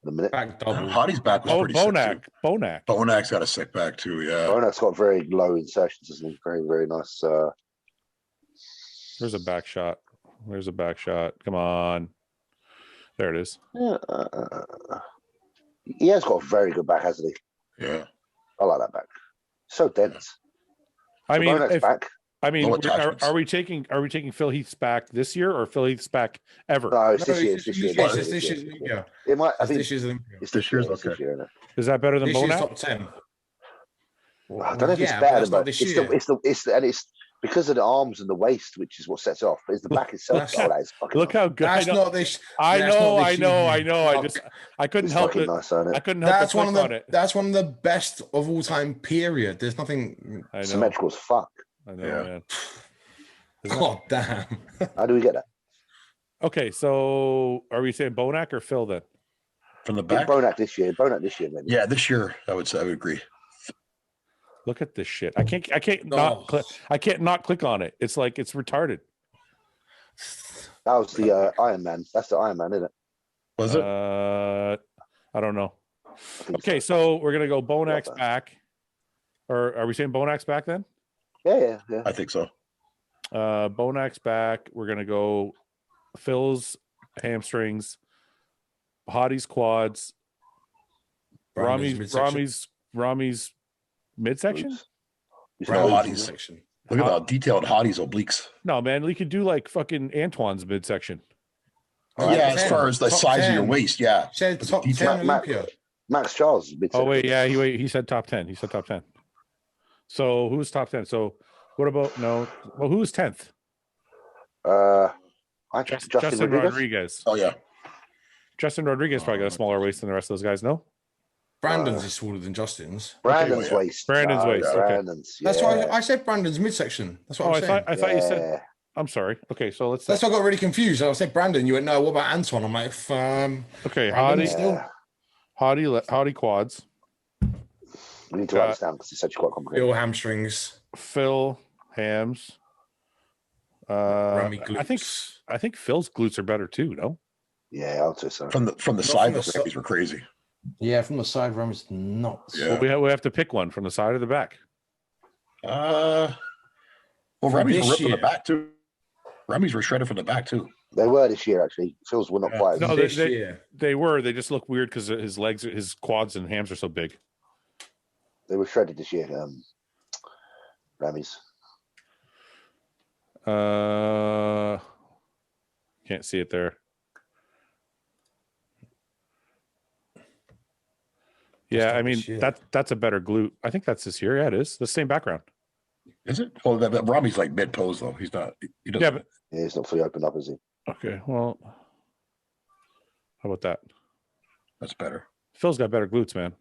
In a minute. Back double. HADI's back was pretty sick too. Bonak's got a sick back too, yeah. Bonak's got very low insertions, isn't he? Very, very nice. There's a back shot. Come on. There it is. He has got a very good back, hasn't he? Yeah. I like that back. So dense. Bonak's back. Are we taking Phil Heath's back this year or Phil Heath's back ever? No, it's this year. It might. I think it's this year's okay. Is that better than Bonak? Top 10. I don't know if it's better than Bonak. It's because of the arms and the waist, which is what sets it off. It's the back itself. Look how good. That's not this. I know. I couldn't help it. Nice, I couldn't help it. That's one of the best of all time. Period. There's nothing symmetrical as fuck. I know, man. God damn. How do we get that? Okay, so are we saying Bonak or Phil then? From the back? Bonak this year, maybe. Yeah, this year I would agree. Look at this shit. I can't not click on it. It's like it's retarded. That was the Iron Man. That's the Iron Man, isn't it? Was it? I don't know. Okay, so we're gonna go Bonak's back. Or are we saying Bonak's back then? Yeah. I think so. Bonak's back. We're gonna go Phil's hamstrings, HADI's quads, RAMY'S Ramy's midsection? Hadi's section. Look at the detailed Hadi's obliques. No, man, we could do like fucking Antoine's midsection. Yeah, as far as the size of your waist, yeah. Said top 10 Olympia. Max Charles. Oh wait, yeah, he said top 10. He said top 10. So who's top 10? So what about Well, who's 10th? Justin Rodriguez. Oh yeah. Justin Rodriguez probably got a smaller waist than the rest of those guys. No. Brandon's is smaller than Justin's. Brandon's waist. Brandon's waist. Okay. Brandon's, That's why I said Brandon's midsection. That's what I'm saying. I thought you said. I'm sorry. Okay, so let's. That's why I got really confused. I said Brandon. You went no. What about Anton? I'm like, okay, Hadi quads. We need to understand because it's actually quite complicated. Phil hamstrings. Phil hams. Ramy glutes. I think Phil's glutes are better too. No. Yeah, I'll say so. From the side, the Ramy's were crazy. Yeah, from the side, Ramy's nuts. Yeah. Well, we have to pick one from the side or the back. Well, Ramy's were ripped from the back too. Ramy's were shredded from the back too. They were this year actually. Phil's were not quite. No, they were. They just look weird because his legs, his quads and hams are so big. They were shredded this year. Ramy's. Can't see it there. Yeah, I mean that's a better glute. I think that's this year. Yeah, it is. The same background. Is it? Well, Ramy's like mid pose though. He's not. He doesn't. Yeah, but he's not fully opened up, is he? Okay. Well, how about that? That's better. Phil's got better glutes, man.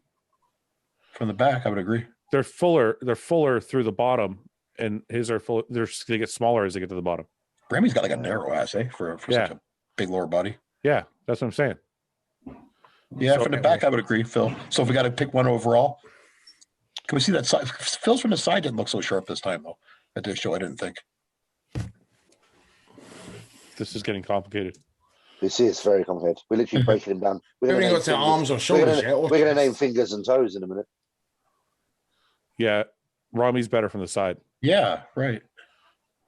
From the back, I would agree. They're fuller. They're fuller through the bottom, and his are full. They get smaller as they get to the bottom. Ramy's got like a narrow ass, for such a big lower body. Yeah, that's what I'm saying. Yeah, from the back, I would agree, Phil. So if we got to pick one overall, can we see that side? Phil's from the side didn't look so sharp this time, though, at this show. I didn't think. This is getting complicated. This is very complicated. We're literally breaking him down. We haven't got to arms or shoulders yet. We're going to name fingers and toes in a minute. Yeah, Ramy's better from the side. Yeah, right.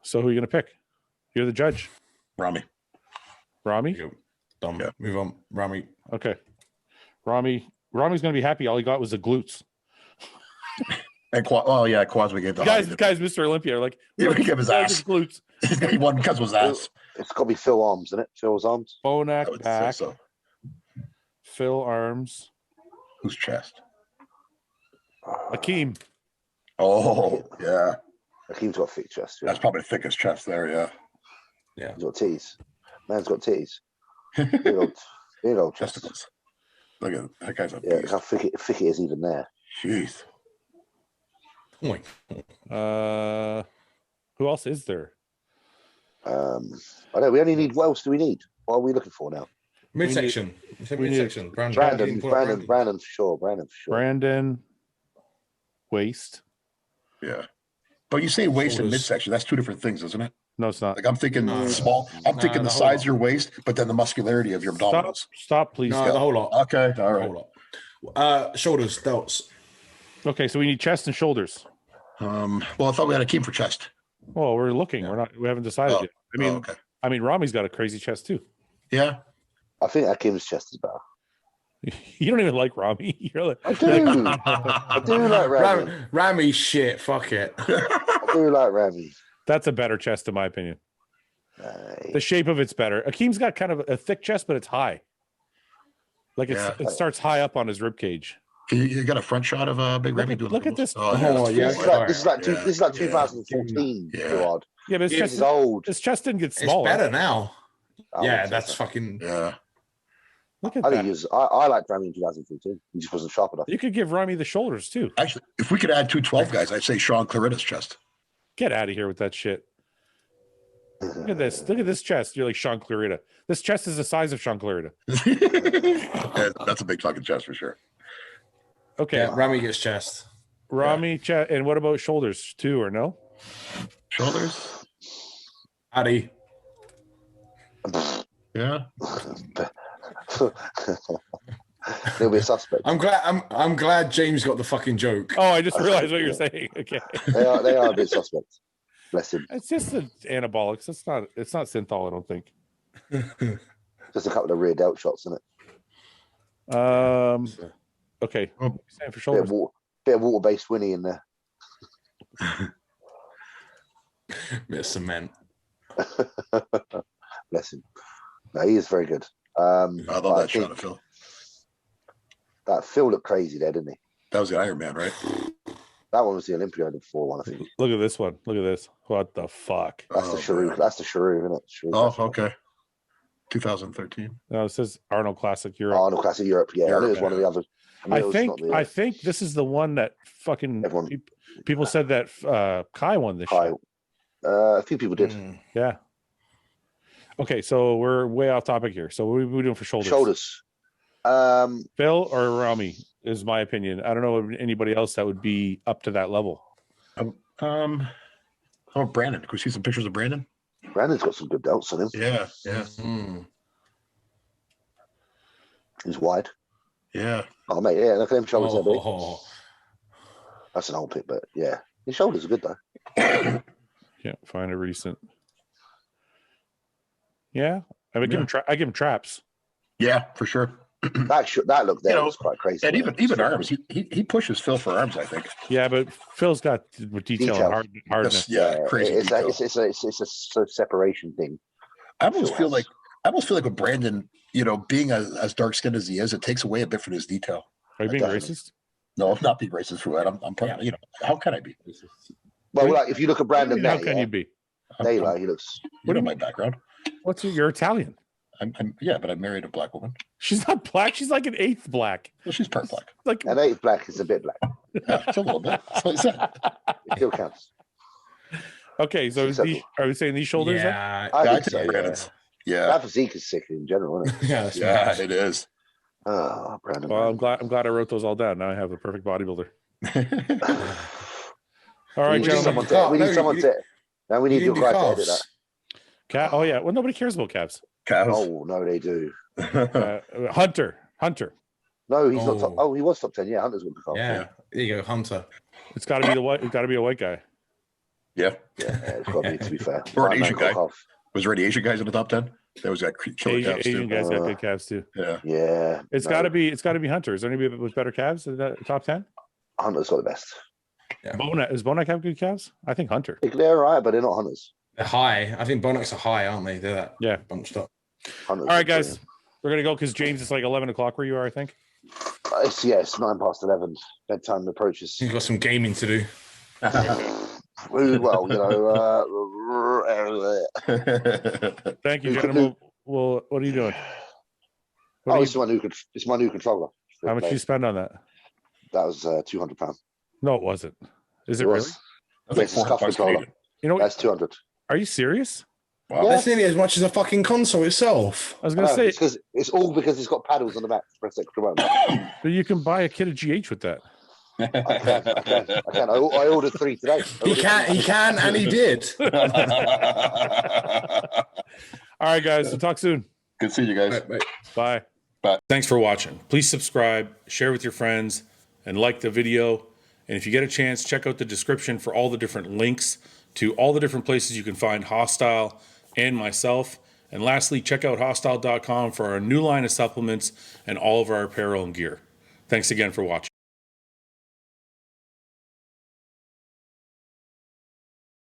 So who are you going to pick? You're the judge. Ramy. Ramy? Done. Yeah. Move on. Ramy. Okay. Ramy's going to be happy. All he got was the glutes. And quads we gave the guys, Mr. Olympia are like, we gave his ass. Glutes. He won because of his ass. It's got to be Phil arms, isn't it? Phil's arms. Bonak back. So. Phil arms. Whose chest? Akeem. Oh, yeah. Akeem's got a thick chest. Yeah. That's probably the thickest chest there, yeah. Yeah. He's got titties. Man's got titties. big old chest. Testicles. Look at that guy's a beast. Look how thick it is even there. Jeez. Who else is there? I know. We only need. What else do we need? What are we looking for now? Midsection. Midsection. Brandon for sure. Brandon. Waist. Yeah. But you say waist and midsection. That's two different things, isn't it? No, it's not. Like I'm thinking small. I'm thinking the size of your waist, but then the muscularity of your abdominals. Stop, please. No, the whole lot. Okay, all right. Whole lot. Shoulders, delts. Okay, so we need chest and shoulders. Well, I thought we had a keep for chest. Well, we're looking. Yeah. We haven't decided yet. I mean, Ramy's got a crazy chest too. Yeah. I think Akim's chest is better. You don't even like Ramy. You're like, I do. I do like Ramy. Ramy shit. Fuck it. I do like Ramy. That's a better chest, in my opinion. The shape of it's better. Akeem's got kind of a thick chest, but it's high. Like it starts high up on his rib cage. You got a front shot of Big Ramy doing. Look at this. This is like 2014. Yeah. Yeah, but this is old. His chest didn't get smaller. It's better now. Oh, yeah, that's fucking. Yeah. Look at I that. think I liked Ramy in 2014. He just wasn't sharp enough. You could give Ramy the shoulders too. Actually, if we could add 212 guys, I'd say Sean Claritta's chest. Get out of here with that shit. Look at this. Look at this chest. You're like Sean Clarita. This chest is the size of Sean Clarita. Yeah, that's a big fucking chest for sure. Okay. Yeah, Ramy gets chest. Ramy chest. And what about shoulders too, or no? Shoulders? Addy. Yeah. He'll be a suspect. I'm glad James got the fucking joke. Oh, I just realized what you're saying. Okay. They are a bit suspect. Bless him. It's just the anabolics. It's not synthol, I don't think. Just a couple of rear delt shots, isn't it? Okay. Saying for shoulders. Bit of water-based Winnie in there. Bit of cement. Bless him. No, he is very good. I love that shot of Phil. That Phil looked crazy there, didn't he? That was the Iron Man, right? That one was the Olympia I did 4-1, I think. Look at this one. Look at this. What the fuck? That's the Sharu. That's the Sharu, isn't it? Sharu Oh, okay. 2013. No, it says Arnold Classic Europe. Arnold Classic Europe. Yeah, I knew it was one of the others. I think this is the one that fucking people said that Kai won this shit. A few people did. Yeah. Okay, so we're way off topic here. So what are we doing for shoulders? Shoulders. Phil or Ramy is my opinion. I don't know anybody else that would be up to that level. Brandon. Can we see some pictures of Brandon? Brandon's got some good delts on him. Yeah. He's wide. Yeah. Oh, mate, yeah, look at them shoulders there, big. Oh. That's an old pick, but yeah. His shoulders are good, though. Yeah, find a recent. Yeah, I would give him traps. Yeah, for sure. That look there was quite crazy. And even arms, he pushes Phil for arms, I think. Yeah, but Phil's got detail and hardness. Yeah, crazy. It's a separation thing. I almost feel like with Brandon, being as dark skinned as he is, it takes away a bit from his detail. Are you being racist? No, I'm not being racist for that. I'm probably, how can I be? Well, like if you look at Brandon, how can you be? He looks. What is my background? You're Italian. Yeah, but I married a black woman. She's not black. She's like an eighth black. Well, she's part black. Like an eighth black is a bit black. Yeah, it's a little bit. That's what I said. It still counts. Okay, so are we saying these shoulders? Yeah, I think so. Yeah, that physique is sick in general, isn't it? yeah, it is. Oh, Brandon. Well, I'm glad I wrote those all down. Now I have the perfect bodybuilder. All right, gentlemen. We need someone to. Now we need your guy to edit that. Oh yeah. Well, nobody cares about calves. Oh no, they do. Hunter. No, he's not top. Oh, he was top 10. Yeah, Hunter's with the calf. Yeah, there you go, Hunter. It's got to be the white. It's got to be a white guy. Yeah, it's got to be. To be fair, or an Asian guy. Was there any Asian guys in the top 10? There was that killer calves Asian too. guys got good calves too. Yeah. It's got to be. It's got to be Hunter. Is there anybody with better calves in that top 10? Hunter's got the best. Yeah. Does Bonak have good calves? I think Hunter. They're all right, but they're not Hunters. They're high. I think Bollocks are high, aren't they? They're that bunched up. Hunters all right, guys. We're going to go because James, it's like 11 o'clock where you are, I think. It's 9:11. Bedtime approaches. You've got some gaming to do. Well, Thank you, gentlemen. Well, what are you doing? It's my new controller. How much did you spend on that? That was £200. No, it wasn't. Is it really? Yes, it's controller. You know what? That's 200. Are you serious? Wow. That's nearly as much as a fucking console itself. I was going to say it's all because it's got paddles on the back. Press extra button. But you can buy a kit of GH with that. I can. I ordered 3 today. He can, and he did. All right, guys. We'll talk soon. Good seeing you guys. Bye. Bye. Thanks for watching. Please subscribe, share with your friends, and like the video. And if you get a chance, check out the description for all the different links to all the different places you can find Hostile and myself. And lastly, check out hostile.com for our new line of supplements and all of our apparel and gear. Thanks again for watching.